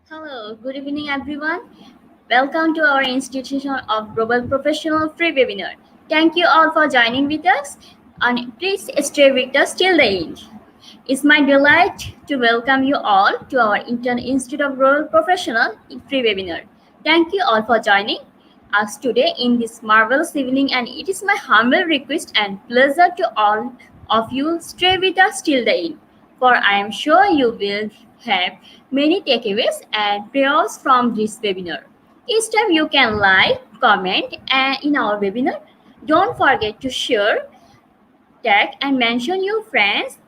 Hello, good evening everyone. Welcome to our Institution of Global Professional free webinar. Thank you all for joining with us and please stay with us till the end. It's my delight to welcome you all to our Institute of Global Professional free webinar. Thank you all for joining us today in this marvelous evening, and it is my humble request and pleasure to all of you stay with us till the end, for I am sure you will have many takeaways and prayers from this webinar. Each time you can like, comment in our webinar. Don't forget to share, tag and mention your friends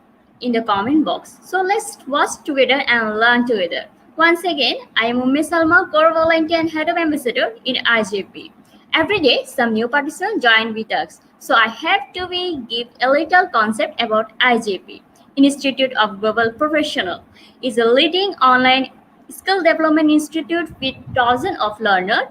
in the comment box. So let's watch together and learn together. Once again, I am Ummi Salma, core volunteer and head of ambassador in IGP. Every day, some new participants join with us. So I have to give a little concept about IGP. Institute of Global Professional is a leading online skill development institute with thousands of learners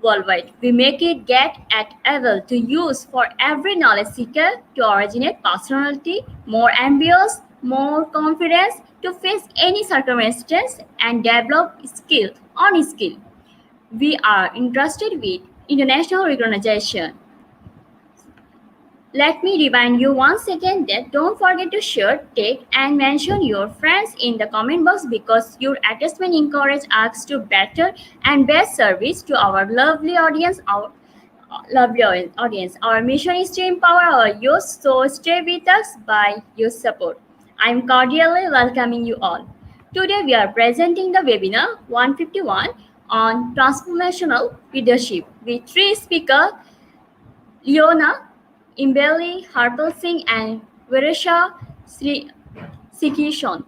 worldwide. We make it get at able to use for every knowledge seeker to originate personality, more ambitious, more confidence to face any circumstance and develop skill on skill. We are interested with international recognition. Let me remind you once again that don't forget to share, take, and mention your friends in the comment box because your attachment encourages us to better and best service to our lovely audience. Our mission is to empower our youth, so stay with us by your support. I'm cordially welcoming you all. Today we are presenting the webinar 151 on transformational leadership with three speakers, Leona Imbeli, Harpal Singh, and Viresha Sikishon.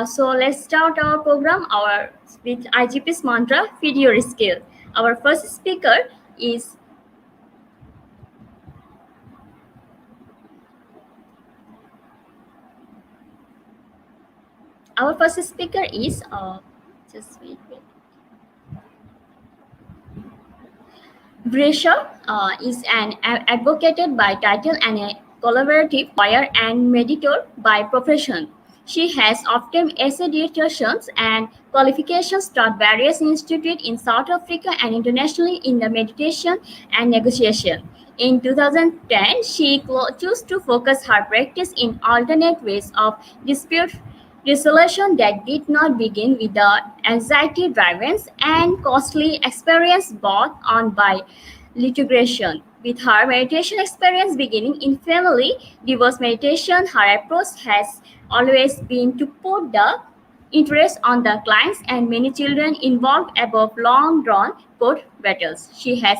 So let's start our program with IGP's mantra, feed your skill. Our first speaker is just wait. Brescia is an advocate by title and a collaborative lawyer and mediator by profession. She has obtained accreditations and qualifications taught various institutes in South Africa and internationally in the mediation and negotiation. In 2010, she chose to focus her practice in alternate ways of dispute resolution that did not begin with the anxiety-driven and costly experience brought on by litigation. With her meditation experience beginning in family divorce meditation, her approach has always been to put the interest on the clients and many children involved above long-drawn court battles. She has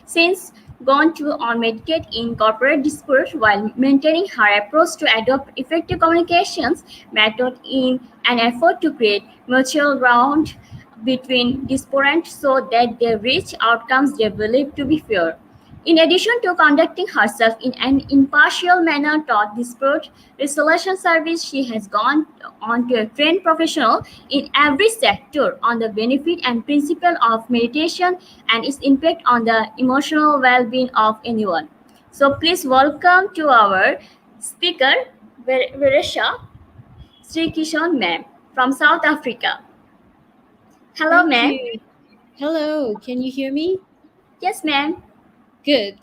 since gone to on meditate in corporate disputes while maintaining her approach to adopt effective communications method in an effort to create mutual ground between disparate so that they reach outcomes they believe to be fair. In addition to conducting herself in an impartial manner taught dispute resolution service, she has gone on to a trained professional in every sector on the benefit and principle of meditation and its impact on the emotional well-being of anyone. So please welcome to our speaker, Viresha Sri Kishon ma'am from South Africa. Hello, Thank ma'am. you. Hello, can you hear me? Yes, ma'am. Good.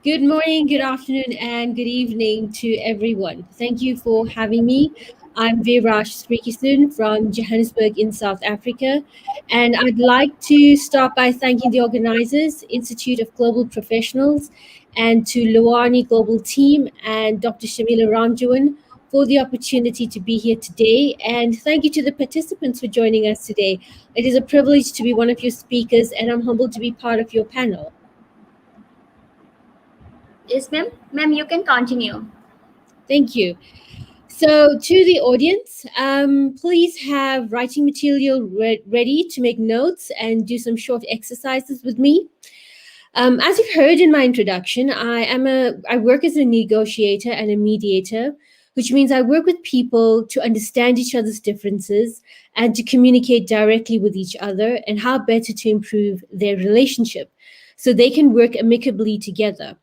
Good morning, good afternoon, and good evening to everyone. Thank you for having me. I'm Viraj Srikishan from Johannesburg in South Africa, and I'd like to start by thanking the organizers, Institute of Global Professionals, and to Luani Global Team and Dr. Shamila Ramjawan for the opportunity to be here today. And thank you to the participants for joining us today. It is a privilege to be one of your speakers, and I'm humbled to be part of your panel. Yes, ma'am. Ma'am, you can continue. Thank you. So, to the audience, please have writing material ready to make notes and do some short exercises with me. As you've heard in my introduction, I work as a negotiator and a mediator, which means I work with people to understand each other's differences and to communicate directly with each other and how better to improve their relationship so they can work amicably together.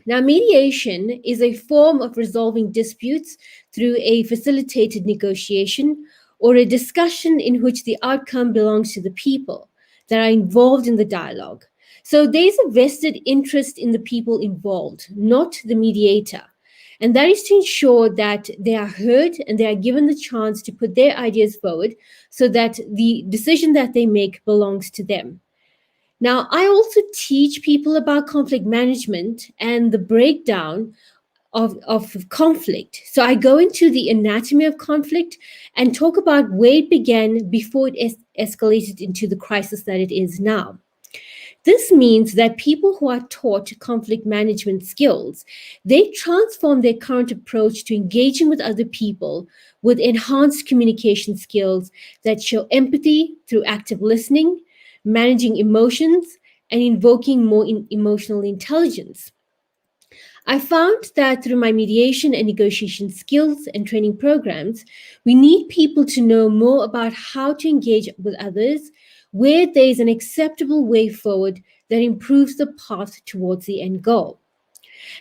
Now, mediation is a form of resolving disputes through a facilitated negotiation or a discussion in which the outcome belongs to the people that are involved in the dialogue. So there's a vested interest in the people involved, not the mediator. And that is to ensure that they are heard and they are given the chance to put their ideas forward so that the decision that they make belongs to them. Now, I also teach people about conflict management and the breakdown of conflict. So I go into the anatomy of conflict and talk about where it began before it escalated into the crisis that it is now. This means that people who are taught conflict management skills, they transform their current approach to engaging with other people with enhanced communication skills that show empathy through active listening, managing emotions, and invoking more emotional intelligence. I found that through my mediation and negotiation skills and training programs, we need people to know more about how to engage with others, where there is an acceptable way forward that improves the path towards the end goal.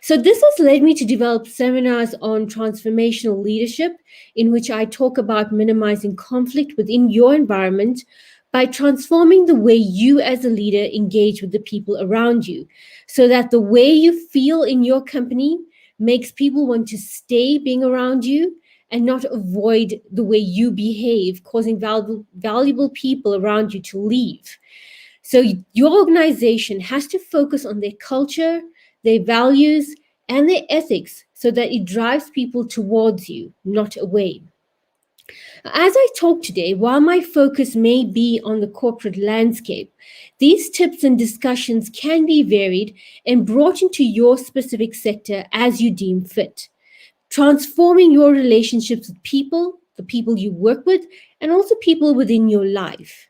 So, this has led me to develop seminars on transformational leadership, in which I talk about minimizing conflict within your environment by transforming the way you as a leader engage with the people around you, so that the way you feel in your company makes people want to stay being around you and not avoid the way you behave, causing valuable people around you to leave. So your organization has to focus on their culture, their values, and their ethics so that it drives people towards you, not away. As I talk today, while my focus may be on the corporate landscape, these tips and discussions can be varied and brought into your specific sector as you deem fit, transforming your relationships with people, the people you work with, and also people within your life.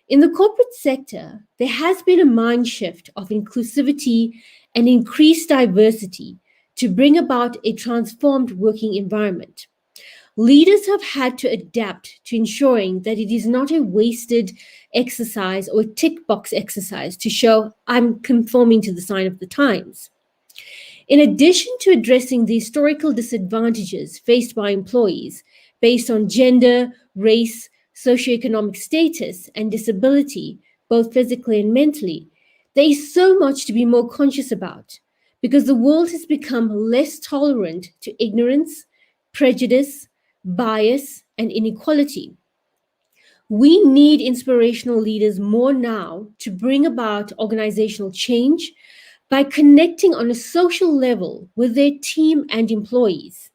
In the corporate sector, there has been a mind shift of inclusivity and increased diversity to bring about a transformed working environment. Leaders have had to adapt to ensuring that it is not a wasted exercise or tick box exercise to show I'm conforming to the sign of the times. In addition to addressing the historical disadvantages faced by employees based on gender, race, socioeconomic status, and disability, both physically and mentally, there is so much to be more conscious about because the world has become less tolerant to ignorance, prejudice, bias, and inequality. We need inspirational leaders more now to bring about organizational change by connecting on a social level with their team and employees.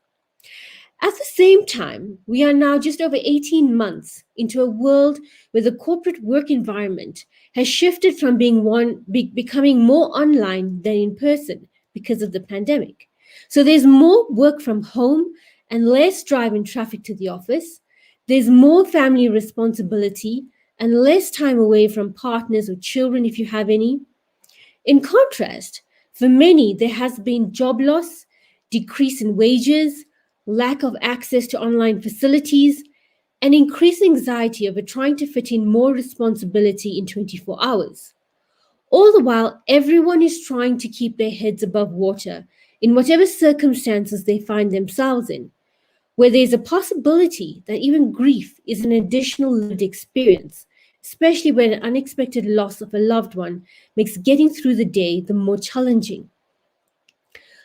At the same time, we are now just over 18 months into a world where the corporate work environment has shifted from becoming more online than in person because of the pandemic. So there's more work from home and less drive and traffic to the office. There's more family responsibility and less time away from partners or children if you have any. In contrast, for many, there has been job loss, decrease in wages, lack of access to online facilities, and increased anxiety over trying to fit in more responsibility in 24 hours. All the while, everyone is trying to keep their heads above water in whatever circumstances they find themselves in, where there's a possibility that even grief is an additional lived experience, especially when an unexpected loss of a loved one makes getting through the day the more challenging.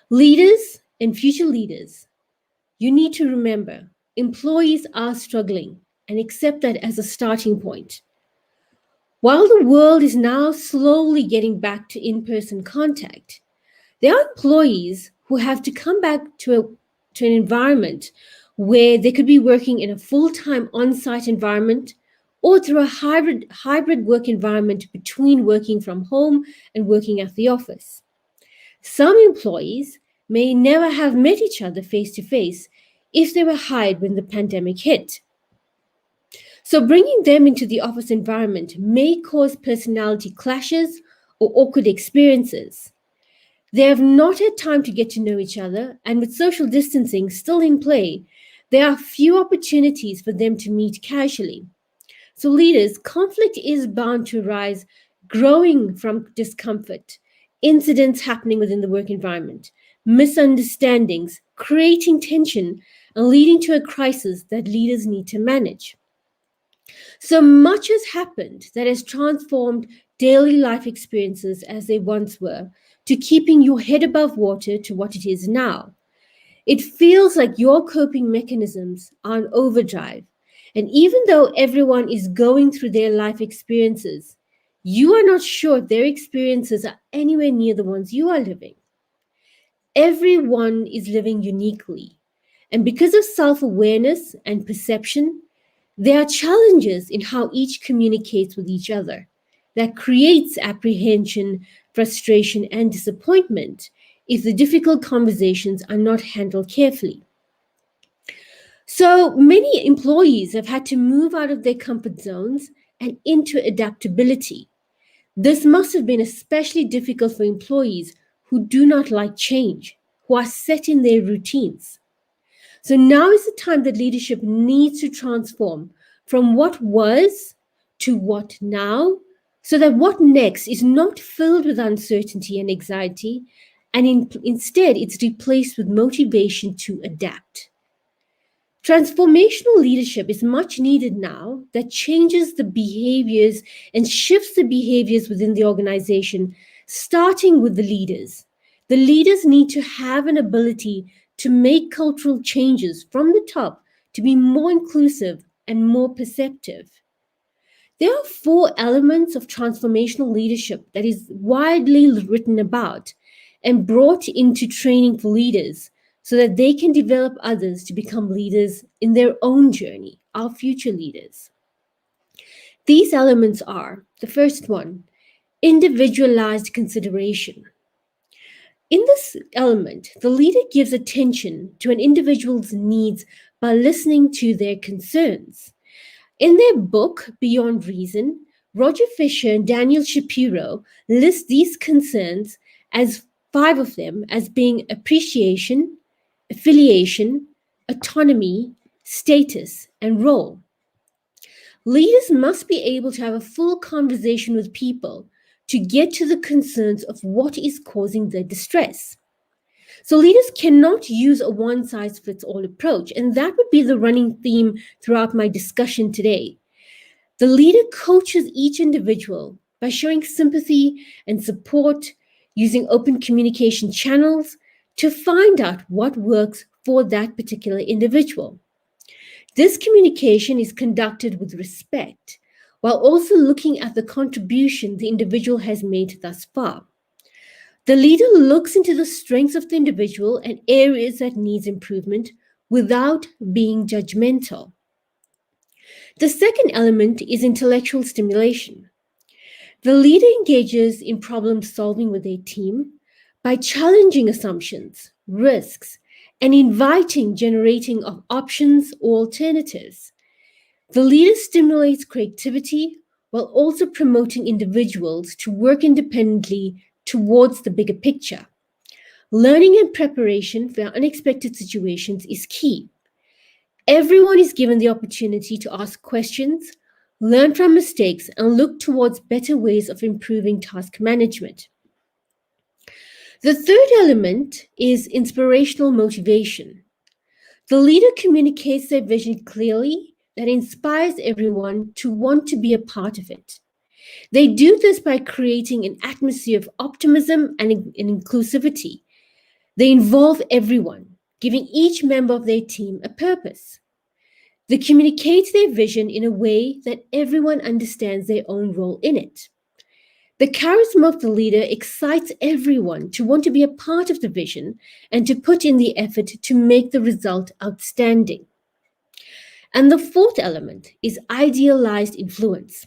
Leaders and future leaders, you need to remember employees are struggling and accept that as a starting point. While the world is now slowly getting back to in person contact, there are employees who have to come back to an environment where they could be working in a full-time on-site environment or through a hybrid work environment between working from home and working at the office. Some employees may never have met each other face to face if they were hired when the pandemic hit. So bringing them into the office environment may cause personality clashes or awkward experiences. They have not had time to get to know each other, and with social distancing still in play, there are few opportunities for them to meet casually. So, leaders, conflict is bound to arise, growing from discomfort, incidents happening within the work environment, misunderstandings, creating tension, and leading to a crisis that leaders need to manage. So much has happened that has transformed daily life experiences as they once were to keeping your head above water to what it is now. It feels like your coping mechanisms are on overdrive. And even though everyone is going through their life experiences, you are not sure if their experiences are anywhere near the ones you are living. Everyone is living uniquely. And because of self awareness and perception, there are challenges in how each communicates with each other that creates apprehension, frustration, and disappointment if the difficult conversations are not handled carefully. So many employees have had to move out of their comfort zones and into adaptability. This must have been especially difficult for employees who do not like change, who are set in their routines. So now is the time that leadership needs to transform from what was to what now, so that what next is not filled with uncertainty and anxiety, and instead it's replaced with motivation to adapt. Transformational leadership is much needed now that changes the behaviors and shifts the behaviors within the organization, starting with the leaders. The leaders need to have an ability to make cultural changes from the top to be more inclusive and more perceptive. There are four elements of transformational leadership that is widely written about and brought into training for leaders so that they can develop others to become leaders in their own journey, our future leaders. These elements are the first one, individualized consideration. In this element, the leader gives attention to an individual's needs by listening to their concerns. In their book, Beyond Reason, Roger Fisher and Daniel Shapiro list these concerns as five of them as being appreciation, affiliation, autonomy, status, and role. Leaders must be able to have a full conversation with people to get to the concerns of what is causing their distress. So leaders cannot use a one size fits all approach, and that would be the running theme throughout my discussion today. The leader coaches each individual by showing sympathy and support, using open communication channels to find out what works for that particular individual. This communication is conducted with respect, while also looking at the contribution the individual has made thus far. The leader looks into the strengths of the individual and areas that needs improvement without being judgmental. The second element is intellectual stimulation. The leader engages in problem solving with their team by challenging assumptions, risks, and inviting generating of options or alternatives. The leader stimulates creativity while also promoting individuals to work independently towards the bigger picture. Learning and preparation for unexpected situations is key. Everyone is given the opportunity to ask questions, learn from mistakes, and look towards better ways of improving task management. The third element is inspirational motivation. The leader communicates their vision clearly that inspires everyone to want to be a part of it. They do this by creating an atmosphere of optimism and inclusivity. They involve everyone, giving each member of their team a purpose. They communicate their vision in a way that everyone understands their own role in it. The charisma of the leader excites everyone to want to be a part of the vision and to put in the effort to make the result outstanding. And the fourth element is idealized influence.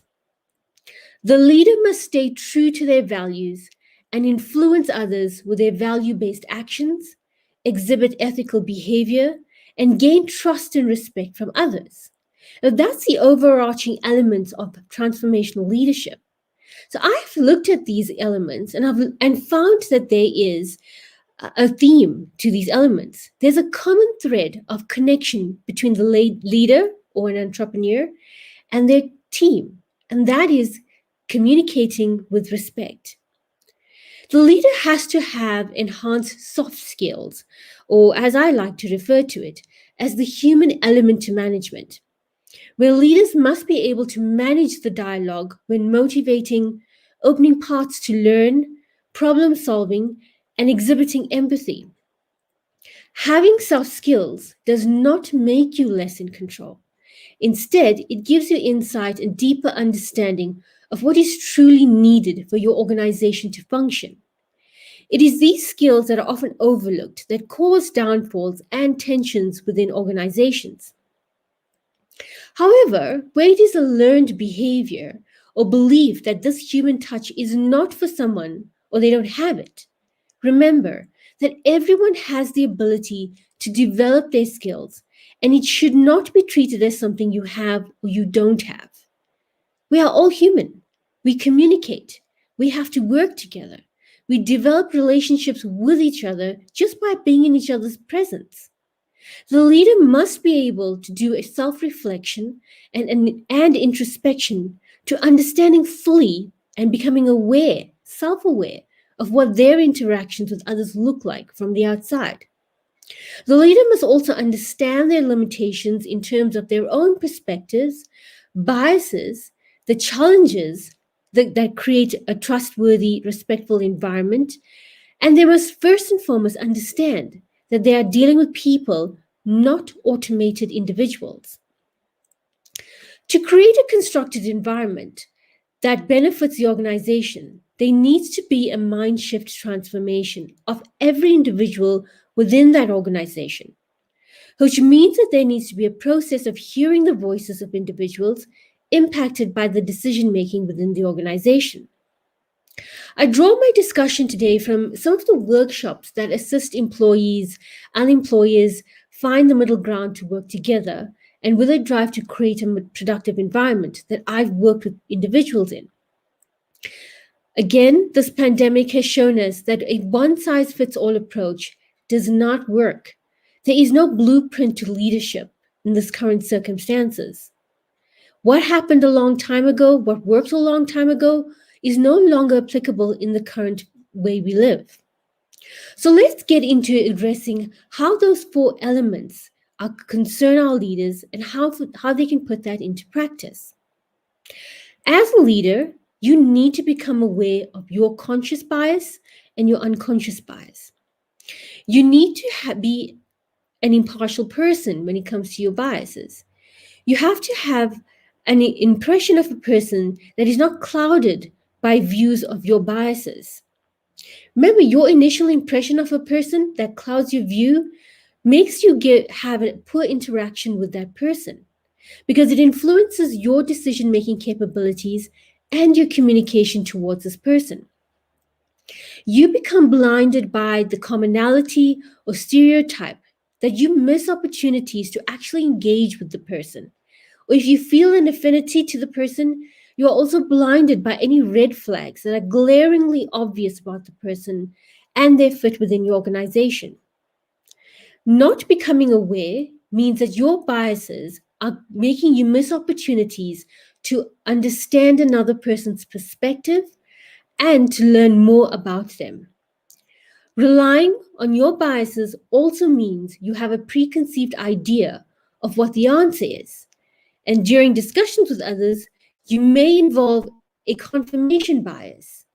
The leader must stay true to their values and influence others with their value based actions, exhibit ethical behavior, and gain trust and respect from others. Now, that's the overarching elements of transformational leadership. So I've looked at these elements and found that there is a theme to these elements. There's a common thread of connection between the leader or an entrepreneur and their team, and that is communicating with respect. The leader has to have enhanced soft skills, or as I like to refer to it, as the human element to management. where leaders must be able to manage the dialogue when motivating, opening paths to learn, problem solving, and exhibiting empathy. Having soft skills does not make you less in control. Instead, it gives you insight and deeper understanding of what is truly needed for your organization to function. It is these skills that are often overlooked that cause downfalls and tensions within organizations. However, where it is a learned behavior or belief that this human touch is not for someone or they don't have it, remember that everyone has the ability to develop their skills, and it should not be treated as something you have or you don't have. We are all human. We communicate. We have to work together. We develop relationships with each other just by being in each other's presence. The leader must be able to do a self reflection and introspection to understanding fully and becoming aware, self aware, of what their interactions with others look like from the outside. The leader must also understand their limitations in terms of their own perspectives, biases, the challenges that create a trustworthy, respectful environment, and they must first and foremost understand that they are dealing with people, not automated individuals. To create a constructed environment that benefits the organization, there needs to be a mind shift transformation of every individual within that organization, which means that there needs to be a process of hearing the voices of individuals impacted by the decision making within the organization. I draw my discussion today from some of the workshops that assist employees and employers find the middle ground to work together and with a drive to create a productive environment that I've worked with individuals in. Again, this pandemic has shown us that a one size fits all approach does not work. There is no blueprint to leadership in this current circumstances. What happened a long time ago, what worked a long time ago, is no longer applicable in the current way we live. So let's get into addressing how those four elements concern our leaders and how they can put that into practice. As a leader, you need to become aware of your conscious bias and your unconscious bias. You need to be an impartial person when it comes to your biases. You have to have an impression of a person that is not clouded by views of your biases. Remember, your initial impression of a person that clouds your view makes you have a poor interaction with that person because it influences your decision-making capabilities and your communication towards this person. You become blinded by the commonality or stereotype that you miss opportunities to actually engage with the person. Or if you feel an affinity to the person, you are also blinded by any red flags that are glaringly obvious about the person and their fit within your organization. Not becoming aware means that your biases are making you miss opportunities to understand another person's perspective and to learn more about them. Relying on your biases also means you have a preconceived idea of what the answer is. And during discussions with others, you may involve a confirmation bias.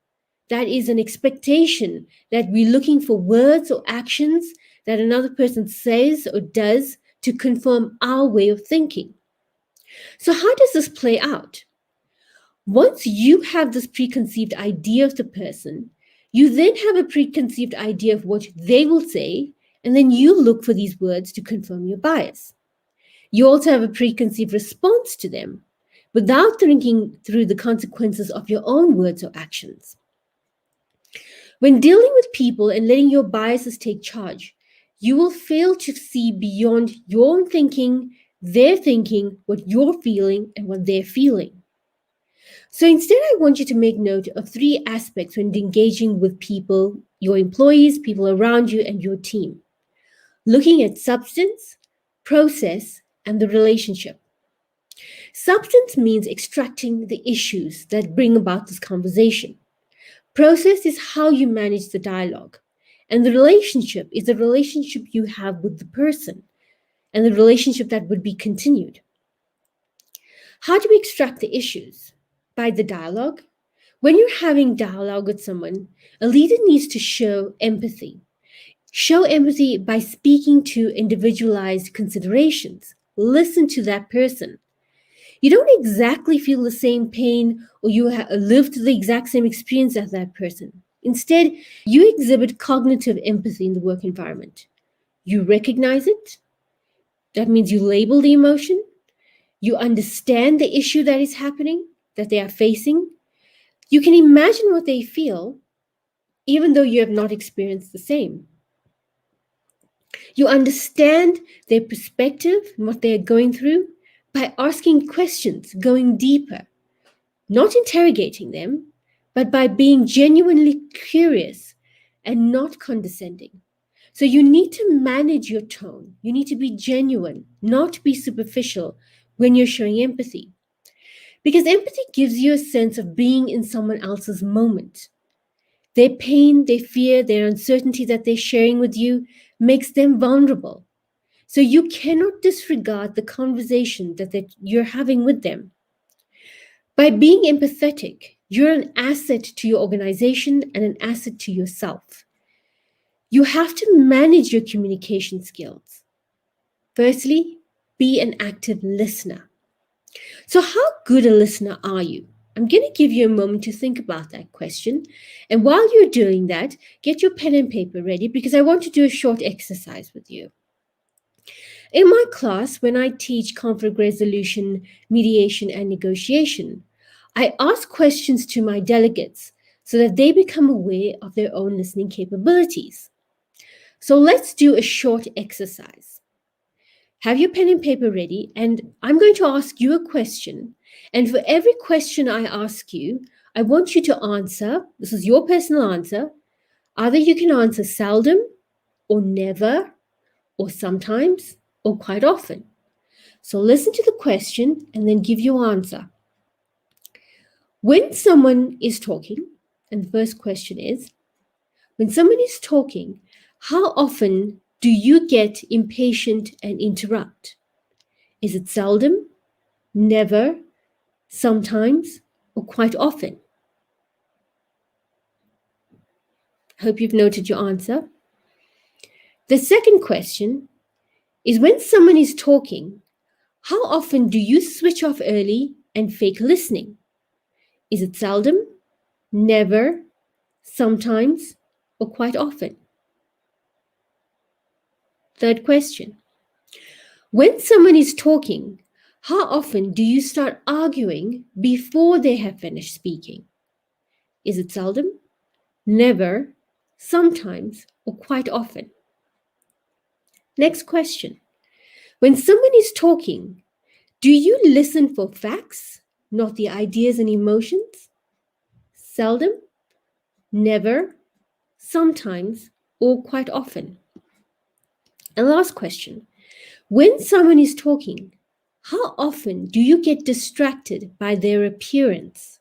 That is an expectation that we're looking for words or actions that another person says or does to confirm our way of thinking. So, how does this play out? Once you have this preconceived idea of the person, you then have a preconceived idea of what they will say, and then you look for these words to confirm your bias. You also have a preconceived response to them without thinking through the consequences of your own words or actions. When dealing with people and letting your biases take charge, you will fail to see beyond your own thinking, their thinking, what you're feeling, and what they're feeling. So instead, I want you to make note of three aspects when engaging with people, your employees, people around you, and your team. Looking at substance, process, and the relationship. Substance means extracting the issues that bring about this conversation. Process is how you manage the dialogue. And the relationship is the relationship you have with the person and the relationship that would be continued. How do we extract the issues? By the dialogue. When you're having dialogue with someone, a leader needs to show empathy. Show empathy by speaking to individualized considerations. Listen to that person. You don't exactly feel the same pain or you lived the exact same experience as that person. Instead, you exhibit cognitive empathy in the work environment. You recognize it. That means you label the emotion. You understand the issue that is happening, that they are facing. You can imagine what they feel, even though you have not experienced the same. You understand their perspective and what they're going through by asking questions, going deeper, not interrogating them, but by being genuinely curious and not condescending. So you need to manage your tone. You need to be genuine, not be superficial when you're showing empathy. Because empathy gives you a sense of being in someone else's moment. Their pain, their fear, their uncertainty that they're sharing with you makes them vulnerable. So you cannot disregard the conversation that you're having with them. By being empathetic, you're an asset to your organization and an asset to yourself. You have to manage your communication skills. Firstly, be an active listener. So, how good a listener are you? I'm going to give you a moment to think about that question. And while you're doing that, get your pen and paper ready because I want to do a short exercise with you. In my class, when I teach conflict resolution, mediation, and negotiation, I ask questions to my delegates so that they become aware of their own listening capabilities. So let's do a short exercise. Have your pen and paper ready, and I'm going to ask you a question. And for every question I ask you, I want you to answer. This is your personal answer. Either you can answer seldom, or never, or sometimes, or quite often. So listen to the question and then give your answer. When someone is talking, and the first question is, when someone is talking, how often do you get impatient and interrupt? Is it seldom, never, sometimes, or quite often? Hope you've noted your answer. The second question is, when someone is talking, how often do you switch off early and fake listening? Is it seldom, never, sometimes, or quite often? Third question. When someone is talking, how often do you start arguing before they have finished speaking? Is it seldom, never, sometimes, or quite often? Next question. When someone is talking, do you listen for facts, not the ideas and emotions? Seldom, never, sometimes, or quite often? And last question. When someone is talking, how often do you get distracted by their appearance?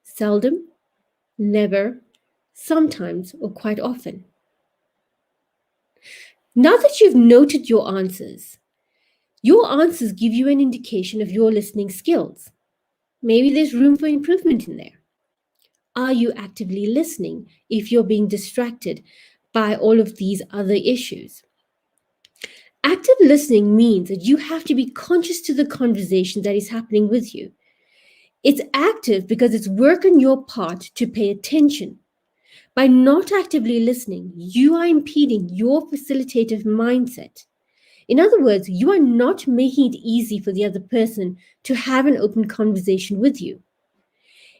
Seldom, never, sometimes, or quite often? Now that you've noted your answers give you an indication of your listening skills. Maybe there's room for improvement in there. Are you actively listening if you're being distracted by all of these other issues? Active listening means that you have to be conscious to the conversation that is happening with you. It's active because it's work on your part to pay attention. By not actively listening, you are impeding your facilitative mindset. In other words, you are not making it easy for the other person to have an open conversation with you.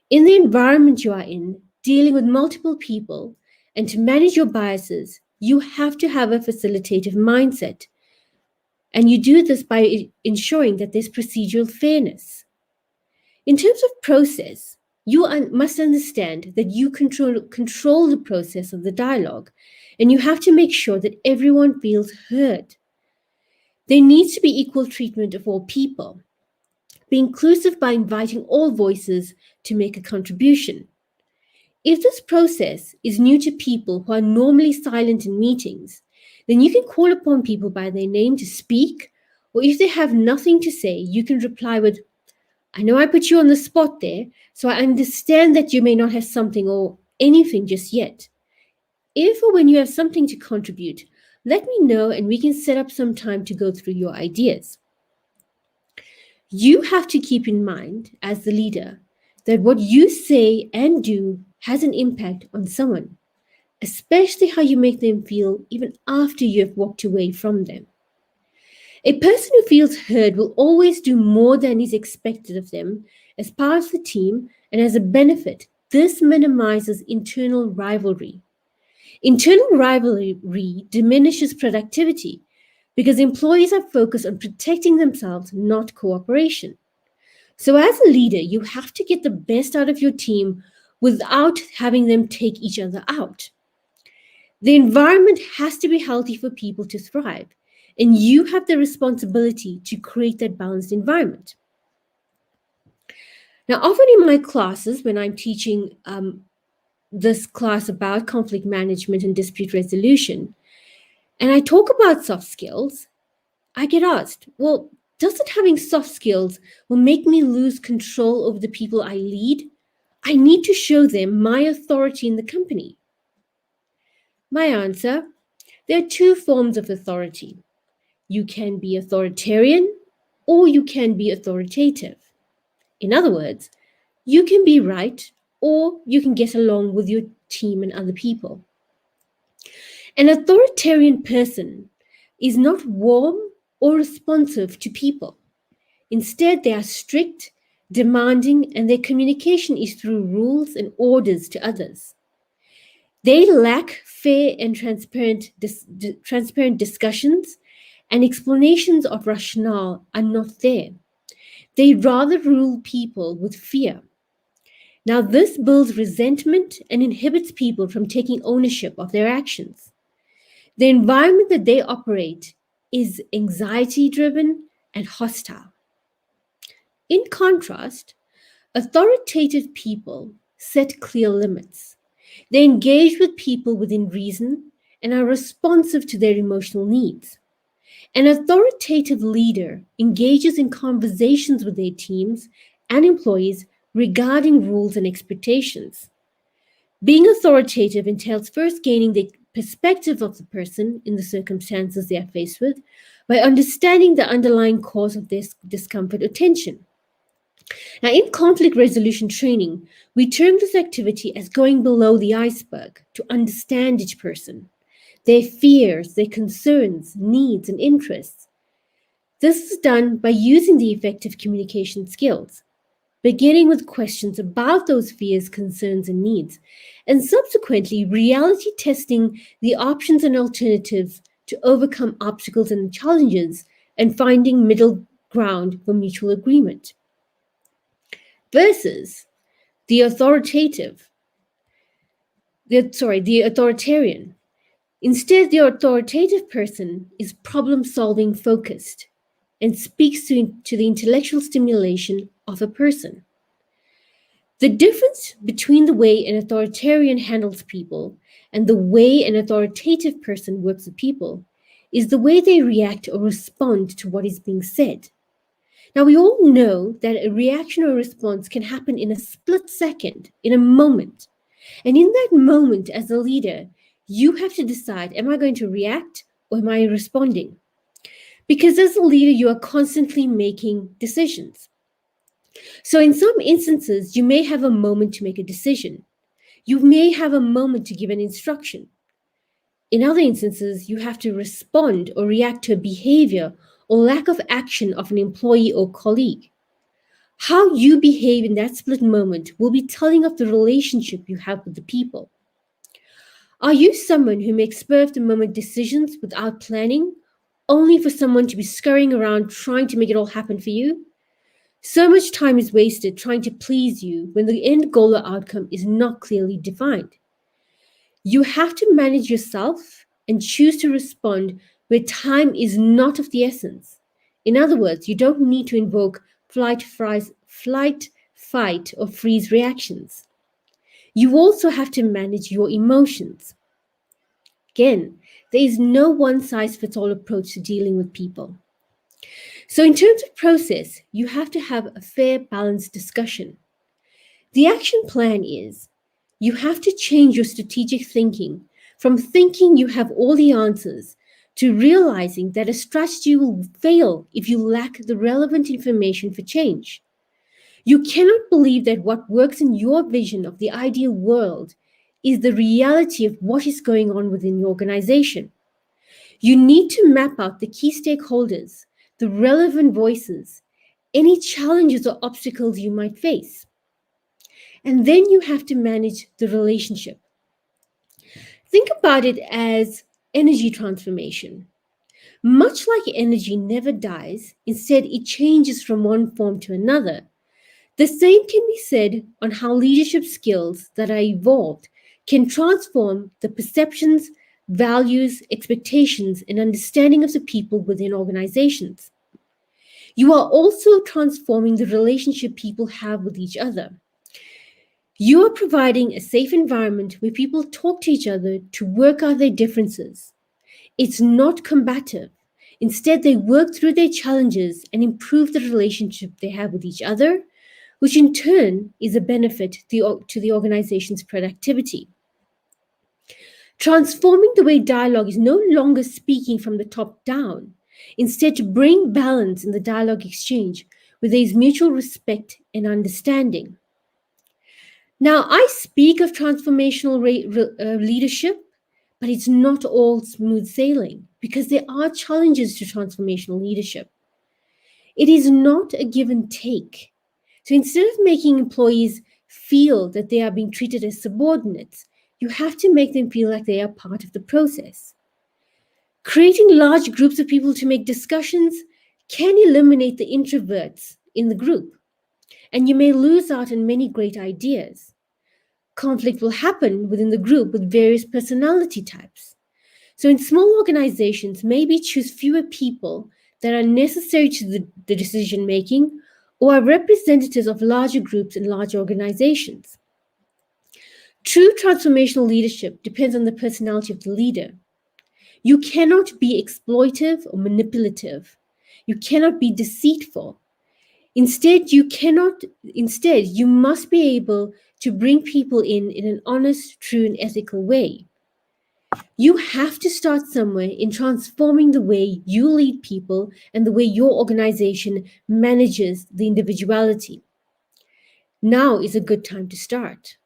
In the environment you are in, dealing with multiple people, and to manage your biases, you have to have a facilitative mindset. And you do this by ensuring that there's procedural fairness. In terms of process, you must understand that you control the process of the dialogue, and you have to make sure that everyone feels heard. There needs to be equal treatment of all people. Be inclusive by inviting all voices to make a contribution. If this process is new to people who are normally silent in meetings, then you can call upon people by their name to speak, or if they have nothing to say, you can reply with, I know I put you on the spot there, so I understand that you may not have something or anything just yet. If or when you have something to contribute, let me know and we can set up some time to go through your ideas. You have to keep in mind, as the leader, that what you say and do has an impact on someone, especially how you make them feel even after you have walked away from them. A person who feels heard will always do more than is expected of them as part of the team, and as a benefit, this minimizes internal rivalry. Internal rivalry diminishes productivity because employees are focused on protecting themselves, not cooperation. So, as a leader, you have to get the best out of your team without having them take each other out. The environment has to be healthy for people to thrive, and you have the responsibility to create that balanced environment. Now, often in my classes, when I'm teaching this class about conflict management and dispute resolution, and I talk about soft skills, I get asked, well, doesn't having soft skills will make me lose control over the people I lead? I need to show them my authority in the company. My answer, there are two forms of authority. You can be authoritarian or you can be authoritative. In other words, you can be right or you can get along with your team and other people. An authoritarian person is not warm or responsive to people. Instead, they are strict, demanding, and their communication is through rules and orders to others. They lack fair and transparent discussions, and explanations of rationale are not there. They rather rule people with fear. Now, this builds resentment and inhibits people from taking ownership of their actions. The environment that they operate is anxiety driven and hostile. In contrast, authoritative people set clear limits. They engage with people within reason and are responsive to their emotional needs. An authoritative leader engages in conversations with their teams and employees regarding rules and expectations. Being authoritative entails first gaining the perspective of the person in the circumstances they are faced with by understanding the underlying cause of this discomfort or tension. Now, in conflict resolution training, we term this activity as going below the iceberg to understand each person, their fears, their concerns, needs, and interests. This is done by using the effective communication skills, beginning with questions about those fears, concerns, and needs, and subsequently reality testing the options and alternatives to overcome obstacles and challenges and finding middle ground for mutual agreement. Versus the authoritarian. Instead, the authoritative person is problem-solving focused and speaks to the intellectual stimulation of a person. The difference between the way an authoritarian handles people and the way an authoritative person works with people is the way they react or respond to what is being said. Now, we all know that a reaction or response can happen in a split second, in a moment. And in that moment, as a leader, you have to decide, am I going to react or am I responding? Because as a leader, you are constantly making decisions. So in some instances, you may have a moment to make a decision. You may have a moment to give an instruction. In other instances, you have to respond or react to a behavior or lack of action of an employee or colleague. How you behave in that split moment will be telling of the relationship you have with the people. Are you someone who makes spur-of-the-moment decisions without planning, only for someone to be scurrying around trying to make it all happen for you? So much time is wasted trying to please you when the end goal or outcome is not clearly defined. You have to manage yourself and choose to respond where time is not of the essence. In other words, you don't need to invoke flight, fight, or freeze reactions. You also have to manage your emotions. Again, there is no one-size-fits-all approach to dealing with people. So, in terms of process, you have to have a fair, balanced discussion. The action plan is you have to change your strategic thinking from thinking you have all the answers to realizing that a strategy will fail if you lack the relevant information for change. You cannot believe that what works in your vision of the ideal world is the reality of what is going on within your organization. You need to map out the key stakeholders, the relevant voices, any challenges or obstacles you might face. And then you have to manage the relationship. Think about it as energy transformation. Much like energy never dies, instead, it changes from one form to another. The same can be said on how leadership skills that are evolved can transform the perceptions, values, expectations, and understanding of the people within organizations. You are also transforming the relationship people have with each other. You are providing a safe environment where people talk to each other to work out their differences. It's not combative. Instead, they work through their challenges and improve the relationship they have with each other, which in turn is a benefit to the organization's productivity. Transforming the way dialogue is no longer speaking from the top down. Instead, to bring balance in the dialogue exchange where there is mutual respect and understanding. Now, I speak of transformational leadership, but it's not all smooth sailing because there are challenges to transformational leadership. It is not a give and take. So instead of making employees feel that they are being treated as subordinates, you have to make them feel like they are part of the process. Creating large groups of people to make discussions can eliminate the introverts in the group, and you may lose out on many great ideas. Conflict will happen within the group with various personality types. So, in small organizations, maybe choose fewer people that are necessary to the decision making or are representatives of larger groups and large organizations. True transformational leadership depends on the personality of the leader. You cannot be exploitive or manipulative. You cannot be deceitful. Instead, you must be able to bring people in an honest, true, and ethical way. You have to start somewhere in transforming the way you lead people and the way your organization manages the individuality. Now is a good time to start.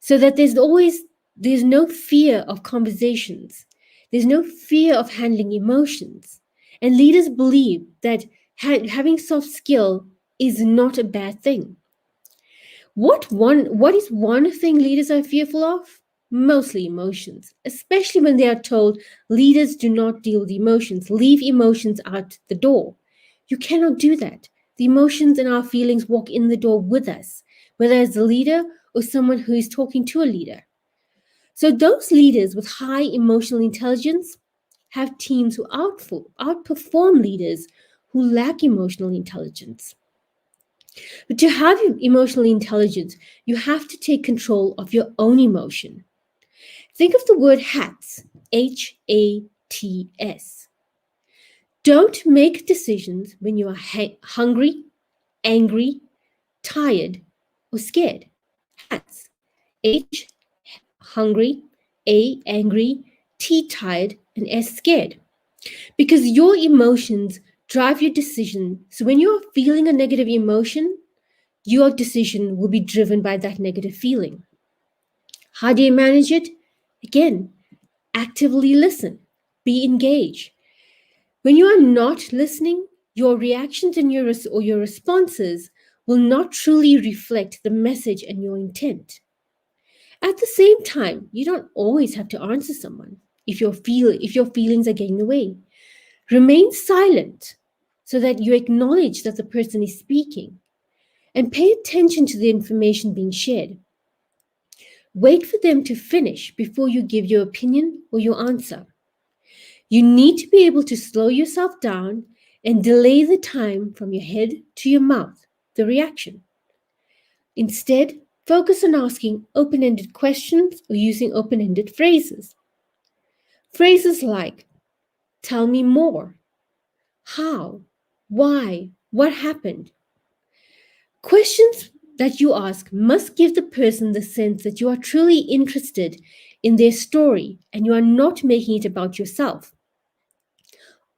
So that there's no fear of conversations. There's no fear of handling emotions. And leaders believe that having soft skill is not a bad thing. What is one thing leaders are fearful of? Mostly emotions, especially when they are told leaders do not deal with emotions, leave emotions out the door. You cannot do that. The emotions and our feelings walk in the door with us, whether as a leader or someone who is talking to a leader. So those leaders with high emotional intelligence have teams who outperform leaders who lack emotional intelligence. But to have emotional intelligence, you have to take control of your own emotion. Think of the word HATS, HATS. Don't make decisions when you are hungry, angry, tired, or scared. HATS. H, hungry, A, angry, T, tired, and S, scared. Because your emotions drive your decision. So when you are feeling a negative emotion, your decision will be driven by that negative feeling. How do you manage it? Again, actively listen, be engaged. When you are not listening, your reactions and your responses will not truly reflect the message and your intent. At the same time, you don't always have to answer someone if your feelings are getting in the way. Remain silent so that you acknowledge that the person is speaking and pay attention to the information being shared. Wait for them to finish before you give your opinion or your answer. You need to be able to slow yourself down and delay the time from your head to your mouth, the reaction. Instead, focus on asking open-ended questions or using open-ended phrases. Phrases like, tell me more, how, Why? What happened? Questions that you ask must give the person the sense that you are truly interested in their story and you are not making it about yourself.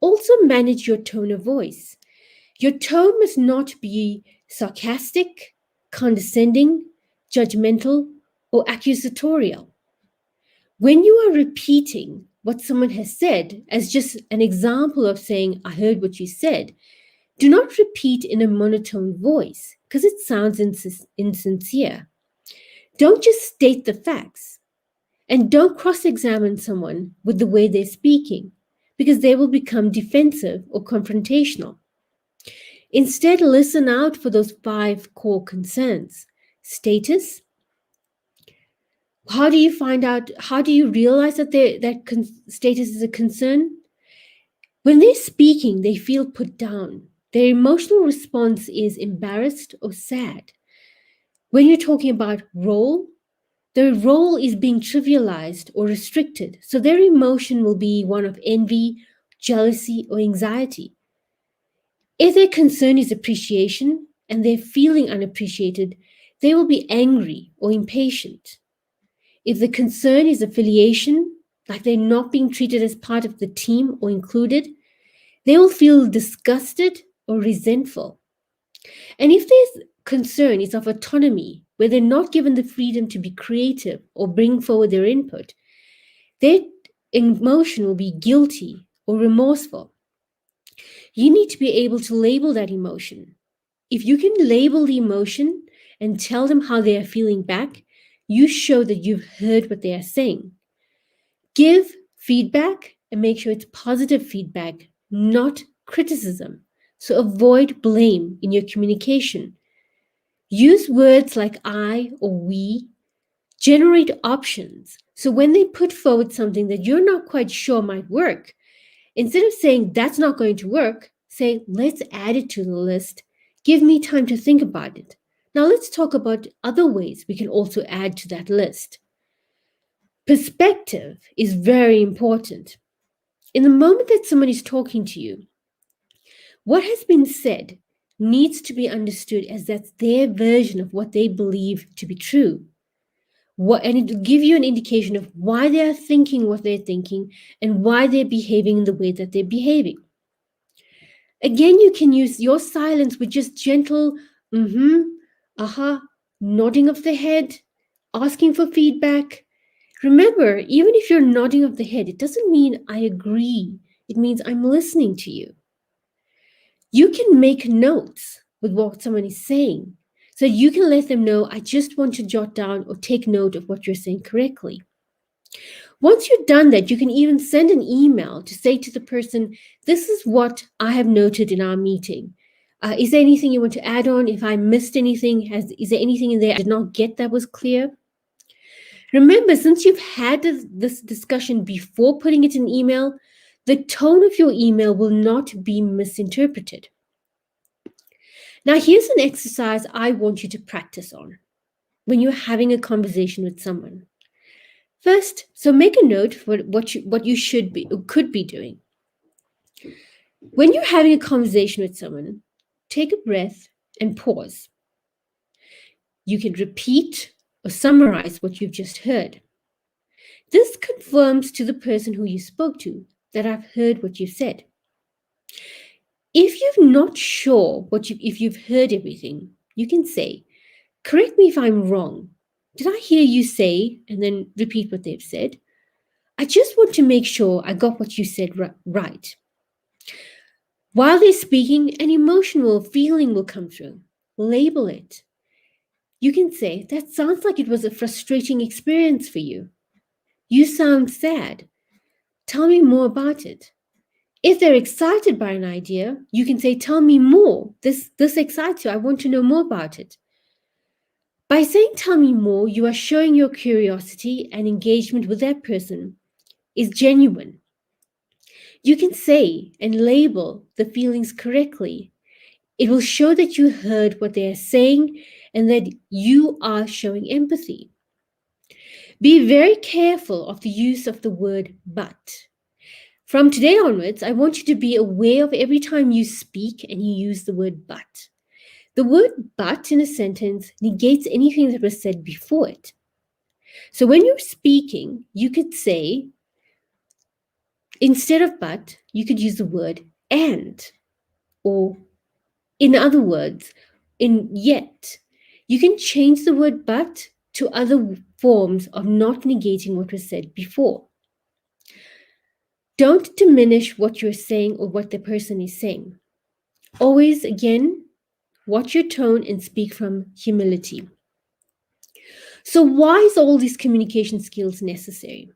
Also, manage your tone of voice. Your tone must not be sarcastic, condescending, judgmental, or accusatorial. When you are repeating what someone has said as just an example of saying, I heard what you said, do not repeat in a monotone voice because it sounds insincere. Don't just state the facts. And don't cross examine someone with the way they're speaking because they will become defensive or confrontational. Instead, listen out for those 5 core concerns: status. How do you find out? How do you realize that status is a concern? When they're speaking, they feel put down. Their emotional response is embarrassed or sad. When you're talking about role, their role is being trivialized or restricted, so their emotion will be one of envy, jealousy, or anxiety. If their concern is appreciation and they're feeling unappreciated, they will be angry or impatient. If the concern is affiliation, like they're not being treated as part of the team or included, they will feel disgusted or resentful. And if their concern is of autonomy, where they're not given the freedom to be creative or bring forward their input, their emotion will be guilty or remorseful. You need to be able to label that emotion. If you can label the emotion and tell them how they are feeling back, you show that you've heard what they are saying. Give feedback and make sure it's positive feedback, not criticism. So avoid blame in your communication. Use words like I or we. Generate options. So when they put forward something that you're not quite sure might work, instead of saying that's not going to work, say let's add it to the list. Give me time to think about it. Now let's talk about other ways we can also add to that list. Perspective is very important. In the moment that someone is talking to you, what has been said needs to be understood as that's their version of what they believe to be true. And it will give you an indication of why they are thinking what they're thinking and why they're behaving in the way that they're behaving. Again, you can use your silence with just gentle nodding of the head, asking for feedback. Remember, even if you're nodding of the head, it doesn't mean I agree. It means I'm listening to you. You can make notes with what someone is saying. So you can let them know, I just want to jot down or take note of what you're saying correctly. Once you've done that, you can even send an email to say to the person, this is what I have noted in our meeting. Is there anything you want to add on? If I missed anything, is there anything in there I did not get that was clear? Remember, since you've had this discussion before putting it in email, the tone of your email will not be misinterpreted. Now, here's an exercise I want you to practice on when you're having a conversation with someone. First, so make a note for what you should be or could be doing. When you're having a conversation with someone, take a breath and pause. You can repeat or summarize what you've just heard. This confirms to the person who you spoke to that I've heard what you've said. If you're not sure if you've heard everything, you can say, correct me if I'm wrong. Did I hear you say, and then repeat what they've said? I just want to make sure I got what you said right. While they're speaking, an emotional feeling will come through. Label it. You can say, that sounds like it was a frustrating experience for you. You sound sad. Tell me more about it. If they're excited by an idea, you can say, tell me more. This excites you. I want to know more about it. By saying, tell me more, you are showing your curiosity and engagement with that person is genuine. You can say and label the feelings correctly. It will show that you heard what they are saying and that you are showing empathy. Be very careful of the use of the word but. From today onwards, I want you to be aware of every time you speak and you use the word but. The word but in a sentence negates anything that was said before it. So when you're speaking, you could say, instead of but, you could use the word and, or in other words, in yet. You can change the word but to other forms of not negating what was said before. Don't diminish what you're saying or what the person is saying. Always, again, watch your tone and speak from humility. So, why is all these communication skills necessary?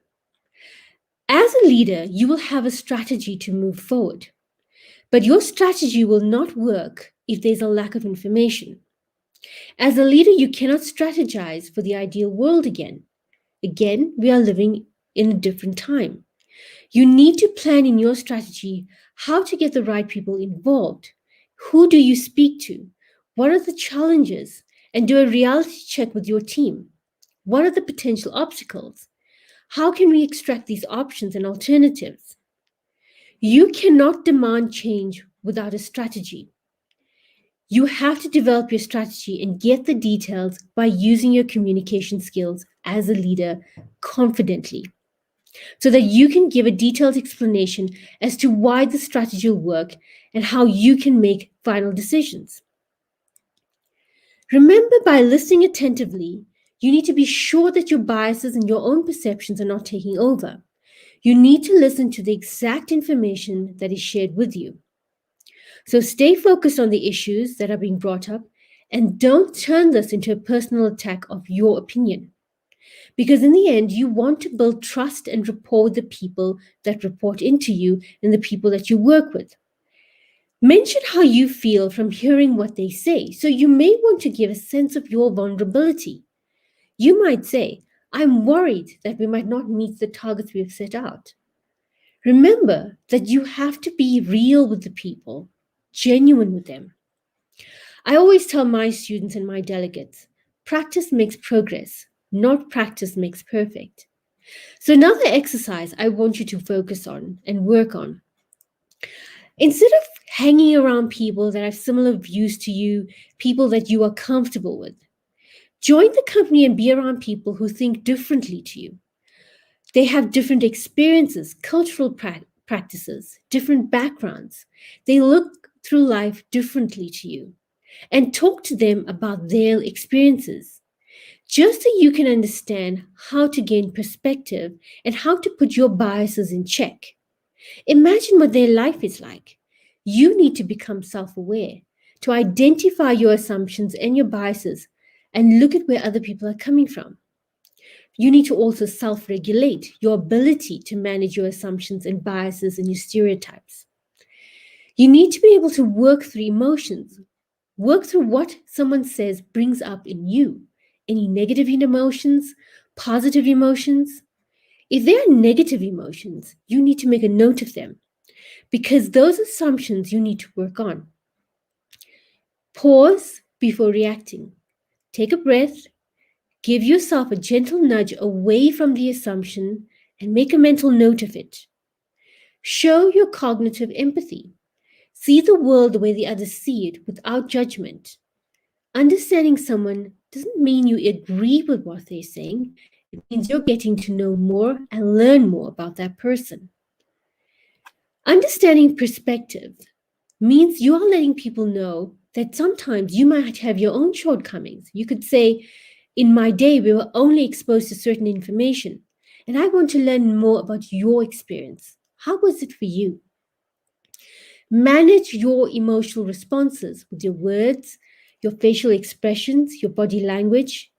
As a leader, you will have a strategy to move forward, but your strategy will not work if there's a lack of information. As a leader, you cannot strategize for the ideal world again. Again, we are living in a different time. You need to plan in your strategy how to get the right people involved. Who do you speak to? What are the challenges? And do a reality check with your team. What are the potential obstacles? How can we extract these options and alternatives? You cannot demand change without a strategy. You have to develop your strategy and get the details by using your communication skills as a leader confidently, so that you can give a detailed explanation as to why the strategy will work and how you can make final decisions. Remember, by listening attentively, you need to be sure that your biases and your own perceptions are not taking over. You need to listen to the exact information that is shared with you. So stay focused on the issues that are being brought up and don't turn this into a personal attack of your opinion. Because in the end, you want to build trust and rapport with the people that report into you and the people that you work with. Mention how you feel from hearing what they say. So you may want to give a sense of your vulnerability. You might say, I'm worried that we might not meet the targets we have set out. Remember that you have to be real with the people, genuine with them. I always tell my students and my delegates, practice makes progress, not practice makes perfect. So another exercise I want you to focus on and work on. Instead of hanging around people that have similar views to you, people that you are comfortable with, join the company and be around people who think differently to you. They have different experiences, cultural practices, different backgrounds. They look through life differently to you, and talk to them about their experiences, just so you can understand how to gain perspective and how to put your biases in check. Imagine what their life is like. You need to become self aware, to identify your assumptions and your biases and look at where other people are coming from. You need to also self regulate your ability to manage your assumptions and biases and your stereotypes. You need to be able to work through emotions, work through what someone says brings up in you. Any negative emotions, positive emotions. If there are negative emotions, you need to make a note of them, because those assumptions you need to work on. Pause before reacting. Take a breath, give yourself a gentle nudge away from the assumption, and make a mental note of it. Show your cognitive empathy. See the world the way the others see it without judgment. Understanding someone doesn't mean you agree with what they're saying. It means you're getting to know more and learn more about that person. Understanding perspective means you are letting people know that sometimes you might have your own shortcomings. You could say, in my day, we were only exposed to certain information, and I want to learn more about your experience. How was it for you? Manage your emotional responses with your words, your facial expressions, your body language.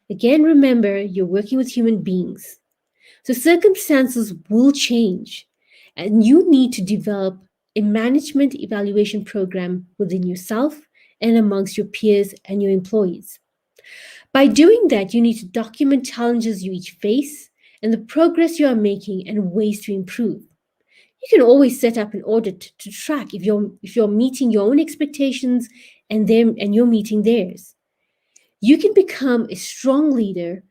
Again, remember, you're working with human beings. So circumstances will change, and you need to develop a management evaluation program within yourself and amongst your peers and your employees. By doing that, you need to document challenges you each face and the progress you are making and ways to improve. You can always set up an audit to track if you're meeting your own expectations and you're meeting theirs. You can become a strong leader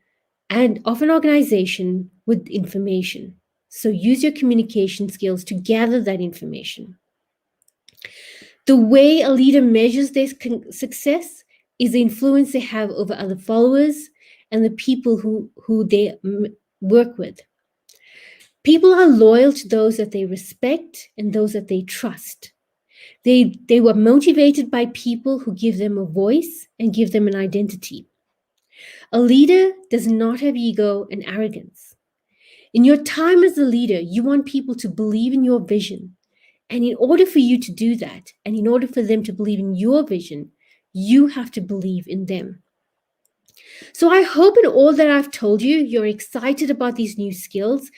and of an organization with information. So use your communication skills to gather that information. The way a leader measures their success is the influence they have over other followers and the people who they work with. People are loyal to those that they respect and those that they trust. They were motivated by people who give them a voice and give them an identity. A leader does not have ego and arrogance. In your time as a leader, you want people to believe in your vision. And in order for you to do that, and in order for them to believe in your vision, you have to believe in them. So I hope in all that I've told you, you're excited about these new skills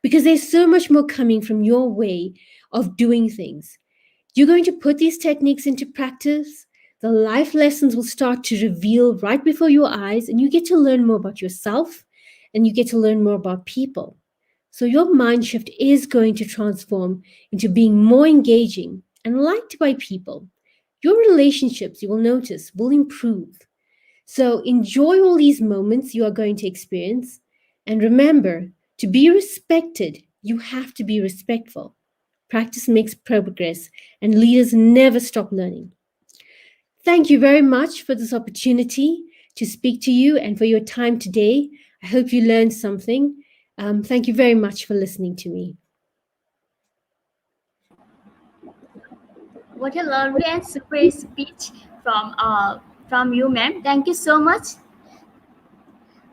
because there's so much more coming from your way of doing things. You're going to put these techniques into practice. The life lessons will start to reveal right before your eyes, and you get to learn more about yourself and you get to learn more about people. So your mind shift is going to transform into being more engaging and liked by people. Your relationships, you will notice, will improve. So enjoy all these moments you are going to experience. And remember, to be respected, you have to be respectful. Practice makes progress, and leaders never stop learning. Thank you very much for this opportunity to speak to you and for your time today. I hope you learned something. Thank you very much for listening to me. What a lovely and super speech from you, ma'am. Thank you so much.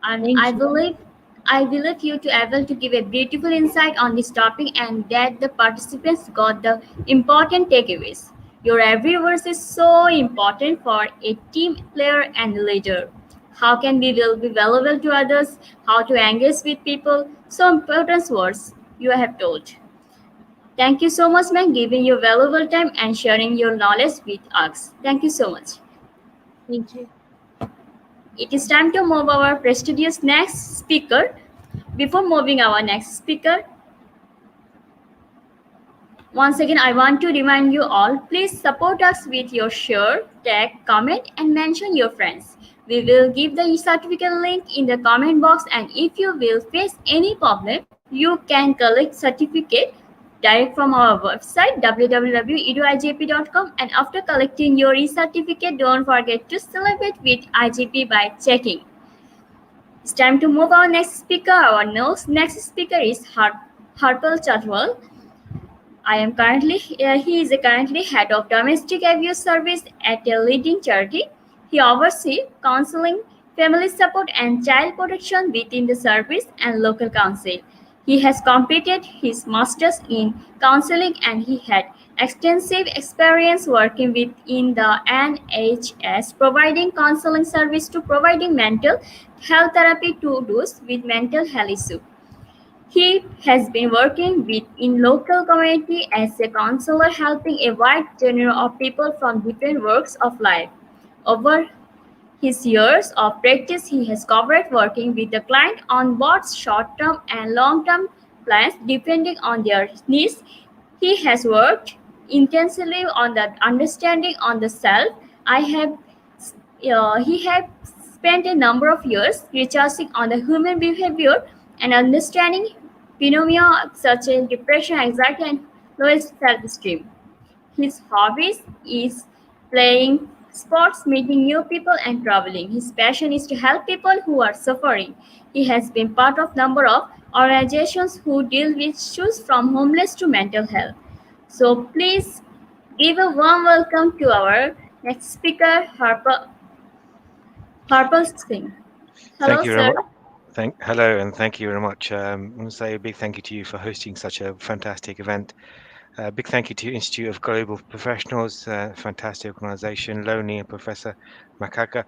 And Thank I you. believe you to able to give a beautiful insight on this topic and that the participants got the important takeaways. Your every verse is so important for a team player and leader. How can we will be valuable to others? How to engage with people? So important words you have told. Thank you so much, ma'am, giving your valuable time and sharing your knowledge with us. Thank you so much. Thank you. It is time to move our prestigious next speaker. Before moving our next speaker, once again I want to remind you all, please support us with your share, tag, comment and mention your friends. We will give the certificate link in the comment box, and if you will face any problem, you can collect certificate direct from our website www.eduigp.com, and after collecting your e-certificate, don't forget to celebrate with IGP by checking. It's time to move our next speaker. Our next speaker is Harpal Chatwal. He is currently head of domestic abuse service at a leading charity. He oversees counseling, family support, and child protection within the service and local council. He has completed his master's in counseling and he had extensive experience working within the NHS, providing counseling service to providing mental health therapy to those with mental health issues. He has been working in local community as a counselor, helping a wide genre of people from different walks of life. Over his years of practice, he has covered working with the client on both short-term and long-term plans depending on their needs. He has worked intensively on the understanding on the self. He has spent a number of years researching on the human behavior and understanding phenomena such as depression, anxiety, and low self-esteem. His hobbies is playing sports, meeting new people, and traveling. His passion is to help people who are suffering. He has been part of number of organizations who deal with issues from homeless to mental health. So please give a warm welcome to our next speaker, Harper Singh. Hello, Thank you very sir. much. Hello, and thank you very much. I want to say a big thank you to you for hosting such a fantastic event. A big thank you to Institute of Global Professionals, fantastic organization, Lonely and Professor Makaka.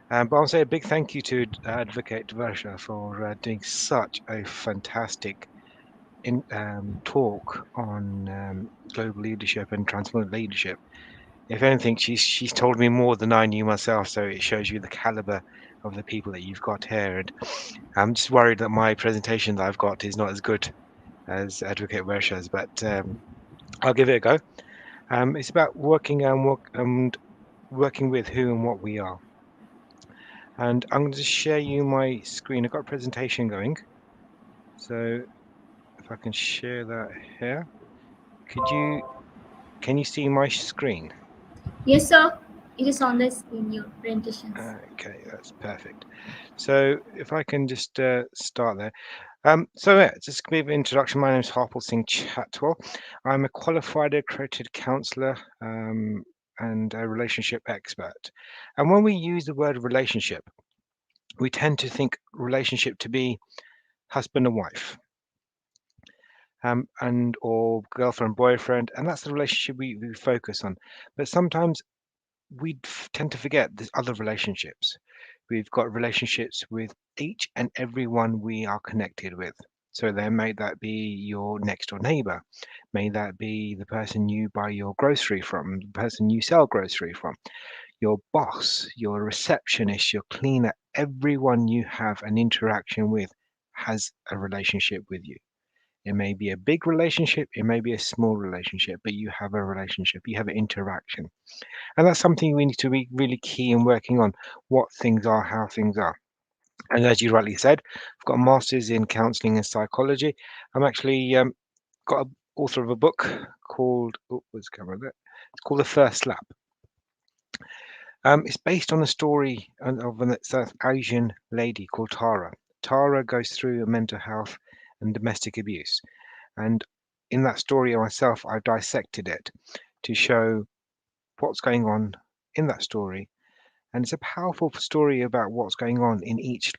But I want to say a big thank you to Advocate Varsha for doing such a fantastic talk on global leadership and transformational leadership. If anything, she's told me more than I knew myself, so it shows you the caliber of the people that you've got here. And I'm just worried that my presentation that I've got is not as good as Advocate Versha's, but I'll give it a go. It's about working and working with who and what we are. And I'm going to share you my screen. I've got a presentation going. So if I can share that here. Can you see my screen? Yes, sir. It is on the screen, your presentations. Okay, that's perfect. So if I can just start there. So yeah, just a bit of introduction. My name is Harpal Singh Chatwal. I'm a qualified accredited counsellor and a relationship expert. And when we use the word relationship, we tend to think relationship to be husband and wife, and or girlfriend boyfriend, and that's the relationship we focus on. But sometimes we tend to forget there's other relationships. We've got relationships with each and everyone we are connected with. So then may that be your next door neighbor, may that be the person you buy your grocery from, the person you sell grocery from, your boss, your receptionist, your cleaner, everyone you have an interaction with has a relationship with you. It may be a big relationship, it may be a small relationship, but you have a relationship, you have an interaction. And that's something we need to be really key in working on what things are, how things are. And as you rightly said, I've got a master's in counselling and psychology. I'm actually got a author of a book called, what's the cover there? It's called The First Slap. It's based on a story of a South Asian lady called Tara. Tara goes through mental health and domestic abuse. And in that story myself, I've dissected it to show what's going on in that story. And it's a powerful story about what's going on in each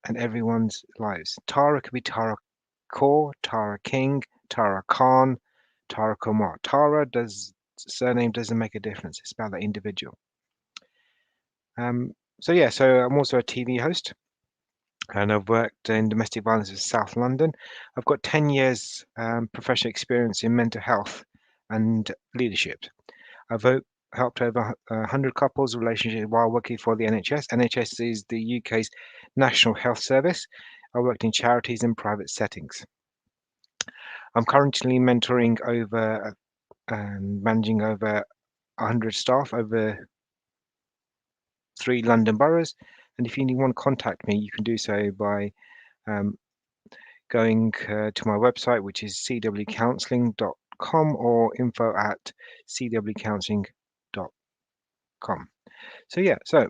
and everyone's lives. Tara could be Tara Kaur, Tara King, Tara Khan, Tara Kumar. Tara does surname doesn't make a difference. It's about the individual. So I'm also a TV host, and I've worked in domestic violence in South London. I've got 10 years professional experience in mental health and leadership. I've helped over 100 couples relationships while working for the NHS. NHS is the UK's National Health Service. I worked in charities and private settings. I'm currently mentoring over and managing over 100 staff over 3 London boroughs. And if you want to contact me, you can do so by going to my website, which is cwcounselling.com or info@cwcounselling.com. So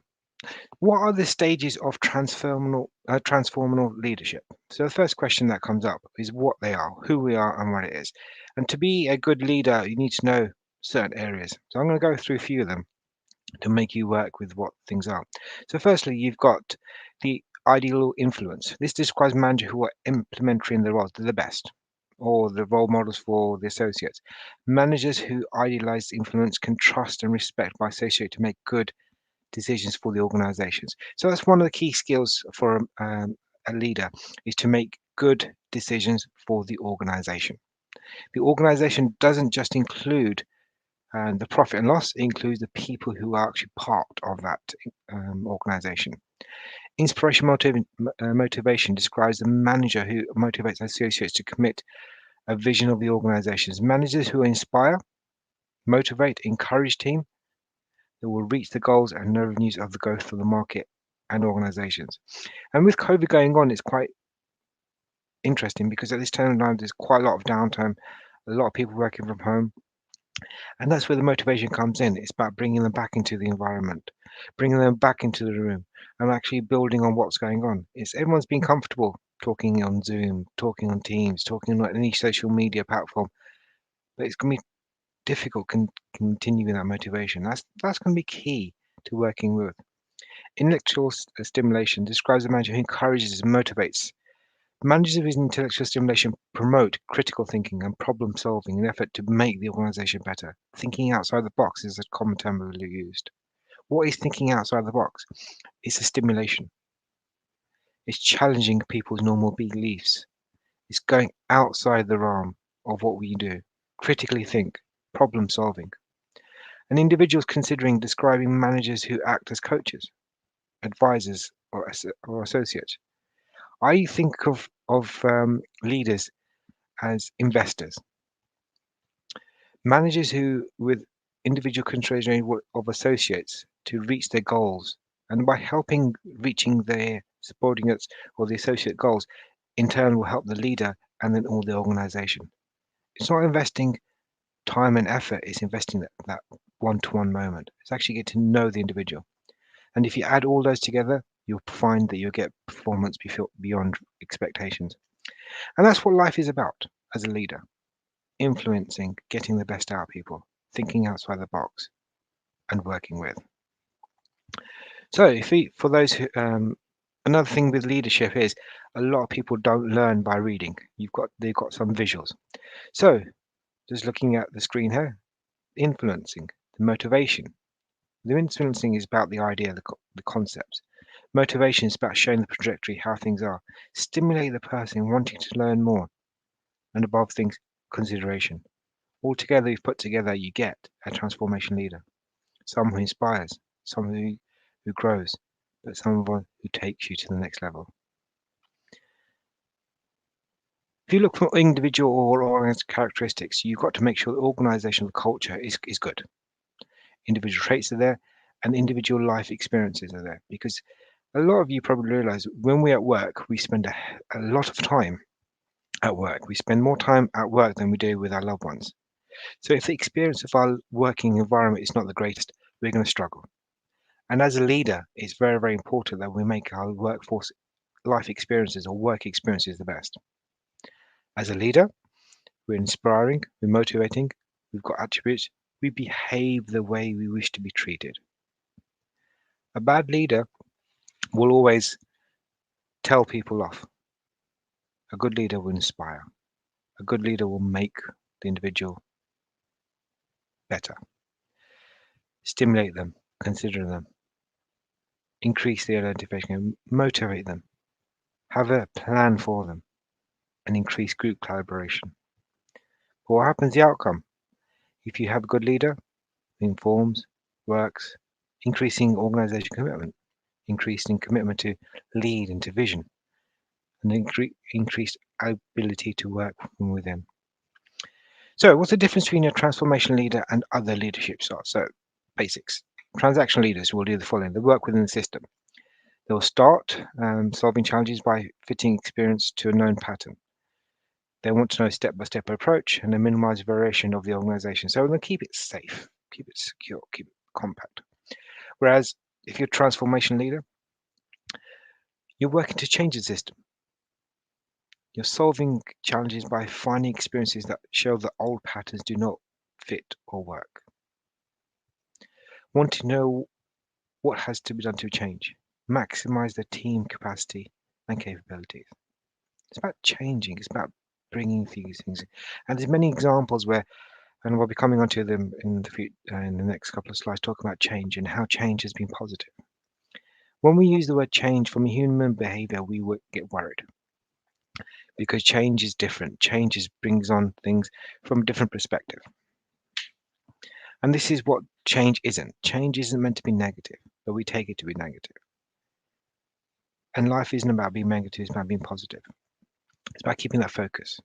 what are the stages of transformational leadership? So the first question that comes up is what they are, who we are, and what it is. And to be a good leader, you need to know certain areas. So I'm going to go through a few of them to make you work with what things are. So firstly, you've got the ideal influence. This describes managers who are implementing the roles, they're the best, or the role models for the associates. Managers who idealize influence can trust and respect by associate to make good decisions for the organizations. So that's one of the key skills for a leader, is to make good decisions for the organization. The organization doesn't just include the profit and loss, it includes the people who are actually part of that organization. Inspirational motivation describes the manager who motivates associates to commit a vision of the organizations. Managers who inspire, motivate, encourage team that will reach the goals and revenues of the growth of the market and organizations. And with COVID going on, it's quite interesting because at this time of time, there's quite a lot of downtime, a lot of people working from home. And that's where the motivation comes in. It's about bringing them back into the environment, bringing them back into the room, and actually building on what's going on. It's everyone's been comfortable talking on Zoom, talking on Teams, talking on any social media platform, but it's going to be difficult continuing that motivation. That's going to be key to working with. Intellectual stimulation describes a manager who encourages and motivates. Managers of his intellectual stimulation promote critical thinking and problem solving in an effort to make the organization better. Thinking outside the box is a common term really used. What is thinking outside the box? It's a stimulation. It's challenging people's normal beliefs. It's going outside the realm of what we do. Critically think, problem solving. An individual's considering describing managers who act as coaches, advisors, or associates. I think of leaders as investors, managers who, with individual consideration of associates to reach their goals, and by helping reaching their subordinates or the associate goals, in turn will help the leader and then all the organization. It's not investing time and effort, it's investing that one-to-one moment. It's actually getting to know the individual. And if you add all those together, you'll find that you'll get performance beyond expectations. And that's what life is about as a leader: influencing, getting the best out of people, thinking outside the box, and working with. So, for those who, another thing with leadership is a lot of people don't learn by reading. They've got some visuals. So, just looking at the screen here, influencing, the motivation. The influencing is about the idea, the concepts. Motivation is about showing the trajectory, how things are. Stimulate the person wanting to learn more. And above things, consideration. Altogether, you've put together, you get a transformation leader. Someone who inspires, someone who grows, but someone who takes you to the next level. If you look for individual or organizational characteristics, you've got to make sure the organizational culture is good. Individual traits are there, and individual life experiences are there. Because a lot of you probably realize when we're at work, we spend a lot of time at work. We spend more time at work than we do with our loved ones. So if the experience of our working environment is not the greatest, we're going to struggle. And as a leader, it's very, very important that we make our workforce life experiences or work experiences the best. As a leader, we're inspiring, we're motivating, we've got attributes, we behave the way we wish to be treated. A bad leader will always tell people off. A good leader will inspire. A good leader will make the individual better. Stimulate them, consider them, increase the identification, motivate them, have a plan for them, and increase group collaboration. But what happens the outcome? If you have a good leader, informs, works, increasing organization commitment, increasing commitment to lead and to vision, and increased ability to work from within. So what's the difference between a transformation leader and other leadership styles? So basics. Transactional leaders will do the following. They work within the system. They'll start solving challenges by fitting experience to a known pattern. They want to know step-by-step approach and they minimize variation of the organization. So they'll keep it safe, keep it secure, keep it compact. Whereas if you're a transformation leader, you're working to change the system. You're solving challenges by finding experiences that show that old patterns do not fit or work. Want to know what has to be done to change. Maximize the team capacity and capabilities. It's about changing. It's about bringing these things. And there's many examples where, and we'll be coming onto them in the next couple of slides, talking about change and how change has been positive. When we use the word change from human behavior, we get worried because change is different. Change brings on things from a different perspective. And this is what change isn't. Change isn't meant to be negative, but we take it to be negative. And life isn't about being negative, it's about being positive. It's about keeping that focus.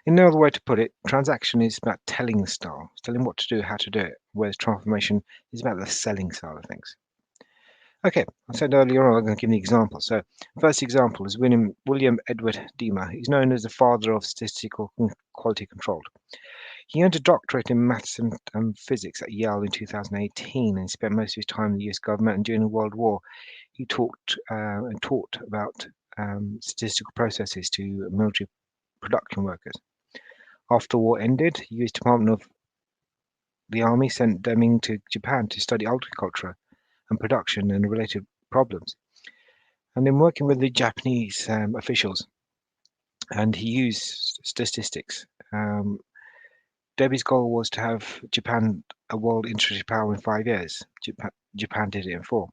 Another way to put it, transaction is about telling the style, telling what to do, how to do it, whereas transformation is about the selling side of things. Okay, I said earlier on, I'm going to give an example. So, first example is William Edward Diemer. He's known as the father of statistical quality control. He earned a doctorate in maths and physics at Yale in 2018 and spent most of his time in the US government. And during the World War, he taught about statistical processes to military production workers. After the war ended, the US Department of the Army sent Deming to Japan to study agriculture and production and related problems. And in working with the Japanese officials, and he used statistics. Debbie's goal was to have Japan a world industry power in 5 years. Japan did it in 4.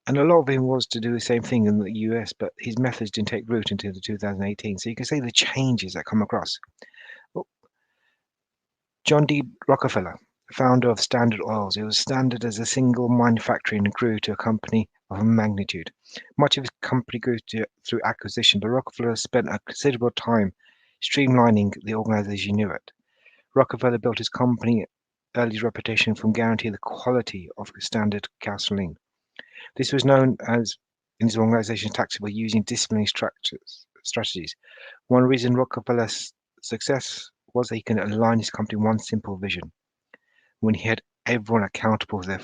And a lot of him was to do the same thing in the US, but his methods didn't take root until 2018. So you can see the changes that come across. John D. Rockefeller, founder of Standard Oils, it was Standard as a single manufacturer and grew to a company of a magnitude. Much of his company grew through acquisition, but Rockefeller spent a considerable time streamlining the organization you knew it. Rockefeller built his company early reputation from guaranteeing the quality of Standard gasoline. This was known as in his organization's tactics by using disciplinary structures strategies. One reason Rockefeller's success was that he can align his company in one simple vision when he had everyone accountable for their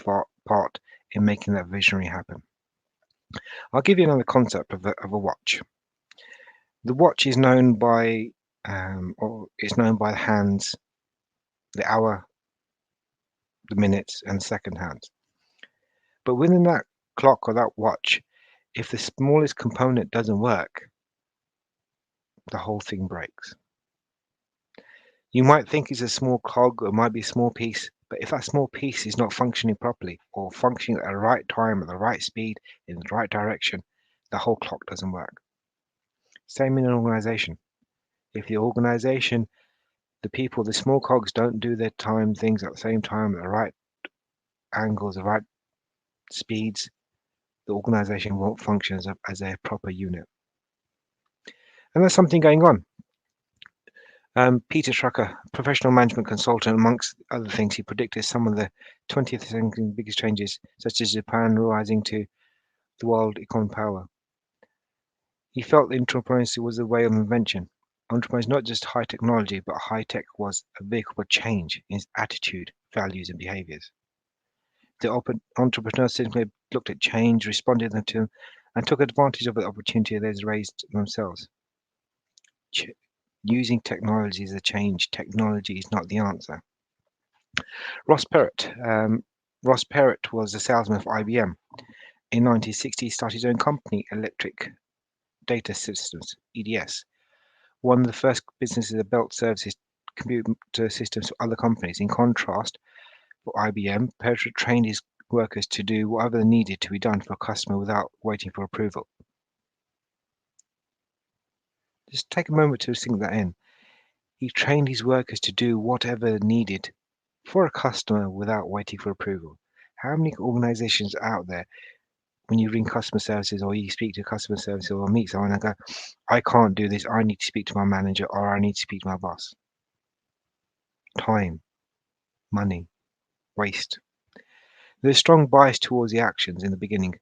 part in making that visionary happen. I'll give you another concept of a watch. The watch is known by the hands, the hour, the minutes, and the second hands. But within that clock or that watch, if the smallest component doesn't work, the whole thing breaks. You might think it's a small cog or it might be a small piece, but if that small piece is not functioning properly or functioning at the right time, at the right speed, in the right direction, the whole clock doesn't work. Same in an organization. If the organization, the people, the small cogs don't do their things at the same time, at the right angles, the right speeds, the organization won't function as a proper unit. And there's something going on. Peter Drucker, professional management consultant, amongst other things, he predicted some of the 20th century biggest changes, such as Japan rising to the world economic power. He felt entrepreneurship was a way of invention. Entrepreneur is not just high technology, but high tech was a vehicle for change in its attitude, values, and behaviors. The entrepreneurs simply looked at change, responded to them, and took advantage of the opportunity they raised themselves. Using technology is a change. Technology is not the answer. Ross Perot. Ross Perot was a salesman for IBM. In 1960, he started his own company, Electric Data Systems, EDS. One of the first businesses that built services computer systems for other companies. In contrast, for IBM, Perot trained his workers to do whatever needed to be done for a customer without waiting for approval. Just take a moment to sink that in. He trained his workers to do whatever needed for a customer without waiting for approval. How many organizations out there, when you ring customer services or you speak to customer services or meet someone and go, I can't do this, I need to speak to my manager or I need to speak to my boss? Time, money, waste. There's a strong bias towards the actions in the beginning.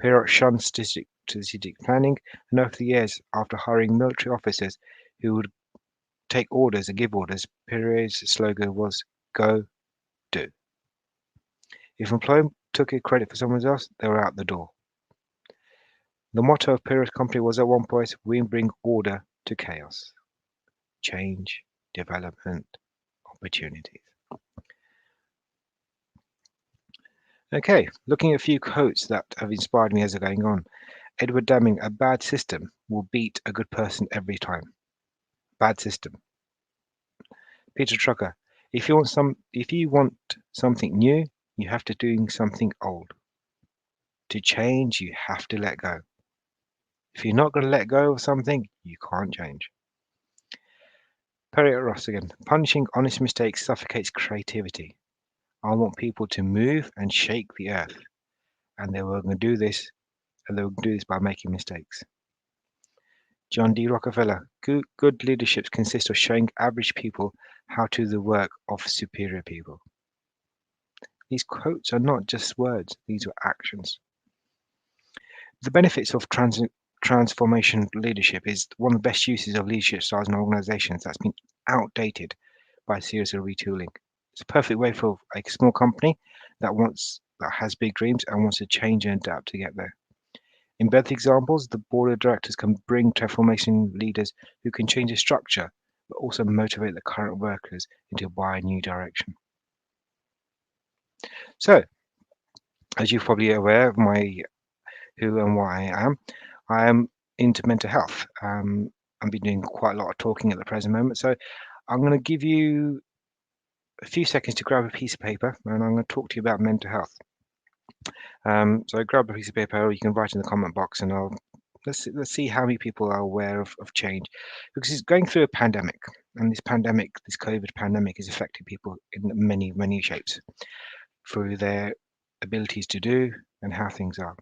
Perot shunned strategic planning, and over the years, after hiring military officers who would take orders and give orders, Perot's slogan was go, do. If an employee took credit for someone else, they were out the door. The motto of Perot's company was at one point, we bring order to chaos. Change, development, opportunities. Okay, looking at a few quotes that have inspired me as they're going on. Edward Deming, a bad system will beat a good person every time. Bad system. Peter Drucker, if you want something new, you have to do something old. To change, you have to let go. If you're not going to let go of something, you can't change. Perot Ross again, punishing honest mistakes suffocates creativity. I want people to move and shake the earth. And they were going to do this, and they will do this by making mistakes. John D. Rockefeller, good leadership consists of showing average people how to do the work of superior people. These quotes are not just words, these are actions. The benefits of transformation leadership is one of the best uses of leadership styles in organizations that's been outdated by a series of retooling. It's a perfect way for a small company that has big dreams and wants to change and adapt to get there. In both examples, the board of directors can bring transformation leaders who can change the structure, but also motivate the current workers into a new direction. So, as you're probably aware of my who and what I am into mental health. I've been doing quite a lot of talking at the present moment, so I'm going to give you a few seconds to grab a piece of paper, and I'm going to talk to you about mental health. So grab a piece of paper, or you can write in the comment box, and let's see how many people are aware of change, because it's going through a pandemic, and this COVID pandemic, is affecting people in many shapes through their abilities to do and how things are.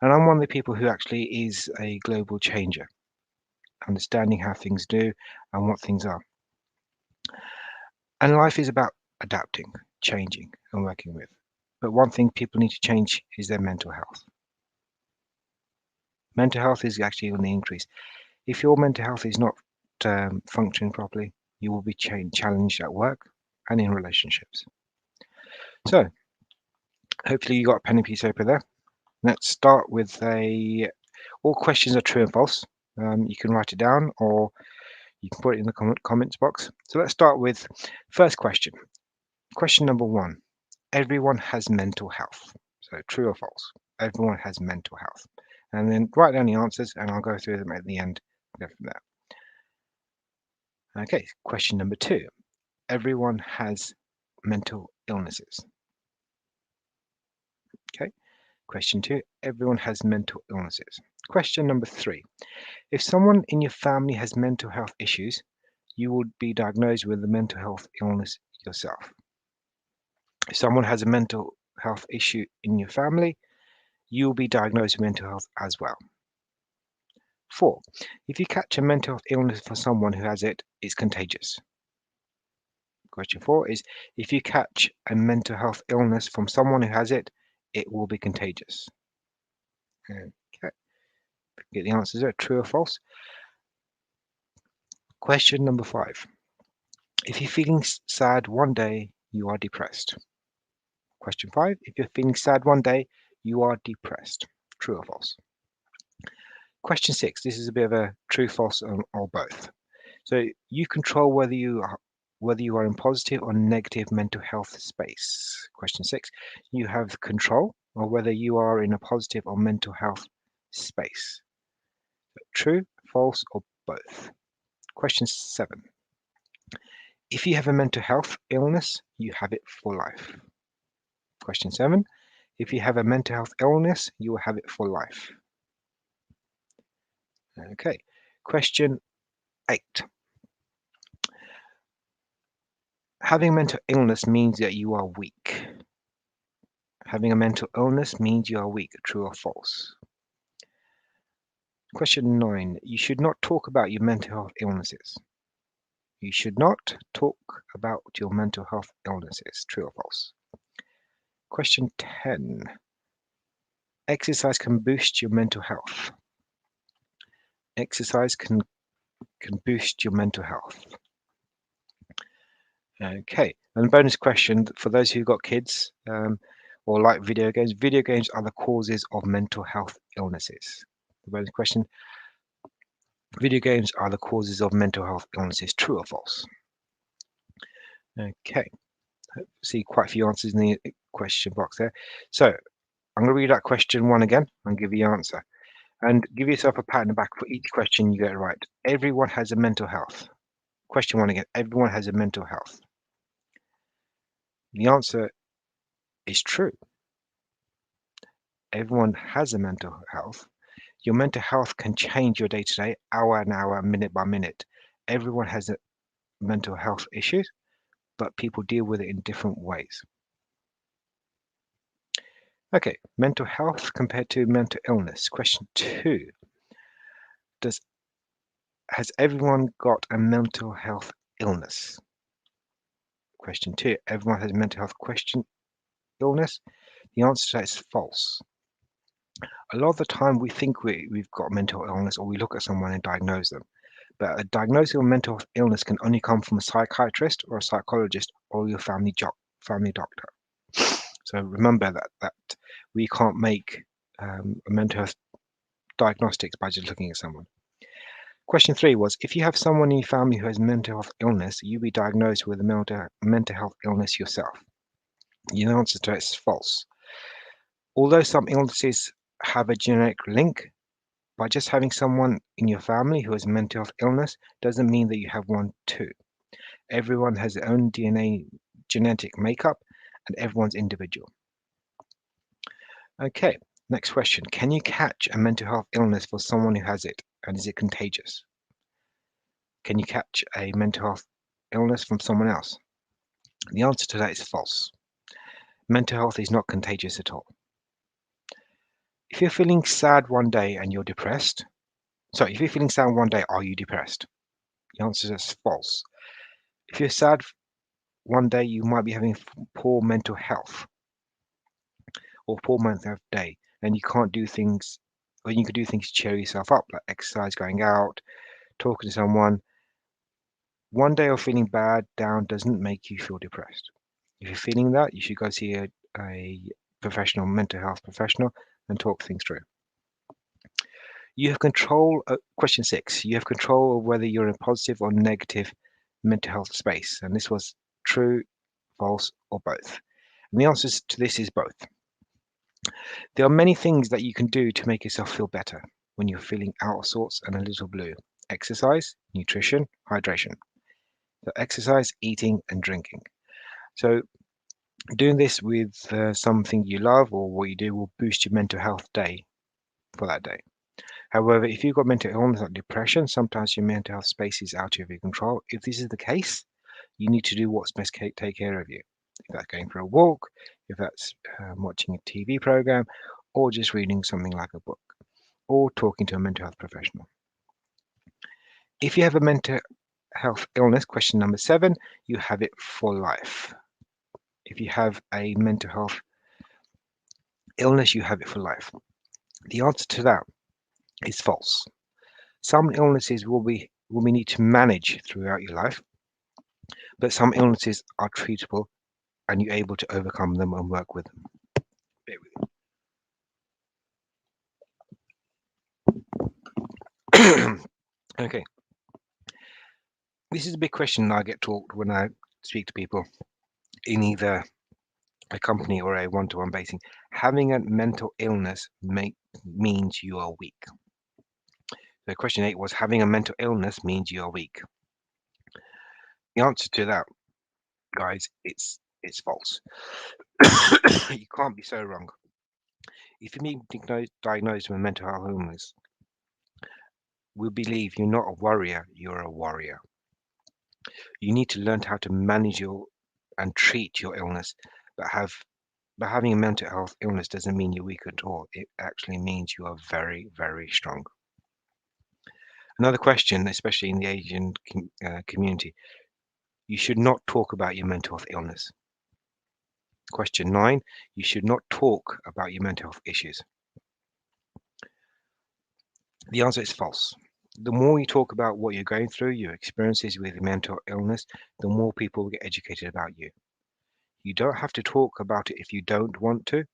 And I'm one of the people who actually is a global changer, understanding how things do and what things are. And life is about adapting, changing, and working with. But one thing people need to change is their mental health. Mental health is actually on the increase. If your mental health is not functioning properly, you will be challenged at work and in relationships. So, hopefully you got a pen and piece paper there. Let's start with all questions are true and false. You can write it down or you can put it in the comments box. So let's start with first question. Question number 1. Everyone has mental health. So true or false? Everyone has mental health. And then write down the answers and I'll go through them at the end. Go from there. Okay, question number 2. Everyone has mental illnesses. Okay, question 2. Everyone has mental illnesses. Question number 3. If someone in your family has mental health issues, you would be diagnosed with a mental health illness yourself. If someone has a mental health issue in your family, you will be diagnosed with mental health as well. 4. If you catch a mental health illness for someone who has it, it's contagious. Question 4 is, if you catch a mental health illness from someone who has it, it will be contagious. Okay. Get the answers there, true or false. Question number 5. If you're feeling sad one day, you are depressed. Question 5. If you're feeling sad one day, you are depressed. True or false? Question 6. This is a bit of a true, false, or both. So you control whether you are in positive or negative mental health space. Question 6. You have control of whether you are in a positive or mental health space. True, false, or both. Question 7. If you have a mental health illness, you have it for life. Question 7. If you have a mental health illness, you will have it for life. Okay. Question 8. Having mental illness means that you are weak. Having a mental illness means you are weak. True or false? Question 9. You should not talk about your mental health illnesses. You should not talk about your mental health illnesses. True or false? Question 10. Exercise can boost your mental health. Exercise can boost your mental health. Okay, and bonus question for those who got kids or like video games are the causes of mental health illnesses. The bonus question, video games are the causes of mental health illnesses, true or false? Okay, see quite a few answers in the question box there. So I'm going to read that question 1 again and give you the answer. And give yourself a pat on the back for each question you get it right. Everyone has a mental health. Question 1 again, everyone has a mental health. The answer is true. Everyone has a mental health. Your mental health can change your day to day, hour and hour, minute by minute. Everyone has a mental health issues, but people deal with it in different ways. Okay, mental health compared to mental illness. Question 2. Has everyone got a mental health illness? Question 2. Everyone has a mental health illness. The answer to that is false. A lot of the time we think we've got mental illness or we look at someone and diagnose them. But a diagnosis of mental illness can only come from a psychiatrist or a psychologist or your family doctor. So remember that we can't make a mental health diagnostics by just looking at someone. Question 3 was, if you have someone in your family who has mental health illness, you'll be diagnosed with a mental health illness yourself. The answer to it is false. Although some illnesses have a genetic link, by just having someone in your family who has mental health illness doesn't mean that you have one too. Everyone has their own DNA genetic makeup and everyone's individual. Okay, next question. Can you catch a mental health illness for someone who has it, and is it contagious? Can you catch a mental health illness from someone else? The answer to that is false. Mental health is not contagious at all. If you're feeling sad one day and you're depressed, if you're feeling sad one day, are you depressed? The answer is false. If you're sad one day, you might be having poor mental health or poor mental health day, and you can't do things When you can do things to cheer yourself up, like exercise, going out, talking to someone. One day of feeling bad, down, doesn't make you feel depressed. If you're feeling that, you should go see a professional, mental health professional, and talk things through. You have control, question 6, you have control of whether you're in a positive or negative mental health space. And this was true, false, or both. And the answer to this is both. There are many things that you can do to make yourself feel better when you're feeling out of sorts and a little blue. Exercise, nutrition, hydration. So exercise, eating, and drinking. So doing this with something you love or what you do will boost your mental health day for that day. However, if you've got mental illness like depression, sometimes your mental health space is out of your control. If this is the case, you need to do what's best to take care of you. If that's going for a walk, if that's watching a TV program, or just reading something like a book, or talking to a mental health professional. If you have a mental health illness, question number 7, you have it for life. If you have a mental health illness, you have it for life. The answer to that is false. Some illnesses will be need to manage throughout your life, but some illnesses are treatable and you're able to overcome them and work with them. Bear with me. Okay. This is a big question I get taught when I speak to people in either a company or a one-to-one basis. Having a mental illness means you are weak. So question 8 was, having a mental illness means you are weak. The answer to that, guys, it's false. You can't be so wrong. If you're being diagnosed with a mental health illness, we believe you're not a warrior, you're a warrior. You need to learn how to manage and treat your illness, but having a mental health illness doesn't mean you're weak at all. It actually means you are very, very strong. Another question, especially in the Asian community, you should not talk about your mental health illness. Question 9, you should not talk about your mental health issues. The answer is false. The more you talk about what you're going through, your experiences with mental illness, the more people will get educated about you. You don't have to talk about it if you don't want to,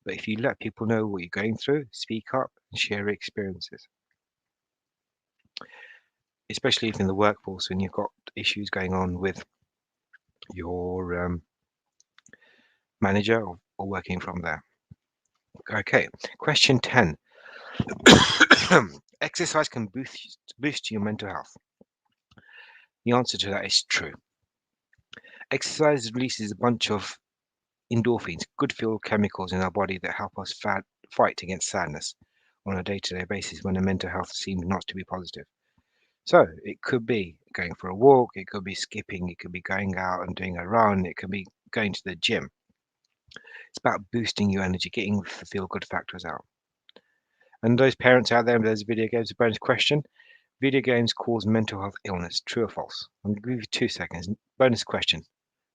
but if you let people know what you're going through, speak up and share your experiences. Especially if in the workforce when you've got issues going on with your manager or working from there. Okay, question 10. Exercise can boost your mental health. The answer to that is true. Exercise releases a bunch of endorphins, good feel chemicals in our body that help us fight against sadness on a day-to-day basis when the mental health seems not to be positive. So it could be going for a walk, it could be skipping, it could be going out and doing a run, it could be going to the gym. It's about boosting your energy, getting the feel-good factors out. And those parents out there, there's video games, a bonus question. Video games cause mental health illness, true or false? I'm going to give you 2 seconds. Bonus question.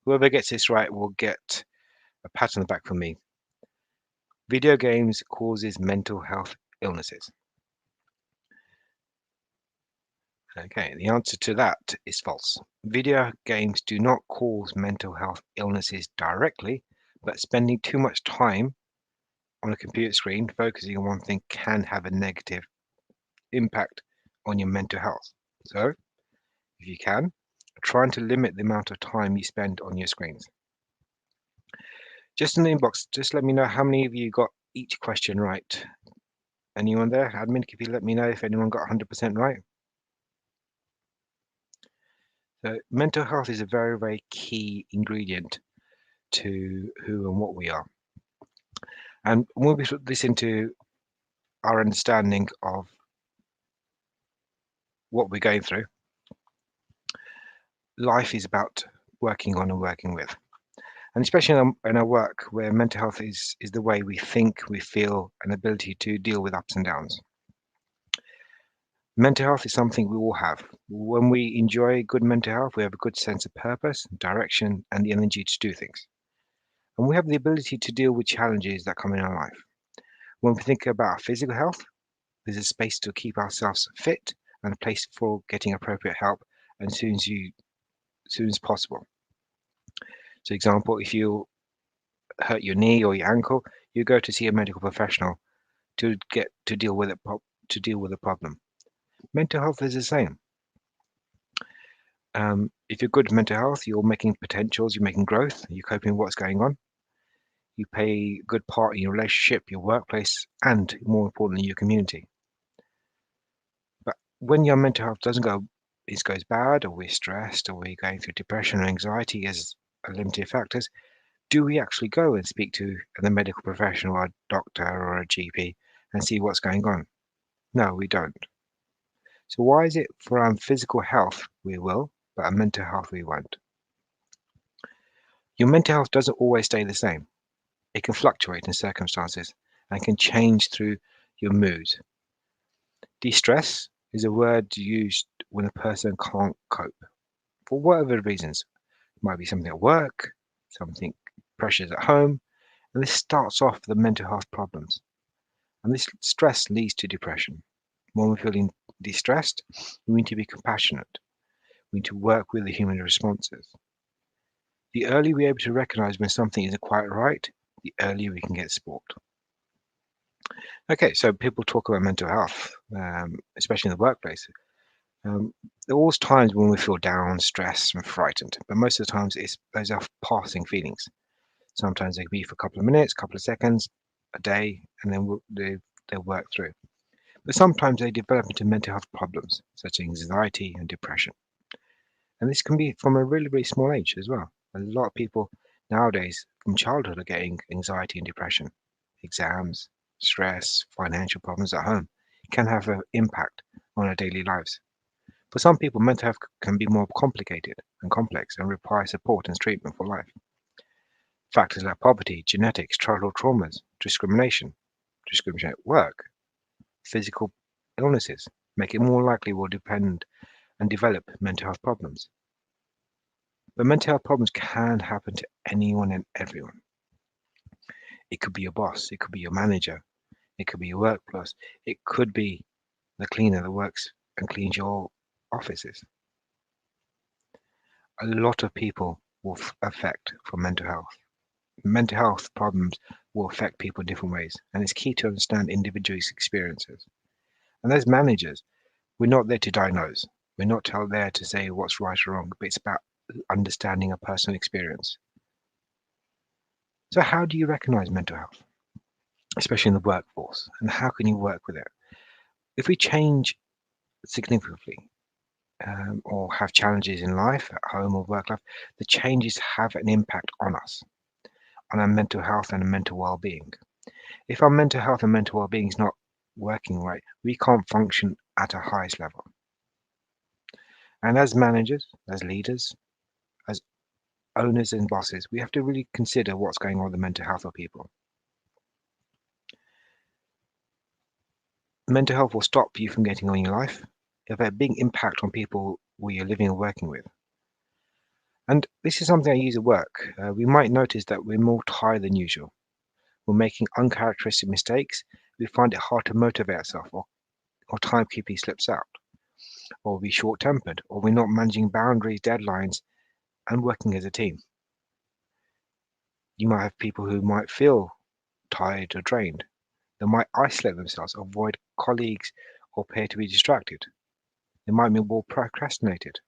Whoever gets this right will get a pat on the back from me. Video games causes mental health illnesses. Okay, the answer to that is false. Video games do not cause mental health illnesses directly, but spending too much time on a computer screen focusing on one thing can have a negative impact on your mental health. So, if you can, try to limit the amount of time you spend on your screens. Just in the inbox, just let me know how many of you got each question right. Anyone there? Admin, could you let me know if anyone got 100% right? So mental health is a very, very key ingredient to who and what we are. And when we put this into our understanding of what we're going through, life is about working on and working with. And especially in our work where mental health is the way we think, we feel, and ability to deal with ups and downs. Mental health is something we all have. When we enjoy good mental health, we have a good sense of purpose, direction, and the energy to do things. And we have the ability to deal with challenges that come in our life. When we think about our physical health, There's a space to keep ourselves fit and a place for getting appropriate help as soon as possible. So, example, if you hurt your knee or your ankle, you go to see a medical professional to deal with the problem. Mental health is the same. If you're good at mental health, you're making potentials, you're making growth, you're coping with what's going on. You play a good part in your relationship, your workplace, and more importantly, your community. But when your mental health goes bad, or we're stressed, or we're going through depression or anxiety as limited factors, do we actually go and speak to the medical professional, or a doctor, or a GP, and see what's going on? No, we don't. So why is it for our physical health we will, but our mental health we won't? Your mental health doesn't always stay the same. It can fluctuate in circumstances and can change through your mood. De-stress is a word used when a person can't cope for whatever reasons. It might be something at work, something pressures at home, and this starts off with the mental health problems. And this stress leads to depression. When we're feeling distressed, we need to be compassionate. We need to work with the human responses. The earlier we're able to recognize when something isn't quite right, the earlier we can get support. Okay, so people talk about mental health, especially in the workplace. There are always times when we feel down, stressed, and frightened, but most of the times those are passing feelings. Sometimes they can be for a couple of minutes, a couple of seconds, a day, and then they'll work through. But sometimes they develop into mental health problems, such as anxiety and depression. And this can be from a really, really small age as well. A lot of people nowadays from childhood are getting anxiety and depression. Exams, stress, financial problems at home can have an impact on our daily lives. For some people, mental health can be more complicated and complex and require support and treatment for life. Factors like poverty, genetics, childhood traumas, discrimination at work, physical illnesses make it more likely we'll depend and develop mental health problems. But mental health problems can happen to anyone and everyone. It could be your boss, it could be your manager, it could be your workplace, it could be the cleaner that works and cleans your offices. A lot of people will affect from mental health. Mental health problems will affect people in different ways, and it's key to understand individuals' experiences. And as managers, we're not there to diagnose. We're not there to say what's right or wrong, but it's about understanding a personal experience. So how do you recognize mental health, especially in the workforce, and how can you work with it? If we change significantly or have challenges in life, at home or work life, the changes have an impact on us, on our mental health and mental well-being. If our mental health and mental well-being is not working right, we can't function at a highest level. And as managers, as leaders, as owners and bosses, we have to really consider what's going on with the mental health of people. Mental health will stop you from getting on in your life. It'll have a big impact on people who you're living and working with. And this is something I use at work. We might notice that we're more tired than usual. We're making uncharacteristic mistakes. We find it hard to motivate ourselves, or timekeeping slips out, or we're short-tempered, or we're not managing boundaries, deadlines, and working as a team. You might have people who might feel tired or drained. They might isolate themselves, avoid colleagues, or appear to be distracted. They might be more procrastinated,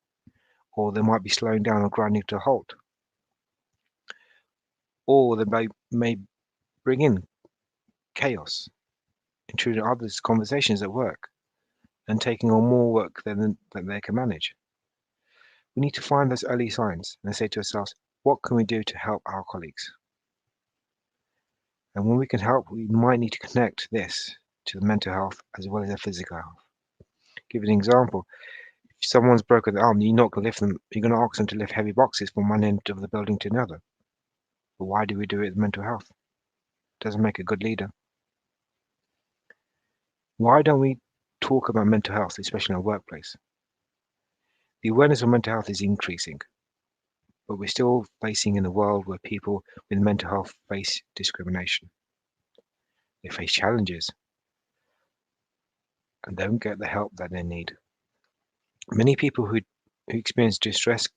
or they might be slowing down or grinding to a halt. Or they may bring in chaos, intruding others' conversations at work, and taking on more work than they can manage. We need to find those early signs and say to ourselves, what can we do to help our colleagues? And when we can help, we might need to connect this to the mental health as well as their physical health. Give an example. If someone's broken their arm, you're not going to lift them. You're going to ask them to lift heavy boxes from one end of the building to another. But why do we do it with mental health? Doesn't make a good leader. Why don't we talk about mental health, especially in our workplace? The awareness of mental health is increasing, but we're still facing in a world where people with mental health face discrimination. They face challenges. and don't get the help that they need. Many people who experience distress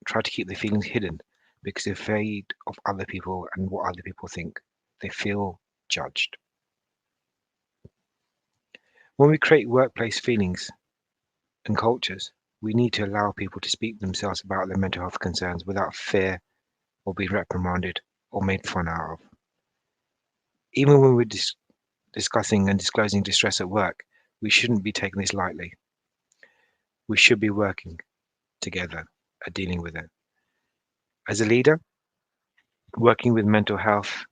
try to keep their feelings hidden because they're afraid of other people and what other people think. They feel judged. When we create workplace feelings and cultures, we need to allow people to speak themselves about their mental health concerns without fear or being reprimanded or made fun out of. Even when we're discussing and disclosing distress at work, we shouldn't be taking this lightly. We should be working together at dealing with it. As a leader, working with mental health,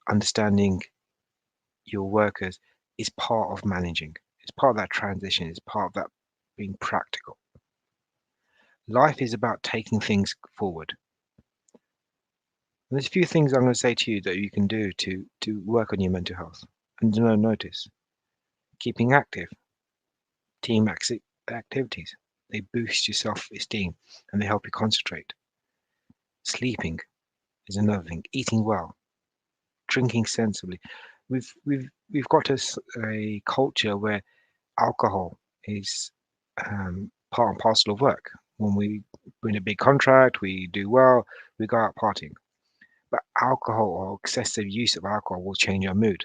understanding your workers is part of managing. It's part of that transition. It's part of that being practical. Life is about taking things forward. And there's a few things I'm going to say to you that you can do to work on your mental health. And notice, keeping active, team activities. They boost your self-esteem and they help you concentrate. Sleeping is another thing. Eating well, drinking sensibly. We've got a culture where alcohol is part and parcel of work. When we win a big contract, we do well, we go out partying. But alcohol or excessive use of alcohol will change our mood.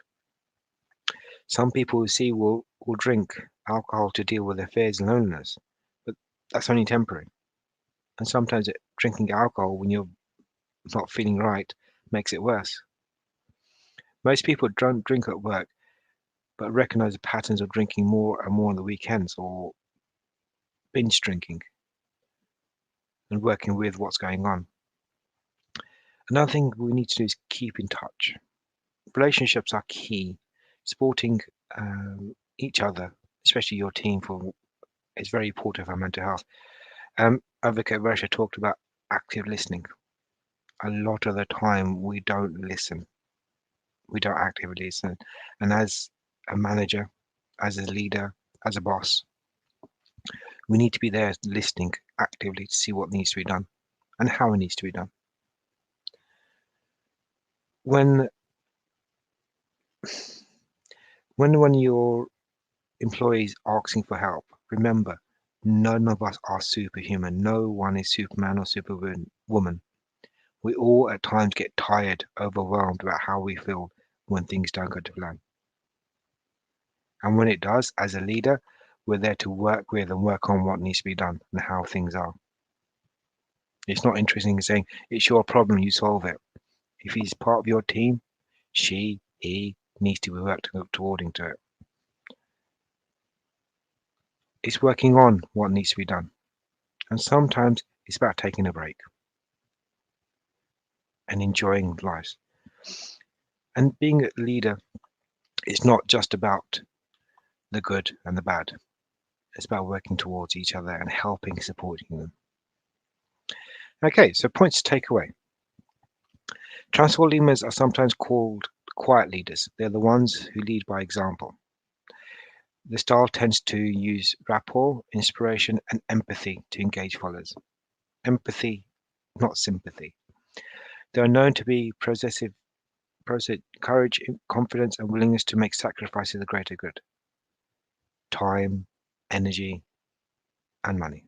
Some people we see will drink alcohol to deal with their fears and loneliness, but that's only temporary. And sometimes drinking alcohol when you're not feeling right makes it worse. Most people don't drink at work, but recognize the patterns of drinking more and more on the weekends or binge drinking and working with what's going on. Another thing we need to do is keep in touch. Relationships are key. Supporting each other, especially your team, is very important for mental health. Advocate Russia talked about active listening. A lot of the time we don't listen. We don't actively listen. And as a manager, as a leader, as a boss, we need to be there listening actively to see what needs to be done and how it needs to be done. When your employees asking for help, remember, none of us are superhuman. No one is Superman or Superwoman. We all at times get tired, overwhelmed about how we feel when things don't go to plan. And when it does, as a leader, we're there to work with and work on what needs to be done and how things are. It's not interesting in saying, it's your problem, you solve it. If he's part of your team, he needs to be worked according to it. It's working on what needs to be done. And sometimes it's about taking a break and enjoying life. And being a leader is not just about the good and the bad. It's about working towards each other and helping, supporting them. Okay, so points to take away. Transformational leaders are sometimes called quiet leaders. They're the ones who lead by example. The style tends to use rapport, inspiration, and empathy to engage followers. Empathy, not sympathy. They are known to be possessive, courage, confidence, and willingness to make sacrifices for the greater good. Time, energy, and money.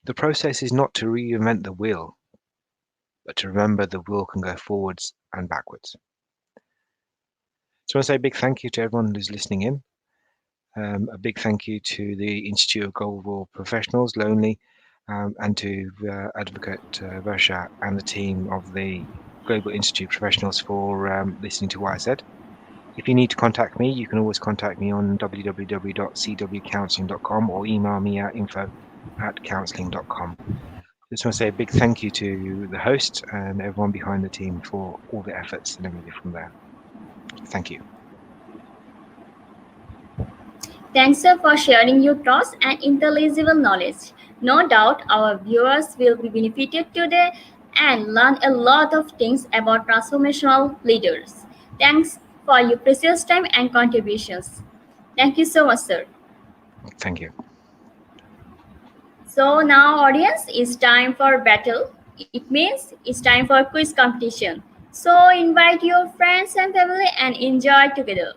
The process is not to reinvent the wheel, but to remember the wheel can go forwards and backwards. So I want to say a big thank you to everyone who's listening in. A big thank you to the Institute of Global Professionals, Lonely, and to Advocate Versha and the team of the Global Institute Professionals for listening to what I said. If you need to contact me, you can always contact me on www.cwcounseling.com or email me at info@counseling.com. Just want to say a big thank you to the host and everyone behind the team for all the efforts and everything from there. Thank you. Thanks, sir, for sharing your thoughts and intelligible knowledge. No doubt our viewers will be benefited today and learn a lot of things about transformational leaders. Thanks for your precious time and contributions. Thank you so much, sir. Thank you. So now, audience, it's time for battle. It means it's time for quiz competition. So invite your friends and family and enjoy together.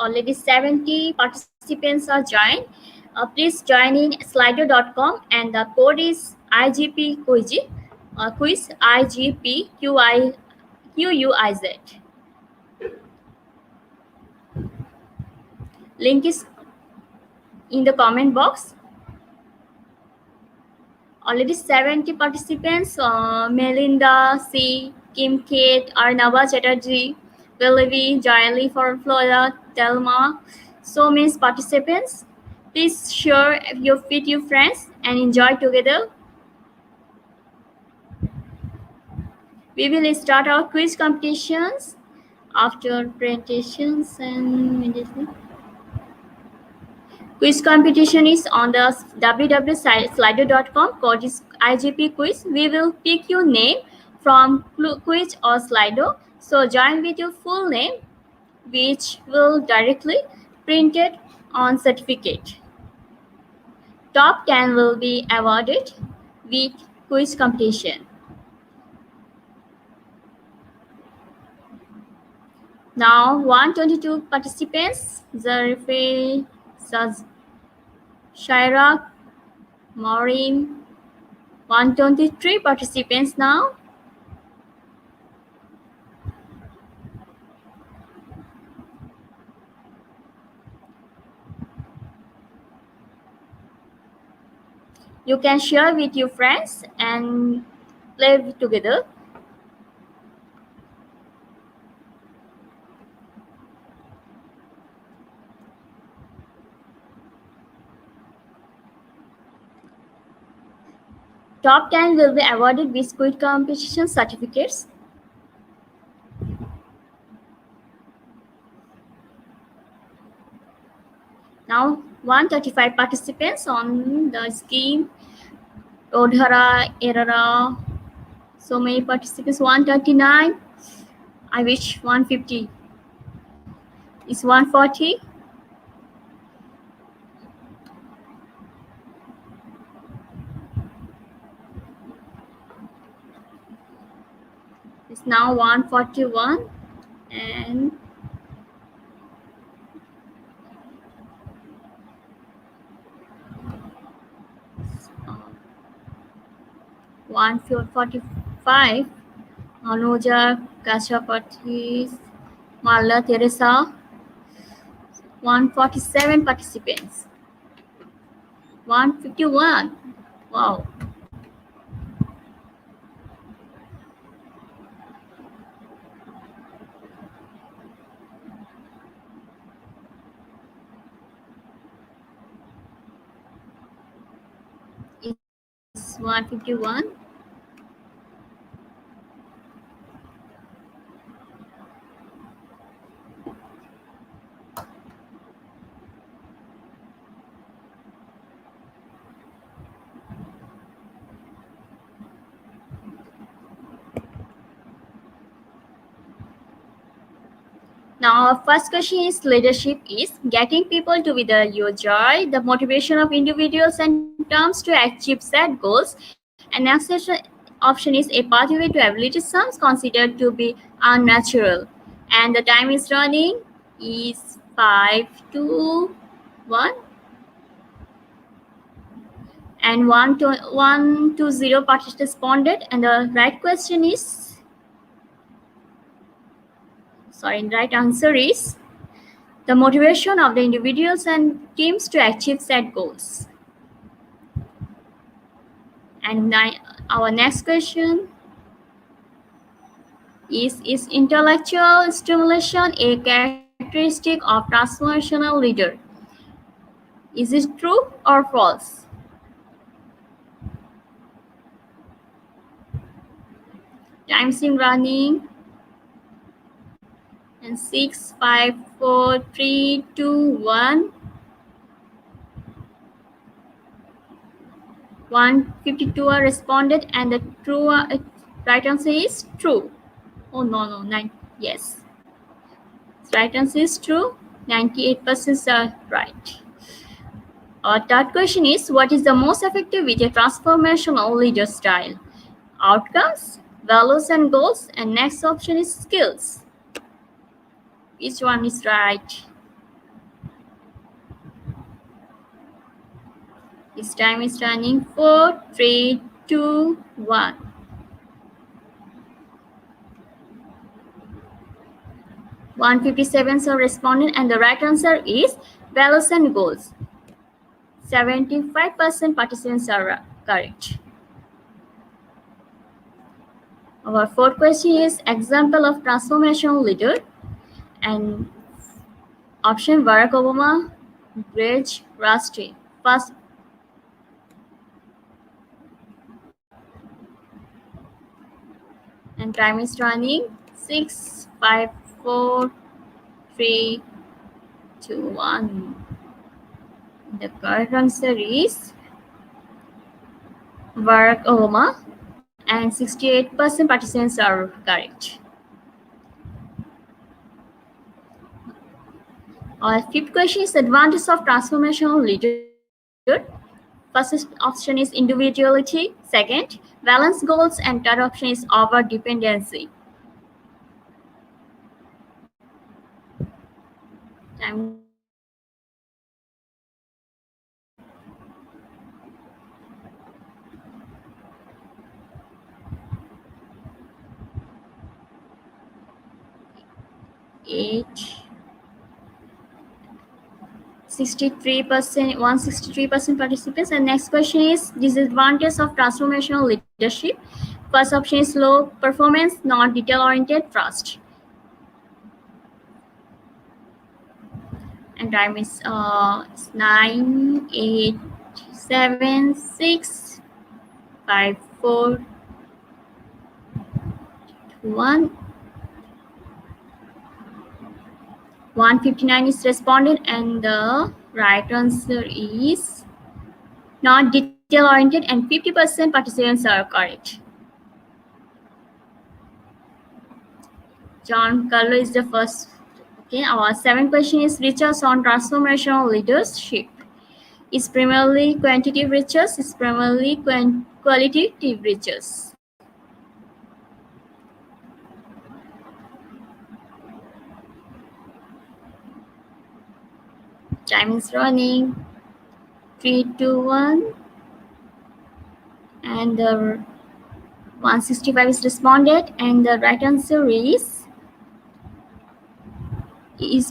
Already 70 participants are joined. Please join in slido.com and the code is IGP quiz IGPQUIZ. Link is in the comment box. Already 70 participants, Melinda C, Kim Kate, Arnava Chatterjee, Willoughby, Jaili for Florida, Telma. So many participants. Please share with your friends and enjoy together. We will start our quiz competitions after presentations and immediately. Quiz competition is on the www.slido.com. Code is IGP quiz. We will pick your name from quiz or Slido. So join with your full name, which will directly printed on certificate. Top 10 will be awarded with quiz competition. Now 122 participants, Zarife, Shaira, Maureen, 123 participants now. You can share with your friends and play together. Top 10 will be awarded with quiz competition certificates. Now 135 participants on the scheme. Odhara, Erara, so many participants, 139. I wish 150. It's 140. It's now 141 and 145. Anuja, Kashapati, Mala, Teresa. 147 participants. 151. Wow. It's 151. Now, our first question is leadership is getting people to with your joy, the motivation of individuals and terms to achieve set goals. And next option is a pathway to ability some considered to be unnatural. And the time is running is 5, 2, 1. And 120 participants responded. And the right question is, right answer is the motivation of the individuals and teams to achieve set goals. And our next question is intellectual stimulation a characteristic of transformational leader? Is it true or false? Time is running. And 6, 5, 4, 3, 2, 1. 152 are responded, and the true right answer is true. Oh no, 9. Yes. Right answer is true. 98% are right. Our third question is, what is the most effective with a transformational leader style? Outcomes, values and goals, and next option is skills. Which one is right? Its time is running. 4, 3, 2, 1. $157 are responded, and the right answer is values and goals. 75% participants are correct. Our fourth question is example of transformational leader, and option Barack Obama, Greg Rusty. First, and time is running. 6, 5, 4, 3, 2, 1. The correct answer is Barack Obama, and 68% participants are correct. Our fifth question is advantage of transformational leader. First option is individuality. Second, balance goals, and third option is over dependency. Time is running. 8, 63%, 163% participants. And next question is disadvantage of transformational leadership. First option is low performance, not detail-oriented, trust. And time is 9, 8, 7, 6, 5, 4, 1. 159 is responded, and the right answer is not detail-oriented, and 50% participants are correct. John Carlo is the first. Okay, our seventh question is research on transformational leadership. Is primarily quantitative research, is primarily qualitative research. Time is running. 3, 2, 1. And the 165 is responded, and the right answer is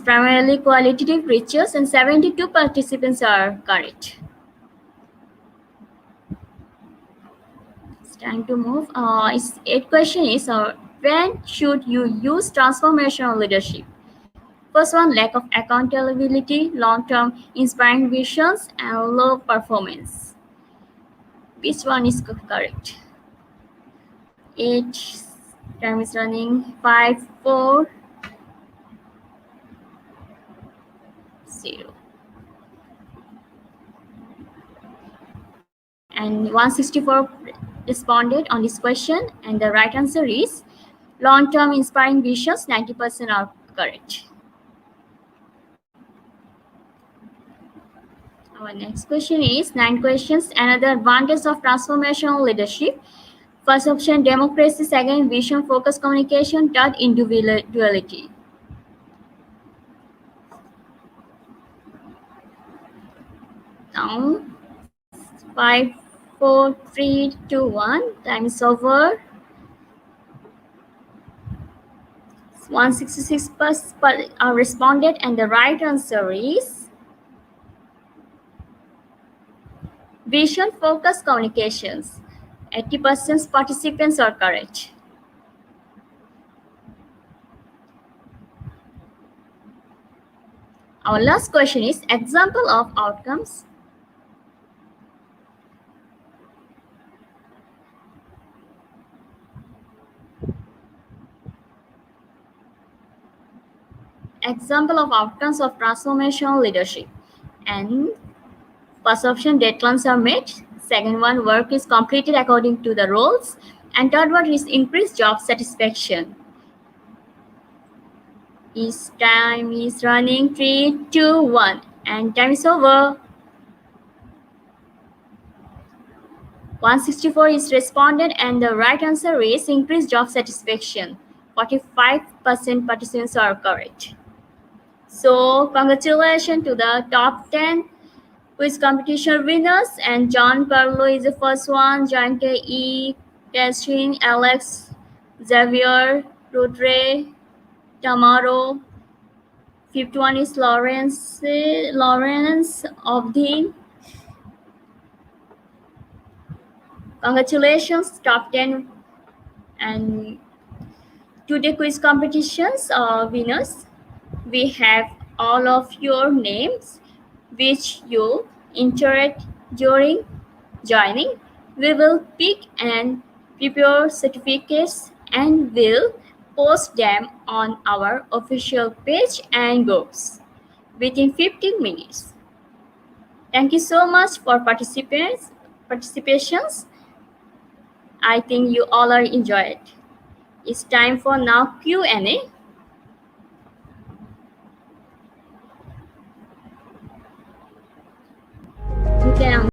primarily qualitative research, and 72 participants are correct. It's time to move. Eighth question is when should you use transformational leadership? First one, lack of accountability, long-term inspiring visions, and low performance. Which one is correct? 8, time is running. 5, 4, 0. And 164 responded on this question, and the right answer is long-term inspiring visions. 90% are correct. Our next question is 9 questions. Another advantage of transformational leadership. First option, democracy. Second, vision focused communication. Third, individuality. Now 5, 4, 3, 2, 1. Time is over. 166% are responded, and the right answer is vision focused communications. 80% participants are correct. Our last question is example of outcomes. Example of outcomes of transformational leadership. And first option, deadlines are met. Second one, work is completed according to the roles. And third one is increased job satisfaction. Each time is running. 3, 2, 1. And time is over. 164 is responded, and the right answer is increased job satisfaction. 45% participants are correct. So congratulations to the top 10 quiz competition winners, and John Perlo is the first one, Janke E, Catherine, Alex, Xavier, Rodre, Tamaro. Fifth one is Lawrence of the. Congratulations, top 10 and today quiz competitions winners. We have all of your names which you entered during joining. We will pick and prepare certificates and will post them on our official page and groups within 15 minutes. Thank you so much for participations. I think you all are enjoyed. It's time for now Q&A. You can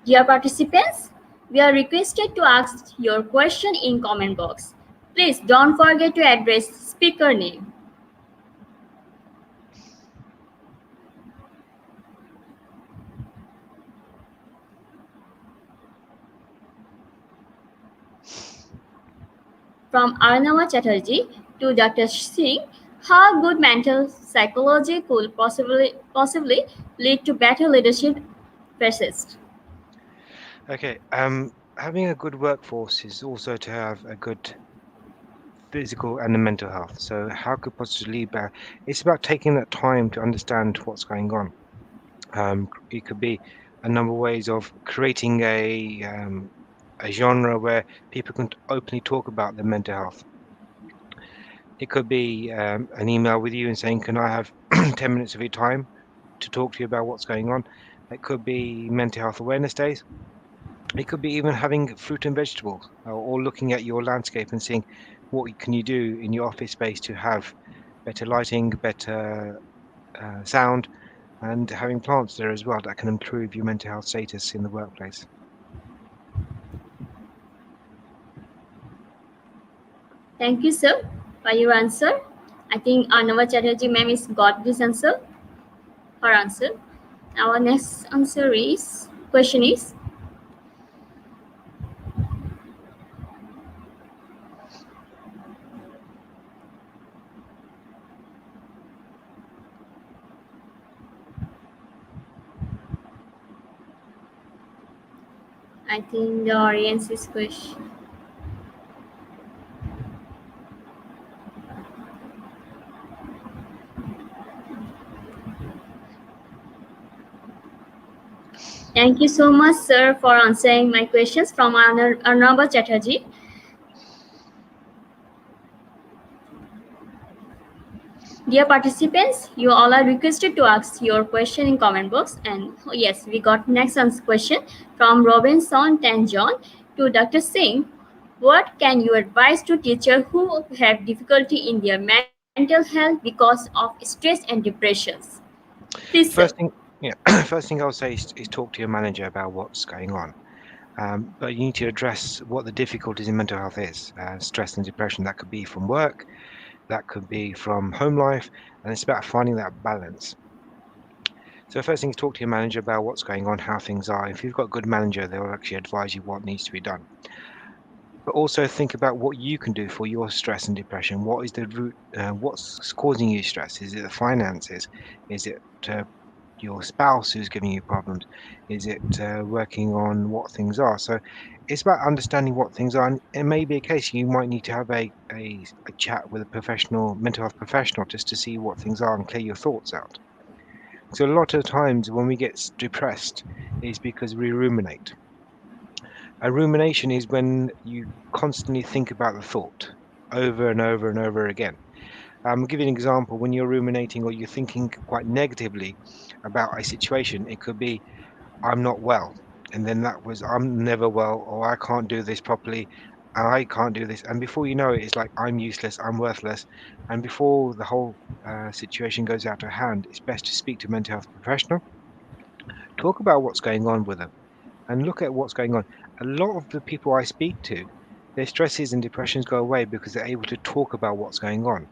Dear participants, we are requested to ask your question in comment box. Please don't forget to address speaker name. From Arnava Chatterjee to Dr. Singh, how good mental psychology could possibly lead to better leadership persist. Okay. Having a good workforce is also to have a good physical and the mental health. So how could possibly lead better? It's about taking that time to understand what's going on. It could be a number of ways of creating a genre where people can openly talk about their mental health. It could be an email with you and saying, "Can I have 10 minutes of your time to talk to you about what's going on?" It could be mental health awareness days. It could be even having fruit and vegetables, or looking at your landscape and seeing what can you do in your office space to have better lighting, better sound, and having plants there as well that can improve your mental health status in the workplace. Thank you, sir, for your answer. I think Arnava Chatterjee ma'am is got this answer, her answer. Our next question is, I think the audience is question. Thank you so much, sir, for answering my questions from Arnava Chatterjee. Dear participants, you all are requested to ask your question in comment box. And yes, we got next question from Robinson Tanjon to Dr. Singh. What can you advise to teachers who have difficulty in their mental health because of stress and depressions? Please, sir. First thing, yeah, first thing I'll say is talk to your manager about what's going on. But you need to address what the difficulties in mental health is. Stress and depression, that could be from work, that could be from home life, and it's about finding that balance. So first thing is talk to your manager about what's going on, how things are. If you've got a good manager, they'll actually advise you what needs to be done. But also think about what you can do for your stress and depression. What is the root? What's causing you stress? Is it the finances? Is it your spouse who's giving you problems? Is it working on what things are? So it's about understanding what things are, and it may be a case you might need to have a chat with a professional, mental health professional, just to see what things are and clear your thoughts out. So a lot of times when we get depressed is because we ruminate. A rumination is when you constantly think about the thought over and over and over again. I'll give you an example. When you're ruminating or you're thinking quite negatively about a situation, it could be, I'm not well. And then that was, I'm never well, or I can't do this properly. I can't do this. And before you know it, it's like, I'm useless, I'm worthless. And before the whole situation goes out of hand, it's best to speak to a mental health professional, talk about what's going on with them, and look at what's going on. A lot of the people I speak to, their stresses and depressions go away because they're able to talk about what's going on.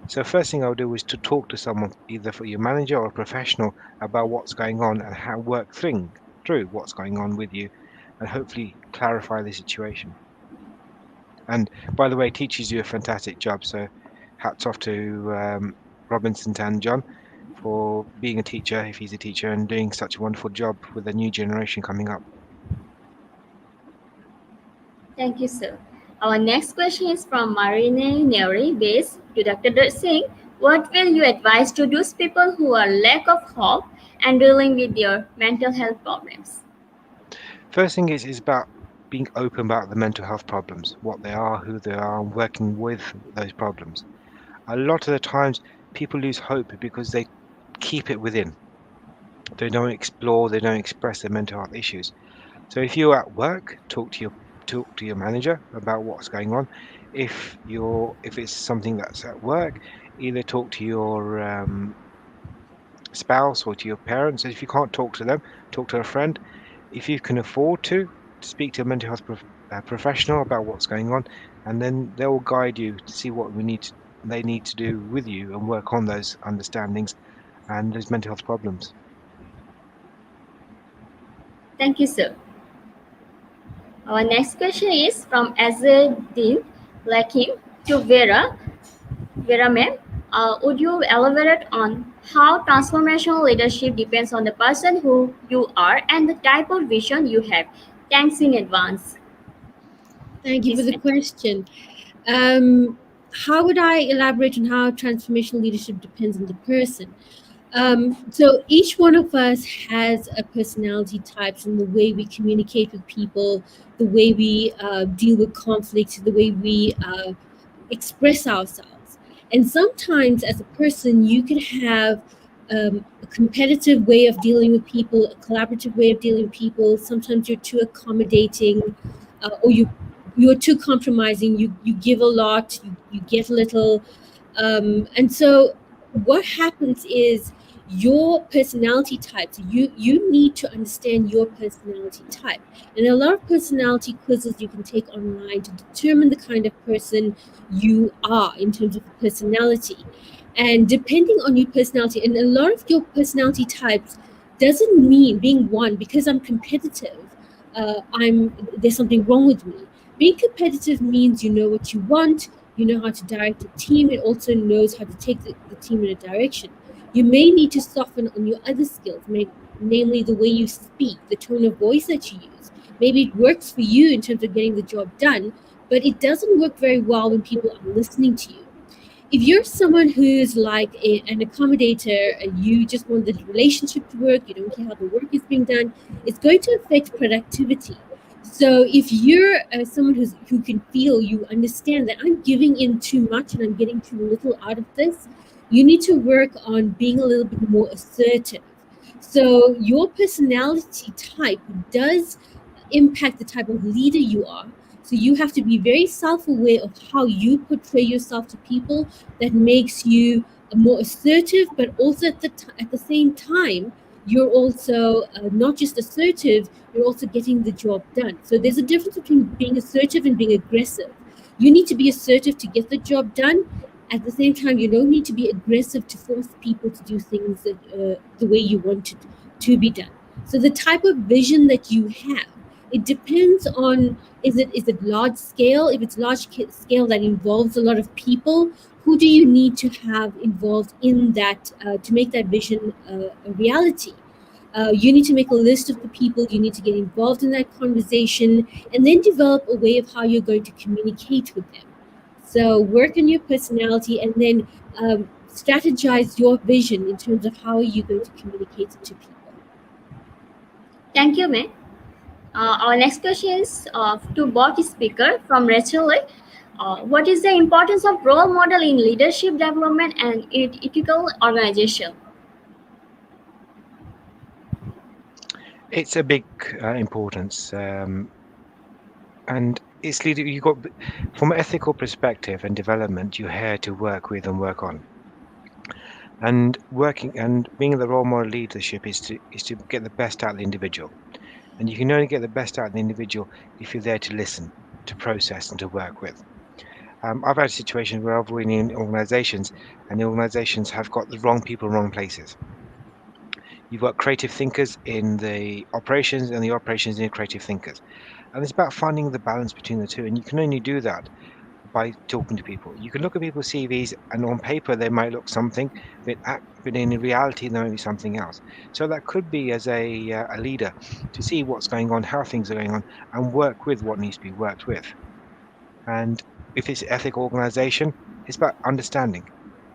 So first thing I'll do is to talk to someone, either for your manager or a professional, about what's going on and how work through what's going on with you, and hopefully clarify the situation. And by the way, teachers do a fantastic job. So hats off to Robinson and John for being a teacher, if he's a teacher, and doing such a wonderful job with the new generation coming up. Thank you, sir. Our next question is from Marine Neri, based to Dr. Singh. What will you advise to those people who are lack of hope and dealing with their mental health problems? First thing is about being open about the mental health problems, what they are, who they are, and working with those problems. A lot of the times people lose hope because they keep it within. They don't explore, they don't express their mental health issues. So if you're at work, talk to your manager about what's going on. If it's something that's at work, either talk to your spouse or to your parents. If you can't talk to them, talk to a friend. If you can afford to, speak to a mental health professional about what's going on, and then they will guide you to see what they need to do with you and work on those understandings and those mental health problems. Thank you, sir. Our next question is from Azuddin Lakim to Vera ma'am. Would you elaborate on how transformational leadership depends on the person who you are and the type of vision you have? Thanks in advance. Thank you for Please, the ma'am. question. How would I elaborate on how transformational leadership depends on the person? So each one of us has a personality types and the way we communicate with people, the way we deal with conflicts, the way we express ourselves. And sometimes, as a person, you can have a competitive way of dealing with people, a collaborative way of dealing with people. Sometimes you're too accommodating, or you're too compromising. You give a lot, you get little, and so what happens is your personality types. You need to understand your personality type, and a lot of personality quizzes you can take online to determine the kind of person you are in terms of personality. And depending on your personality, and a lot of your personality types doesn't mean being one because I'm competitive. There's something wrong with me. Being competitive means you know what you want, you know how to direct a team. It also knows how to take the team in a direction. You may need to soften on your other skills, namely the way you speak, the tone of voice that you use. Maybe it works for you in terms of getting the job done, but it doesn't work very well when people are listening to you. If you're someone who's like an accommodator and you just want the relationship to work, you don't care how the work is being done, it's going to affect productivity. So if you're someone who can feel, you understand that I'm giving in too much and I'm getting too little out of this, you need to work on being a little bit more assertive. So your personality type does impact the type of leader you are. So you have to be very self-aware of how you portray yourself to people that makes you more assertive, but also at the same time, you're also not just assertive, you're also getting the job done. So there's a difference between being assertive and being aggressive. You need to be assertive to get the job done. At the same time, you don't need to be aggressive to force people to do things the way you want it to be done. So the type of vision that you have, it depends on, is it large scale? If it's large scale that involves a lot of people who do you need to have involved in that to make that vision a reality? You need to make a list of the people, you need to get involved in that conversation, and then develop a way of how you're going to communicate with them. So work on your personality and then strategize your vision in terms of how you're going to communicate it to people. Thank you, May. Our next question is to both speaker from Rachel Lee. What is the importance of role model in leadership development and ethical organization? It's a big importance, and it's leading. You got from an ethical perspective and development. You're here to work with and work on, and working and being the role model leadership is to get the best out of the individual, and you can only get the best out of the individual if you're there to listen, to process, and to work with. I've had situations where I've been in organizations, and the organizations have got the wrong people, wrong places. You've got creative thinkers in the operations and the operations in the creative thinkers. And it's about finding the balance between the two. And you can only do that by talking to people. You can look at people's CVs and on paper they might look something, but in reality they might be something else. So that could be as a leader to see what's going on, how things are going on, and work with what needs to be worked with. And if it's ethical organization, it's about understanding.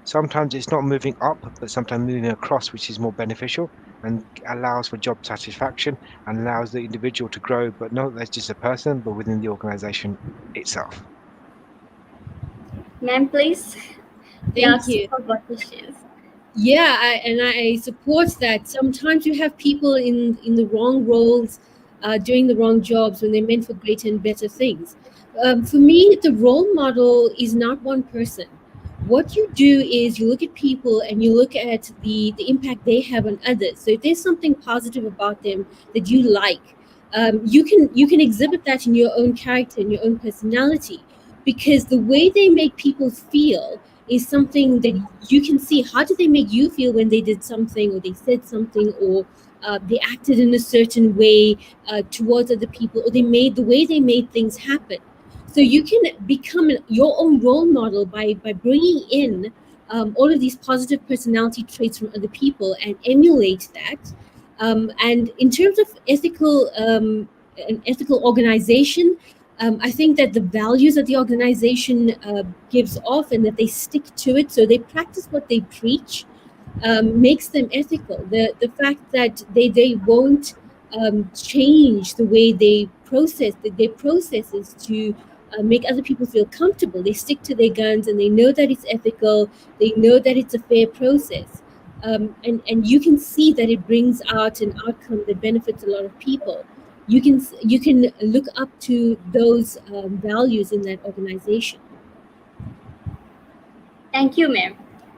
Sometimes it's not moving up, but sometimes moving across, which is more beneficial and allows for job satisfaction and allows the individual to grow, but not as just a person, but within the organization itself. Ma'am, please. Thank you. What questions? Yeah, I support that. Sometimes you have people in the wrong roles, doing the wrong jobs when they're meant for greater and better things. For me, the role model is not one person. What you do is you look at people and you look at the impact they have on others. So if there's something positive about them that you like, you can exhibit that in your own character, in your own personality, because the way they make people feel is something that you can see. How did they make you feel when they did something or they said something or they acted in a certain way towards other people, or the way they made things happen. So you can become your own role model by bringing in all of these positive personality traits from other people and emulate that. And in terms of an ethical organization, I think that the values that the organization gives off and that they stick to it, so they practice what they preach, makes them ethical. The fact that they won't change the way they process their processes to make other people feel comfortable. They stick to their guns and they know that it's ethical. They know that it's a fair process. And you can see that it brings out an outcome that benefits a lot of people. You can look up to those values in that organization. Thank you, ma'am.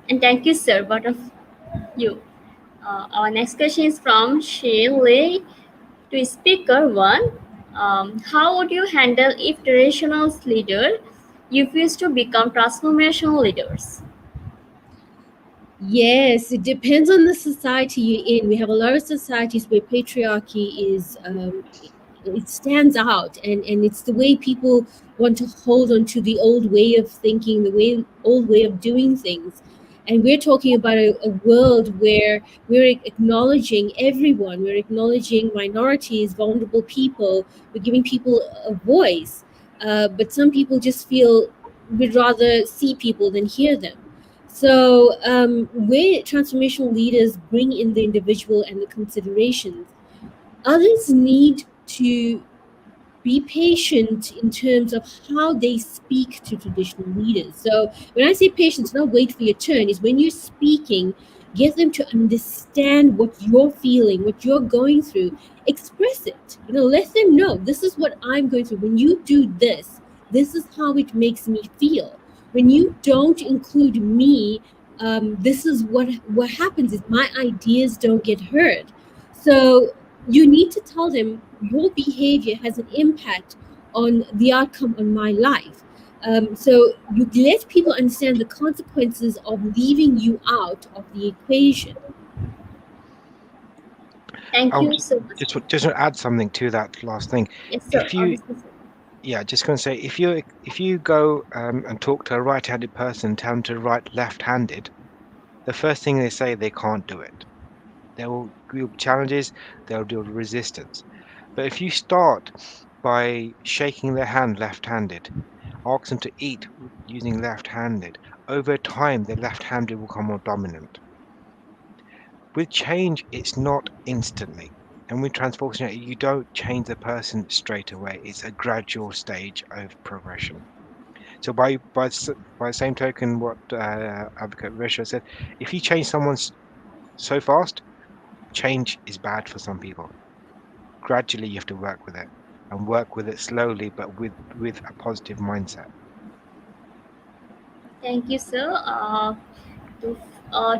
And thank you, sir, both of you. Our next question is from Shirley to speaker one. How would you handle if traditional leader refuse to become transformational leaders? Yes, it depends on the society you're in. We have a lot of societies where patriarchy is it stands out, and it's the way people want to hold on to the old way of thinking, old way of doing things. And we're talking about a world where we're acknowledging everyone, we're acknowledging minorities, vulnerable people, we're giving people a voice. But some people just feel we'd rather see people than hear them. So where transformational leaders bring in the individual and the considerations, others need to be patient in terms of how they speak to traditional leaders. So when I say patience, not wait for your turn, is when you're speaking, get them to understand what you're feeling, what you're going through, express it. Let them know, this is what I'm going through. When you do this, this is how it makes me feel. When you don't include me, this is what happens is my ideas don't get heard. So you need to tell them your behavior has an impact on the outcome on my life. So you let people understand the consequences of leaving you out of the equation. Thank you so much. Just to add something to that last thing. Yes, sir. If you Yeah, just going to say, if you go and talk to a right-handed person, tell them to write left-handed, the first thing they say, they can't do it. There will be challenges, there will be resistance. But if you start by shaking their hand left-handed, ask them to eat using left-handed, over time the left-handed will become more dominant. With change, it's not instantly. And with transformation, you don't change the person straight away. It's a gradual stage of progression. So by the same token, what Advocate Risha said, if you change someone so fast, change is bad for some people. Gradually, you have to work with it and work with it slowly, but with a positive mindset. Thank you, sir. To,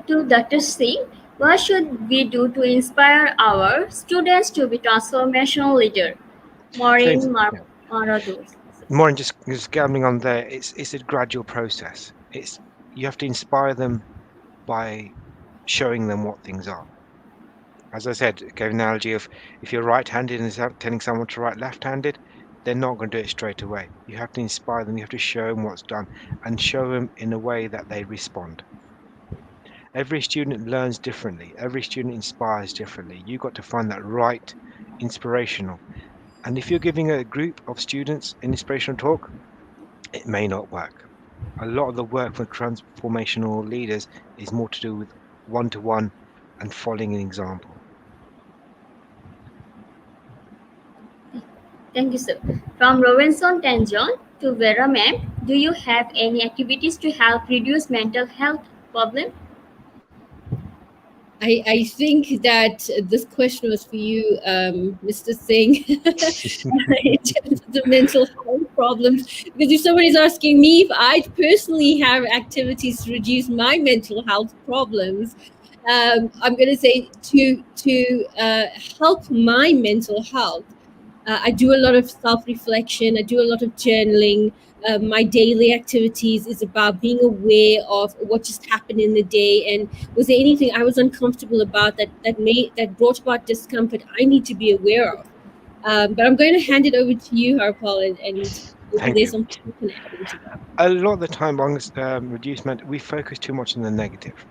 to Dr. Singh, what should we do to inspire our students to be transformational leader? Same, Maureen yeah. Marado. More than just gambling on there. It's a gradual process. It's you have to inspire them by showing them what things are. As I said, gave an analogy of if you're right-handed and telling someone to write left-handed, they're not going to do it straight away. You have to inspire them. You have to show them what's done and show them in a way that they respond. Every student learns differently. Every student inspires differently. You've got to find that right inspirational. And if you're giving a group of students an inspirational talk, it may not work. A lot of the work for transformational leaders is more to do with one-to-one and following an example. Thank you, sir. From Robinson Tanjon to Vera ma'am, do you have any activities to help reduce mental health problem? I think that this question was for you, Mr. Singh, in terms of the mental health problems. Because if somebody's asking me if I personally have activities to reduce my mental health problems, I'm going to say to help my mental health. I do a lot of self-reflection. I do a lot of journaling. My daily activities is about being aware of what just happened in the day, and was there anything I was uncomfortable about that brought about discomfort I need to be aware of. But I'm going to hand it over to you, Harpal, and maybe Thank there's you. something you can add into that. A lot of the time on this reducement, we focus too much on the negative.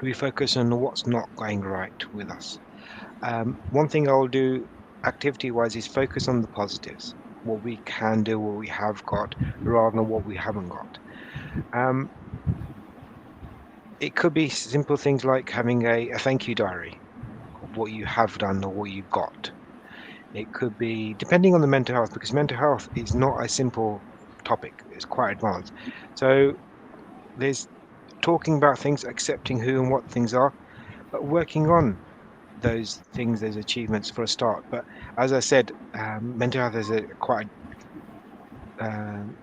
We focus on what's not going right with us. One thing I'll do activity-wise is focus on the positives, what we can do, what we have got, rather than what we haven't got. Um, it could be simple things like having a thank you diary of what you have done or what you've got. It could be depending on the mental health, because mental health is not a simple topic, it's quite advanced. So there's talking about things, accepting who and what things are, but working on those things, those achievements for a start. But as I said, mental health is um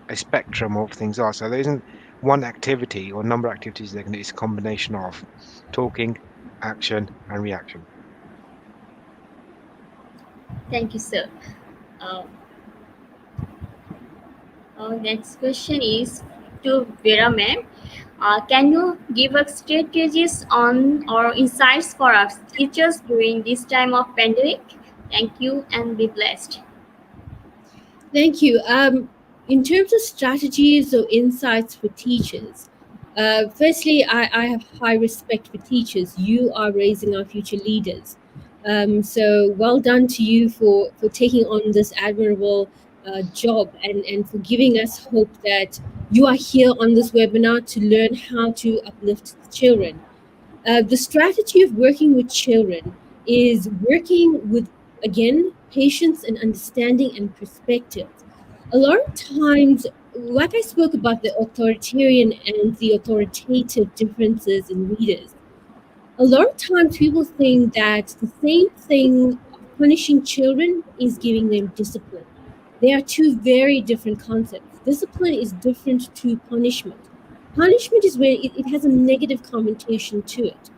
a spectrum of things are. So there isn't one activity or number of activities they can do. It's a combination of talking, action, and reaction. Thank you, sir. Uh, our next question is to Vera ma'am. Can you give us strategies on or insights for our teachers during this time of pandemic? Thank you and be blessed. Thank you. In terms of strategies or insights for teachers, firstly, I have high respect for teachers. You are raising our future leaders. So well done to you for taking on this admirable job and for giving us hope that you are here on this webinar to learn how to uplift children. The strategy of working with children is working with, again, patience and understanding and perspective. A lot of times, like I spoke about the authoritarian and the authoritative differences in leaders, a lot of times people think that the same thing of punishing children is giving them discipline. They are two very different concepts. Discipline is different to punishment. Punishment is where it has a negative connotation to it.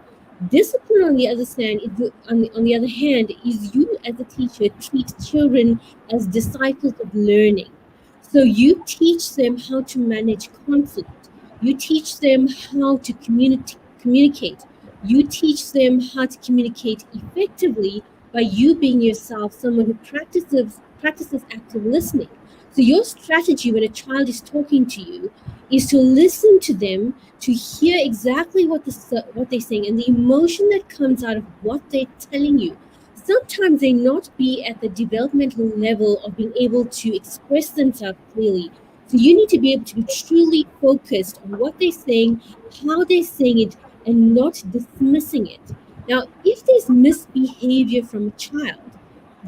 Discipline, on the other hand, on the other hand, is you as a teacher treat children as disciples of learning. So you teach them how to manage conflict. You teach them how to communicate. You teach them how to communicate effectively by you being yourself someone who practices active listening. So your strategy when a child is talking to you is to listen to them, to hear exactly what they're saying and the emotion that comes out of what they're telling you. Sometimes they not be at the developmental level of being able to express themselves clearly. So you need to be able to be truly focused on what they're saying, how they're saying it, and not dismissing it. Now, if there's misbehavior from a child,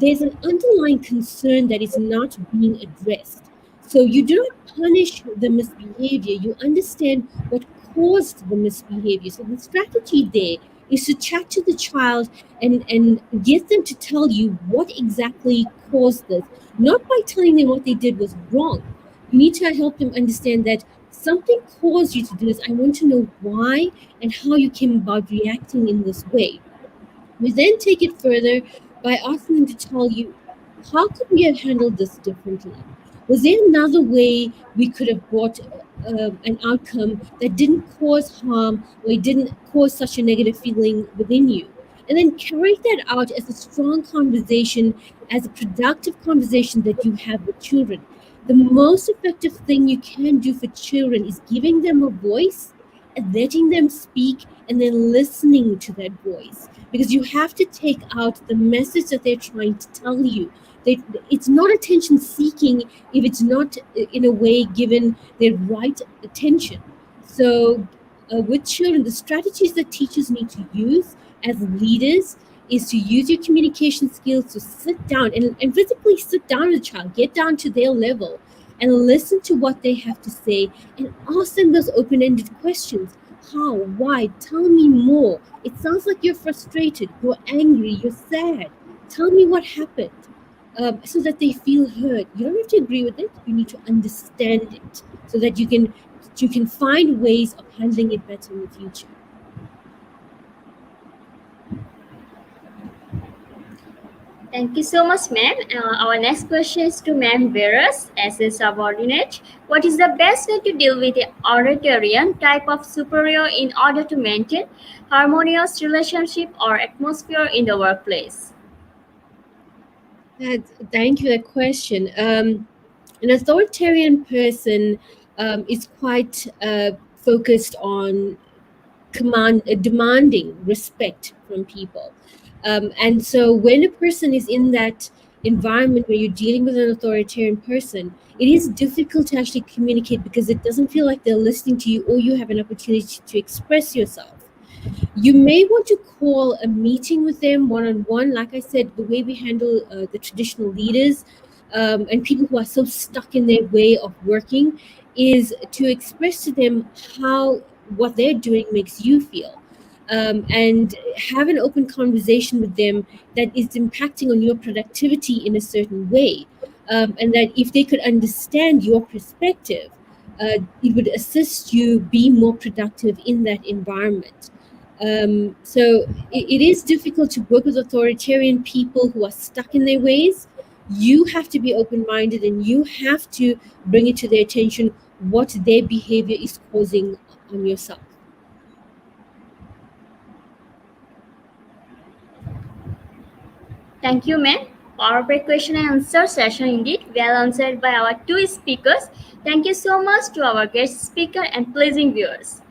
there's an underlying concern that is not being addressed. So you do not punish the misbehavior, you understand what caused the misbehavior. So the strategy there is to chat to the child and get them to tell you what exactly caused this, not by telling them what they did was wrong. You need to help them understand that something caused you to do this. I want to know why and how you came about reacting in this way. We then take it further by asking them to tell you, how could we have handled this differently? Was there another way we could have brought an outcome that didn't cause harm or it didn't cause such a negative feeling within you? And then carry that out as a strong conversation, as a productive conversation that you have with children. The most effective thing you can do for children is giving them a voice and letting them speak and then listening to that voice, because you have to take out the message that they're trying to tell you. It's not attention seeking if it's not in a way given their right attention. So with children, the strategies that teachers need to use as leaders is to use your communication skills to sit down and physically sit down with a child, get down to their level and listen to what they have to say and ask them those open-ended questions. How? Why? Tell me more. It sounds like you're frustrated, you're angry, you're sad. Tell me what happened. So that they feel heard. You don't have to agree with it. You need to understand it so that you can find ways of handling it better in the future. Thank you so much, ma'am. Our next question is to Ma'am Veras as a subordinate. What is the best way to deal with the authoritarian type of superior in order to maintain harmonious relationship or atmosphere in the workplace? Thank you for that question. An authoritarian person is quite focused on demanding respect from people. And so when a person is in that environment where you're dealing with an authoritarian person, it is difficult to actually communicate because it doesn't feel like they're listening to you or you have an opportunity to express yourself. You may want to call a meeting with them one-on-one. Like I said, the way we handle the traditional leaders and people who are so stuck in their way of working is to express to them how what they're doing makes you feel. And have an open conversation with them that is impacting on your productivity in a certain way. And that if they could understand your perspective, it would assist you be more productive in that environment. So it is difficult to work with authoritarian people who are stuck in their ways. You have to be open-minded and you have to bring it to their attention what their behavior is causing on yourself. Thank you, ma'am. Powerful question and answer session indeed, well answered by our two speakers. Thank you so much to our guest speaker and pleasing viewers.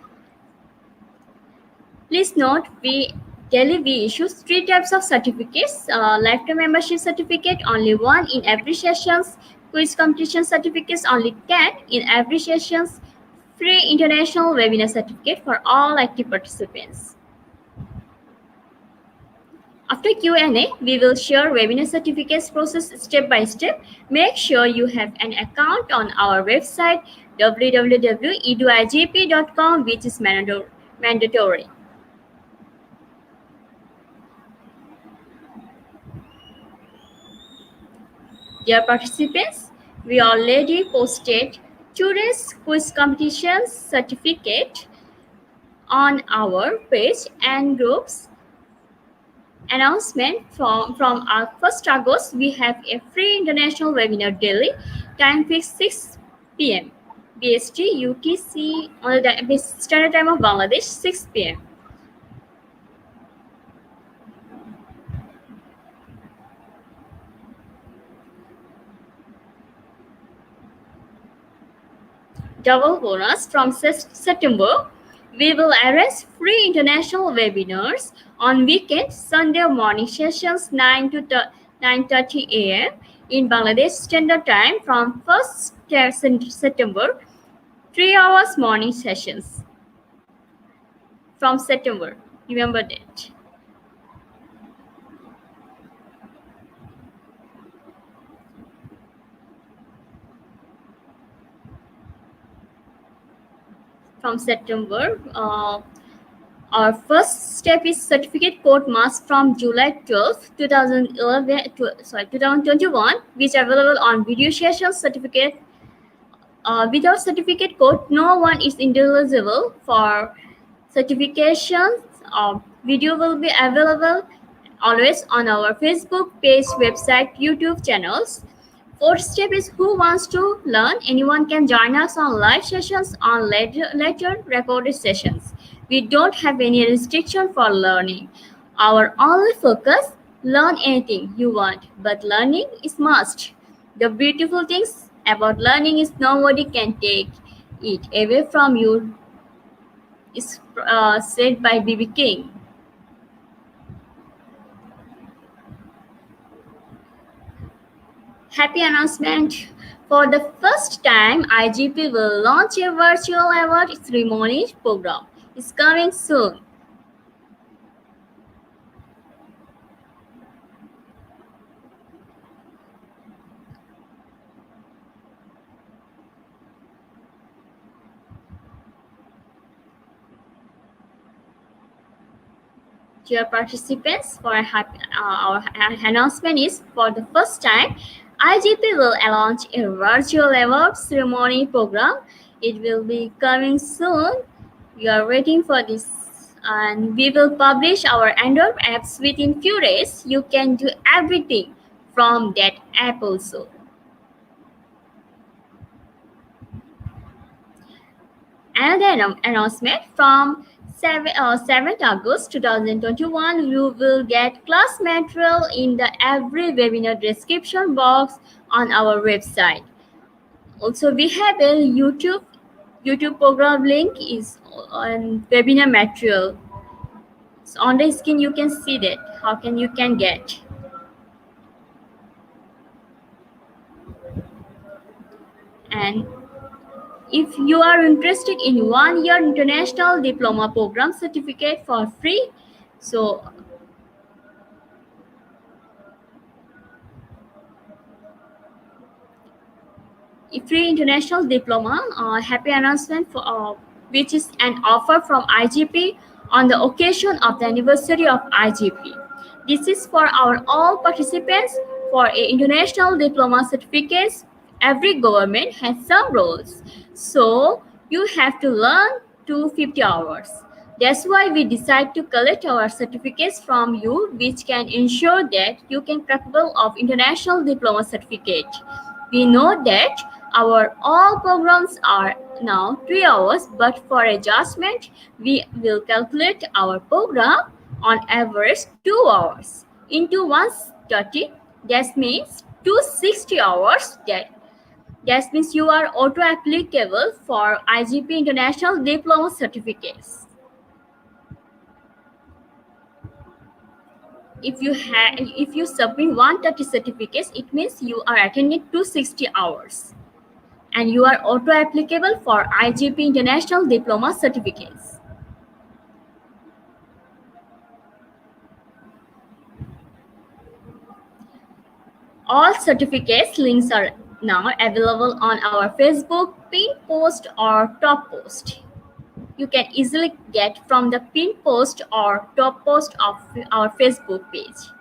Please note, we issue three types of certificates. Lifetime membership certificate, only one in every sessions. Quiz competition certificates, only 10 in every sessions. Free international webinar certificate for all active participants. After Q&A, we will share webinar certificates process step by step. Make sure you have an account on our website www.eduigp.com, which is mandatory. Dear participants, we already posted today's quiz competition certificate on our page and groups. Announcement from our 1st August, we have a free international webinar daily, time fixed 6 p.m. BST UTC on the standard time of Bangladesh, 6 p.m. double bonus from September. We will arrange free international webinars on weekends, Sunday morning sessions 9 to 9:30 a.m. in Bangladesh Standard Time from 1st September, 3 hours morning sessions from September. Remember that. From September, our first step is certificate code must from July 12, 2021, which are available on video sessions certificate. Without certificate code, no one is eligible for certifications. Video will be available always on our Facebook page, website, YouTube channels. Fourth step is who wants to learn. Anyone can join us on live sessions, on later recorded sessions. We don't have any restriction for learning. Our only focus, learn anything you want, but learning is must. The beautiful things about learning is nobody can take it away from you, is said by B.B. King. Happy announcement! For the first time, IGP will launch a virtual award ceremony program. It's coming soon. Dear participants, for our announcement is for the first time, IGP will launch a virtual award ceremony program. It will be coming soon. We are waiting for this, and we will publish our Android apps within few days. You can do everything from that app also. Another announcement from 7th August 2021, you will get class material in the every webinar description box on our website. Also, we have a YouTube program link is on webinar material. So on the screen you can see that how you can get. And if you are interested in 1-year international diploma program certificate for free, so free international diploma, happy announcement for which is an offer from IGP on the occasion of the anniversary of IGP. This is for our all participants for a international diploma certificates. Every government has some rules, so you have to learn 250 hours. That's why we decide to collect our certificates from you, which can ensure that you can capable of international diploma certificate. We know that our all programs are now 3 hours, but for adjustment, we will calculate our program on average 2 hours into 130. That means 260 hours. That means you are auto-applicable for IGP International Diploma Certificates. If you submit 130 certificates, it means you are attending 260 hours. And you are auto-applicable for IGP International Diploma Certificates. All certificates links are now available on our Facebook pin post or top post. You can easily get from the pin post or top post of our Facebook page.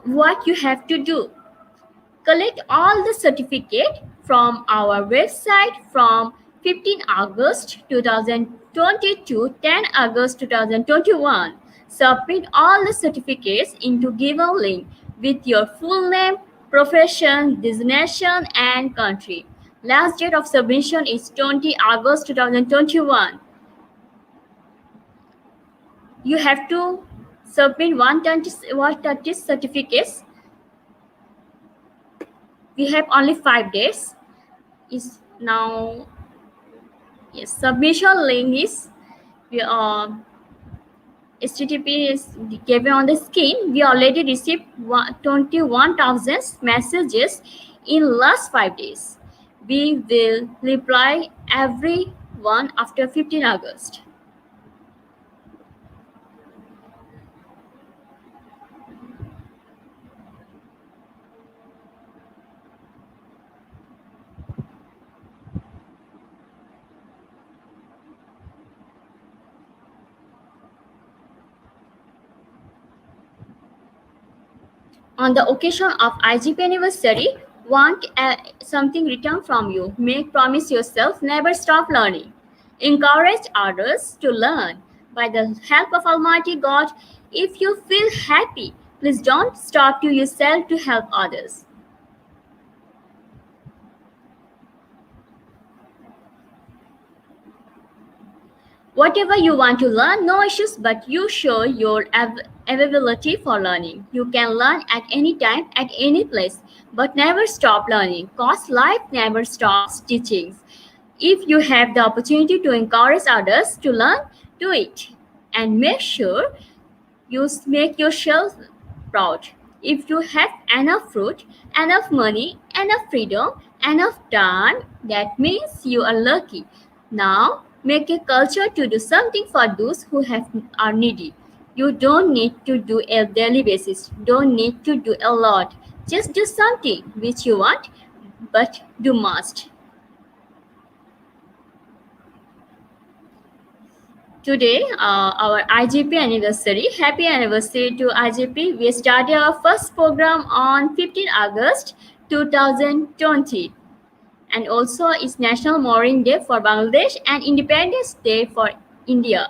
What you have to do: collect all the certificate from our website from 15 August 2020 to 10 August 2021. Submit all the certificates into given link with your full name, profession, designation, and country. Last date of submission is 20 August 2021. You have to Submit 130 certificates. We have only 5 days. Is now, yes, submission link is we HTTP is given on the screen. We already received 21,000 messages in last 5 days. We will reply every one after 15 August. On the occasion of IGP anniversary, want something returned from you. Make promise yourself, never stop learning. Encourage others to learn. By the help of Almighty God, if you feel happy, please don't stop to yourself to help others. Whatever you want to learn, no issues, but you show your availability for learning. You can learn at any time, at any place, but never stop learning, cause life never stops teaching. If you have the opportunity to encourage others to learn, do it. And make sure you make yourself proud. If you have enough fruit, enough money, enough freedom, enough time, that means you are lucky. Now, make a culture to do something for those who are needy. You don't need to do a daily basis. Don't need to do a lot. Just do something which you want, but do must. Today, our IGP anniversary. Happy anniversary to IGP. We started our first program on 15 August 2020. And also, it's National Marine Day for Bangladesh and Independence Day for India.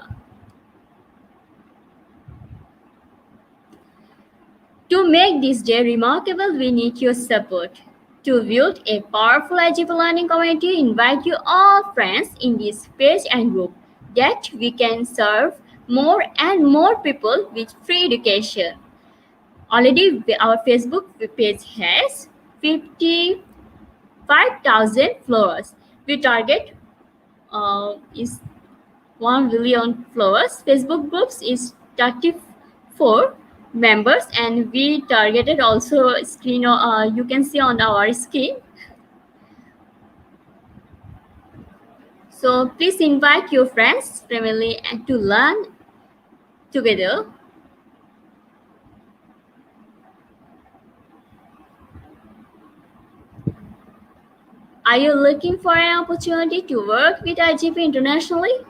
To make this day remarkable, we need your support. To build a powerful IGP learning community, invite you all friends in this page and group that we can serve more and more people with free education. Already, our Facebook page has 55,000 followers. We target is 1 billion followers. Facebook groups is 34 members, and we targeted also screen. You can see on our screen. So please invite your friends, family, and to learn together. Are you looking for an opportunity to work with IGP internationally?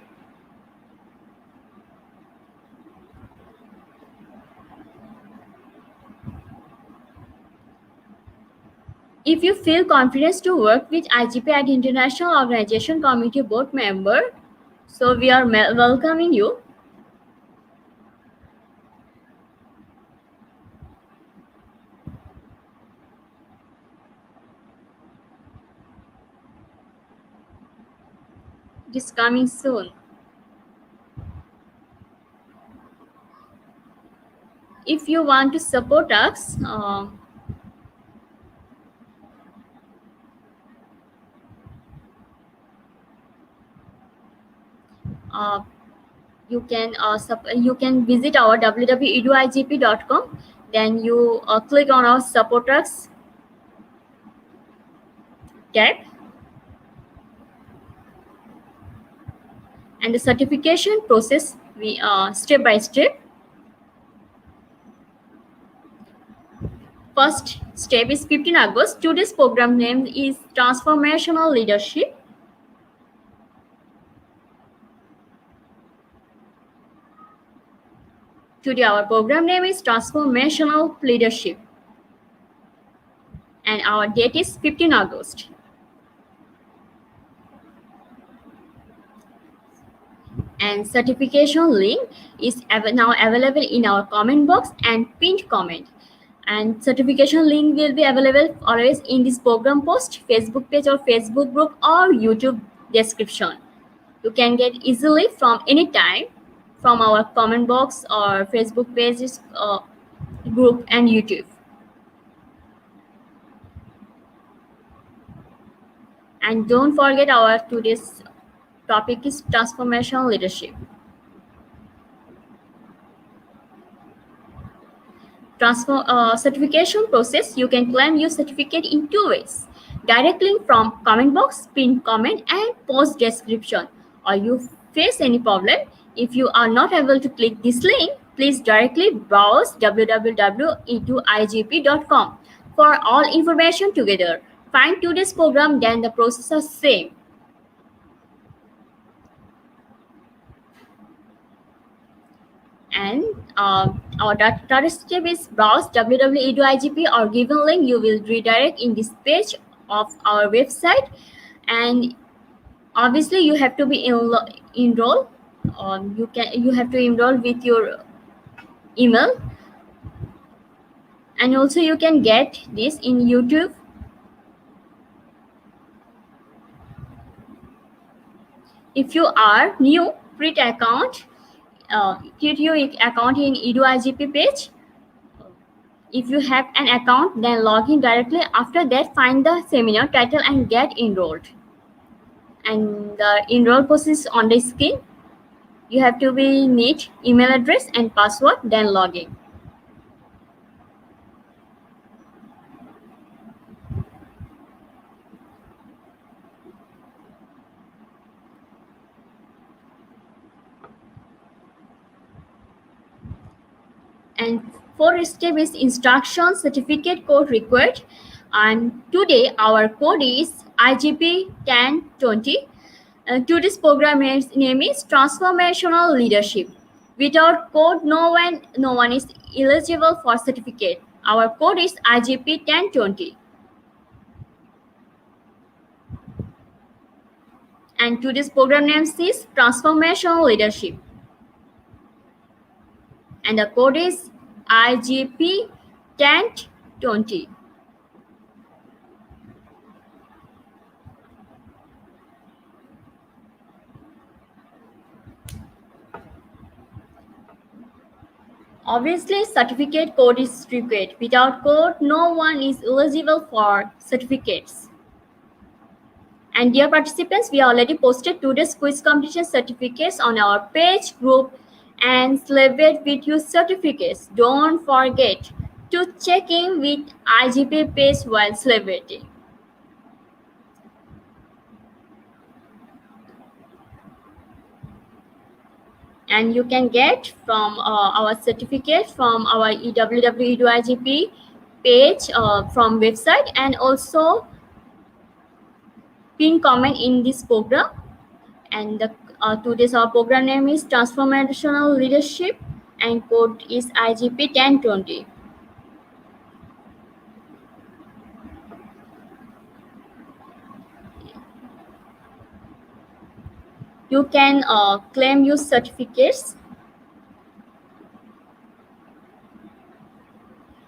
If you feel confident to work with IGP at International Organization Committee Board member, so we are welcoming you. It is coming soon. If you want to support us, you can visit our www.eduigp.com. Then you click on our support us tab, and the certification process we step by step. First step is 15 August. Today's program name is Transformational Leadership. Today our program name is Transformational Leadership. And our date is 15 August. And certification link is now available in our comment box and pinned comment. And certification link will be available always in this program post, Facebook page or Facebook group or YouTube description. You can get easily from any time from our comment box or Facebook pages, group, and YouTube. And don't forget, our today's topic is transformational leadership. Certification process. You can claim your certificate in two ways: directly from comment box, pinned comment, and post description. Or you face any problem, if you are not able to click this link, please directly browse www.igp.com for all information together. Find today's program, then the process is same. And our data step is browse www.igp or given link you will redirect in this page of our website. And obviously you have to be enroll. You have to enroll with your email, and also you can get this in YouTube. If you are new, create account. Create your account in EduIGP page. If you have an account, then log in directly. After that, find the seminar title and get enrolled. And the enroll process on the screen. You have to need email address and password, then log in. And fourth step is instruction certificate code required. And today our code is IGP 1020. Today's program name is Transformational Leadership. Without code, no one is eligible for certificate. Our code is IGP 1020. And today's program name is Transformational Leadership. And the code is IGP 1020. Obviously, certificate code is required. Without code, no one is eligible for certificates. And dear participants, we already posted today's quiz competition certificates on our page, group, and celebrate with your certificates. Don't forget to check in with IGP page while celebrating. And you can get from our certificate from our www.igp page from website, and also pin comment in this program. And today's our program name is Transformational Leadership, and code is IGP 1020. You can claim your certificates.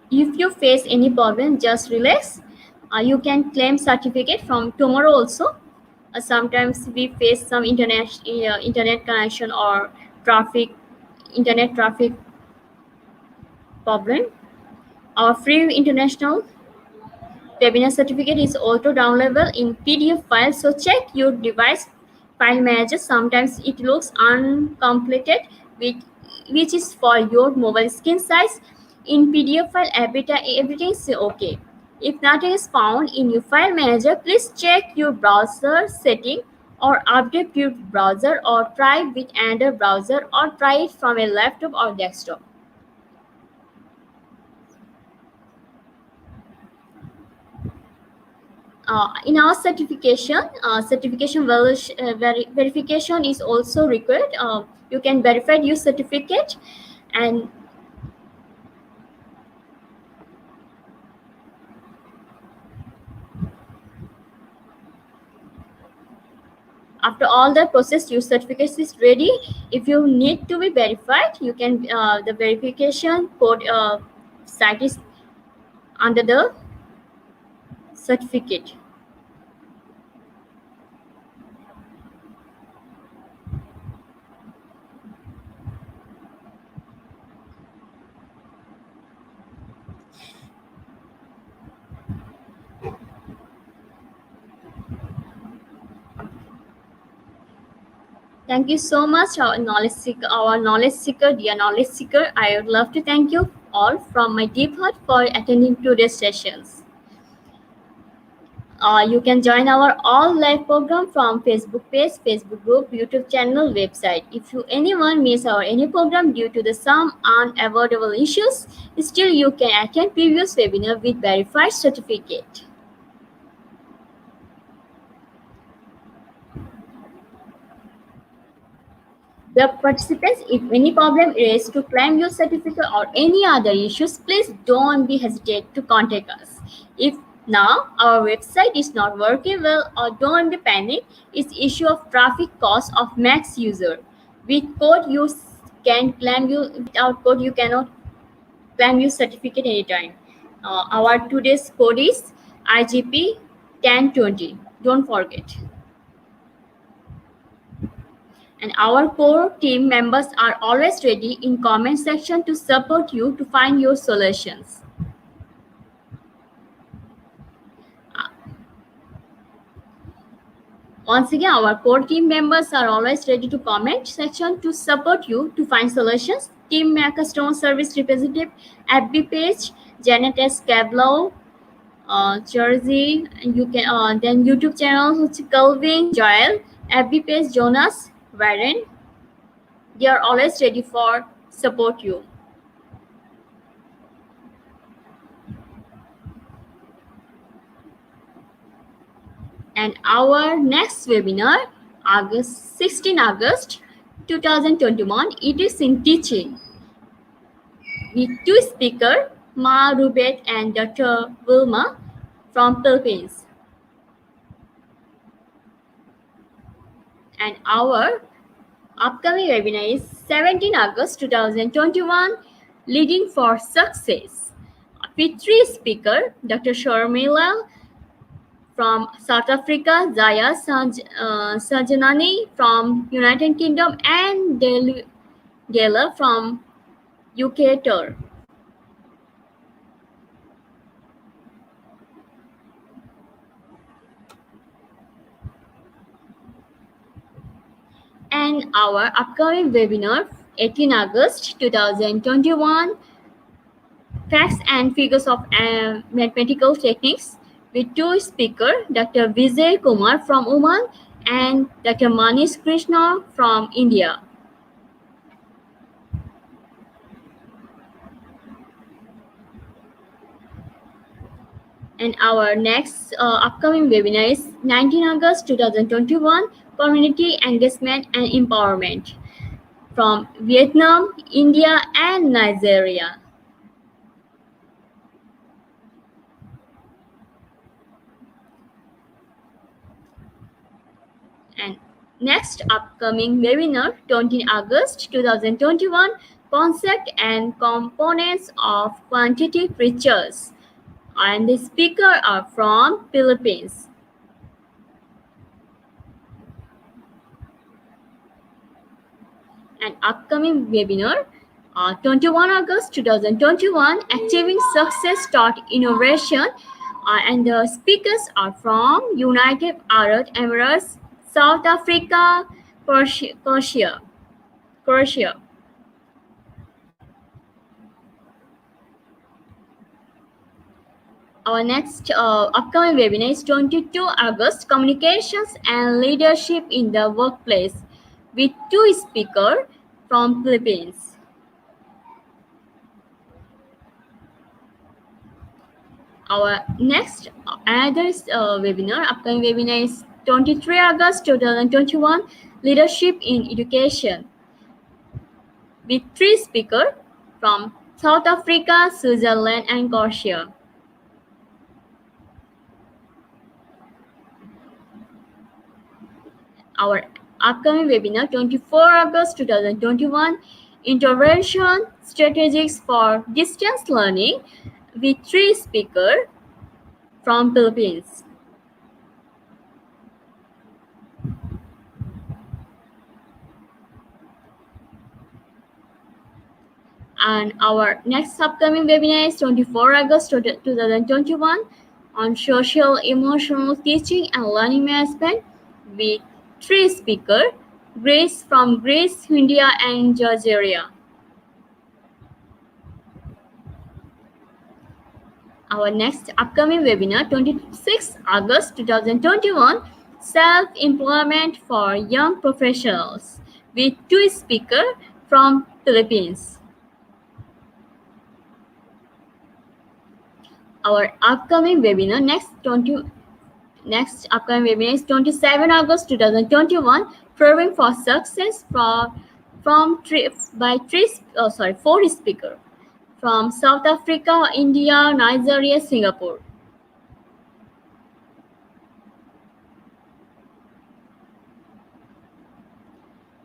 If you face any problem, just relax. You can claim certificate from tomorrow also. Sometimes we face some internet connection or internet traffic problem. Our free international webinar certificate is also downloadable in PDF file, so check your device file manager. Sometimes it looks uncompleted, which is for your mobile screen size. In PDF file, everything is okay. If nothing is found in your file manager, please check your browser setting or update your browser, or try with another browser, or try it from a laptop or desktop. In our certification, verification is also required. You can verify your certificate, and after all the process, your certificate is ready. If you need to be verified, you can the verification code site is under the certificate. Thank you so much, our knowledge seeker, dear knowledge seeker. I would love to thank you all from my deep heart for attending today's sessions. You can join our all live program from Facebook page, Facebook group, YouTube channel, website. If you anyone miss our any program due to the some unavoidable issues, still you can attend previous webinar with verified certificate. The participants, if any problem is to claim your certificate or any other issues, please don't be hesitate to contact us. If now our website is not working well or don't be panic, it's issue of traffic cost of max user. With code you can claim you, without code you cannot claim your certificate anytime. Our today's code is IGP 1020. Don't forget. And our core team members are always ready in comment section to support you to find your solutions. Once again, our core team members are always ready to comment section to support you to find solutions. Team customer service representative, FB page, Janet S. Cablow, Jersey, you can then YouTube channel, Kelvin, Joel, FB page, Jonas, Warren. They are always ready for support you. And our next webinar, 16 August 2021, it is in teaching. With two speakers, Ma Rubet and Dr. Wilma from Philippines. And our upcoming webinar is 17 August 2021, Leading for Success. With three speakers, Dr. Sharmila from South Africa, Zaya Sajanani from United Kingdom, and Dela from UK tour. And our upcoming webinar, 18 August 2021, Facts and Figures of Mathematical Techniques, with two speakers, Dr. Vijay Kumar from Oman and Dr. Manish Krishna from India. And our next upcoming webinar is 19 August 2021, Community Engagement and Empowerment, from Vietnam, India, and Nigeria. And next upcoming webinar, 20 August 2021, Concept and Components of Quantitative Research. And the speaker are from Philippines. And upcoming webinar, 21 August 2021, Achieving Success Taught Innovation. And the speakers are from United Arab Emirates, South Africa, Croatia. Our next upcoming webinar is 22 August, Communications and Leadership in the Workplace, with two speakers from Philippines. Our next webinar, upcoming webinar is 23 August 2021, Leadership in Education, with three speakers from South Africa, Switzerland, and Croatia. Our upcoming webinar, 24 August 2021, Intervention Strategies for Distance Learning, with three speakers from Philippines. And our next upcoming webinar is 24 August 2021, on Social Emotional Teaching and Learning Management, with three speakers Greece, India, and Georgia. Our next upcoming webinar, 26 August 2021, Self-Employment for Young Professionals, with two speakers from Philippines. Our upcoming webinar, next upcoming webinar is 27 August 2021, Proving for Success four speakers from South Africa, India, Nigeria, Singapore.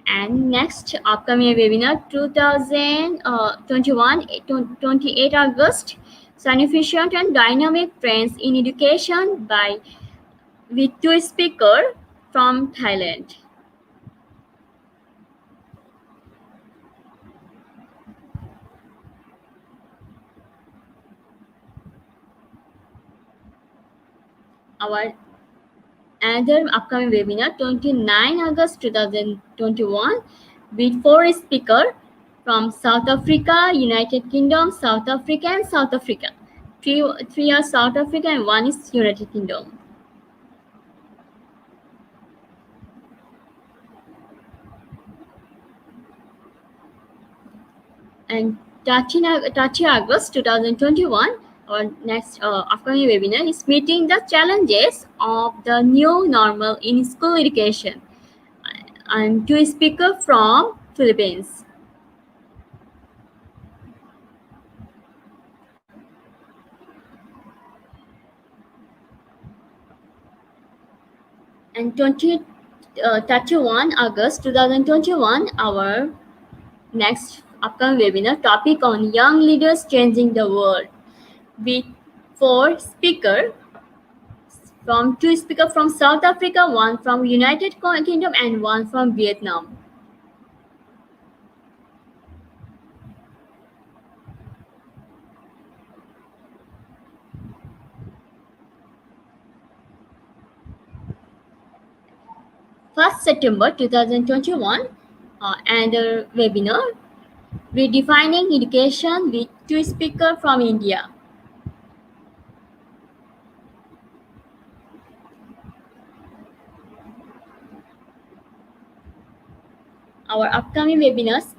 And next upcoming webinar 2021 28 August, Significant and Dynamic Trends in Education with two speakers from Thailand. Our another upcoming webinar 29 August 2021 with four speakers from South Africa, United Kingdom, South Africa, and South Africa. Three are South Africa and one is United Kingdom. And 30 August 2021, our next upcoming webinar is Meeting the Challenges of the New Normal in School Education. I'm two speakers from Philippines. And 31 August 2021, our next upcoming webinar, topic on young leaders changing the world, with four speakers from two speakers from South Africa, one from United Kingdom, and one from Vietnam. First September 2021, another webinar, Redefining Education, with two speakers from India. Our upcoming webinars,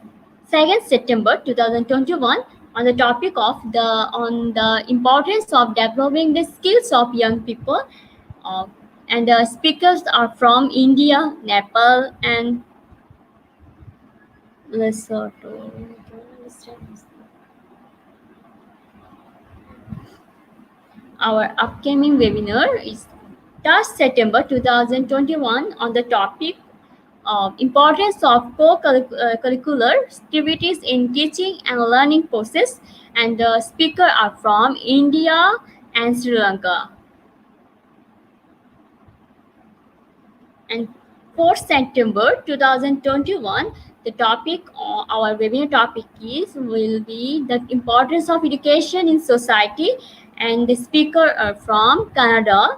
2nd September 2021, on the topic of the importance of developing the skills of young people, and the speakers are from India, Nepal, and Lesotho. Our upcoming webinar is 3rd September 2021 on the topic of importance of co-curricular activities in teaching and learning process, and the speakers are from India and Sri Lanka. And 4th September 2021, the topic, our webinar topic will be the importance of education in society, and the speakers are from Canada,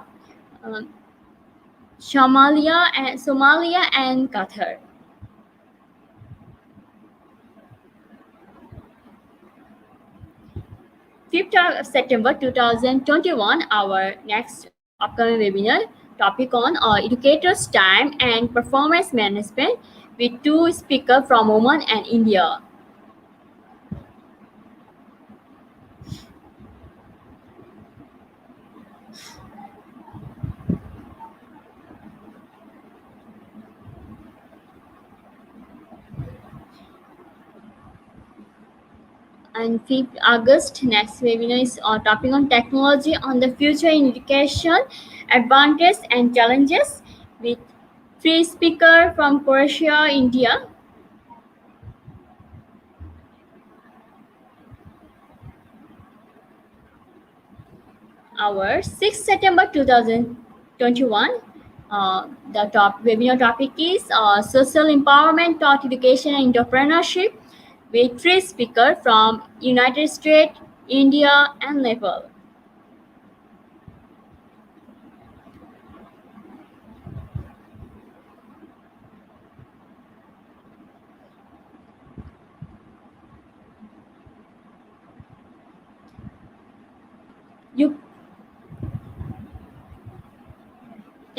Somalia, and Qatar. 5th September 2021, our next upcoming webinar, topic on educators' time and performance management, with two speakers from Oman and India. And 5th August, next webinar is topic on technology on the future in education, advantages and challenges, with three speakers from Croatia, India. Our 6th September 2021, the webinar topic is social empowerment, thought education and entrepreneurship, with three speakers from United States, India, and Nepal.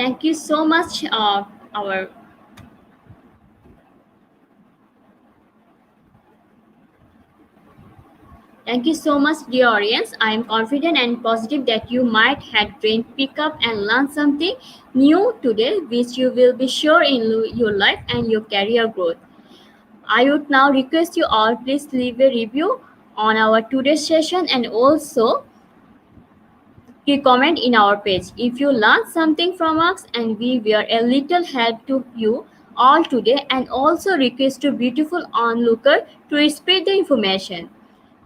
Thank you so much, our Thank you so much, dear audience. I am confident and positive that you might have gained, pick up, and learn something new today, which you will be sure in your life and your career growth. I would now request you all please leave a review on our today's session and also comment in our page. If you learned something from us and we were a little help to you all today, and also request to beautiful onlooker to spread the information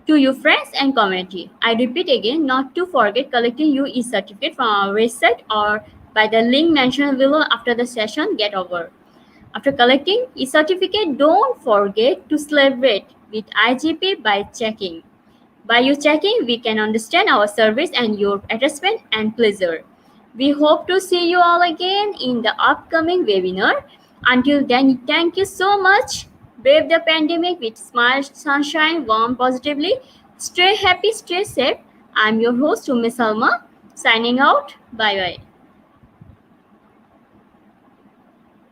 to your friends and community. I repeat again, not to forget collecting your e-certificate from our website or by the link mentioned below after the session get over. After collecting e-certificate, don't forget to celebrate with IGP by checking. By you checking, we can understand our service and your attachment and pleasure. We hope to see you all again in the upcoming webinar. Until then, thank you so much. Brave the pandemic with smile, sunshine, warm positively. Stay happy, stay safe. I'm your host, Umi Salma, signing out. Bye bye.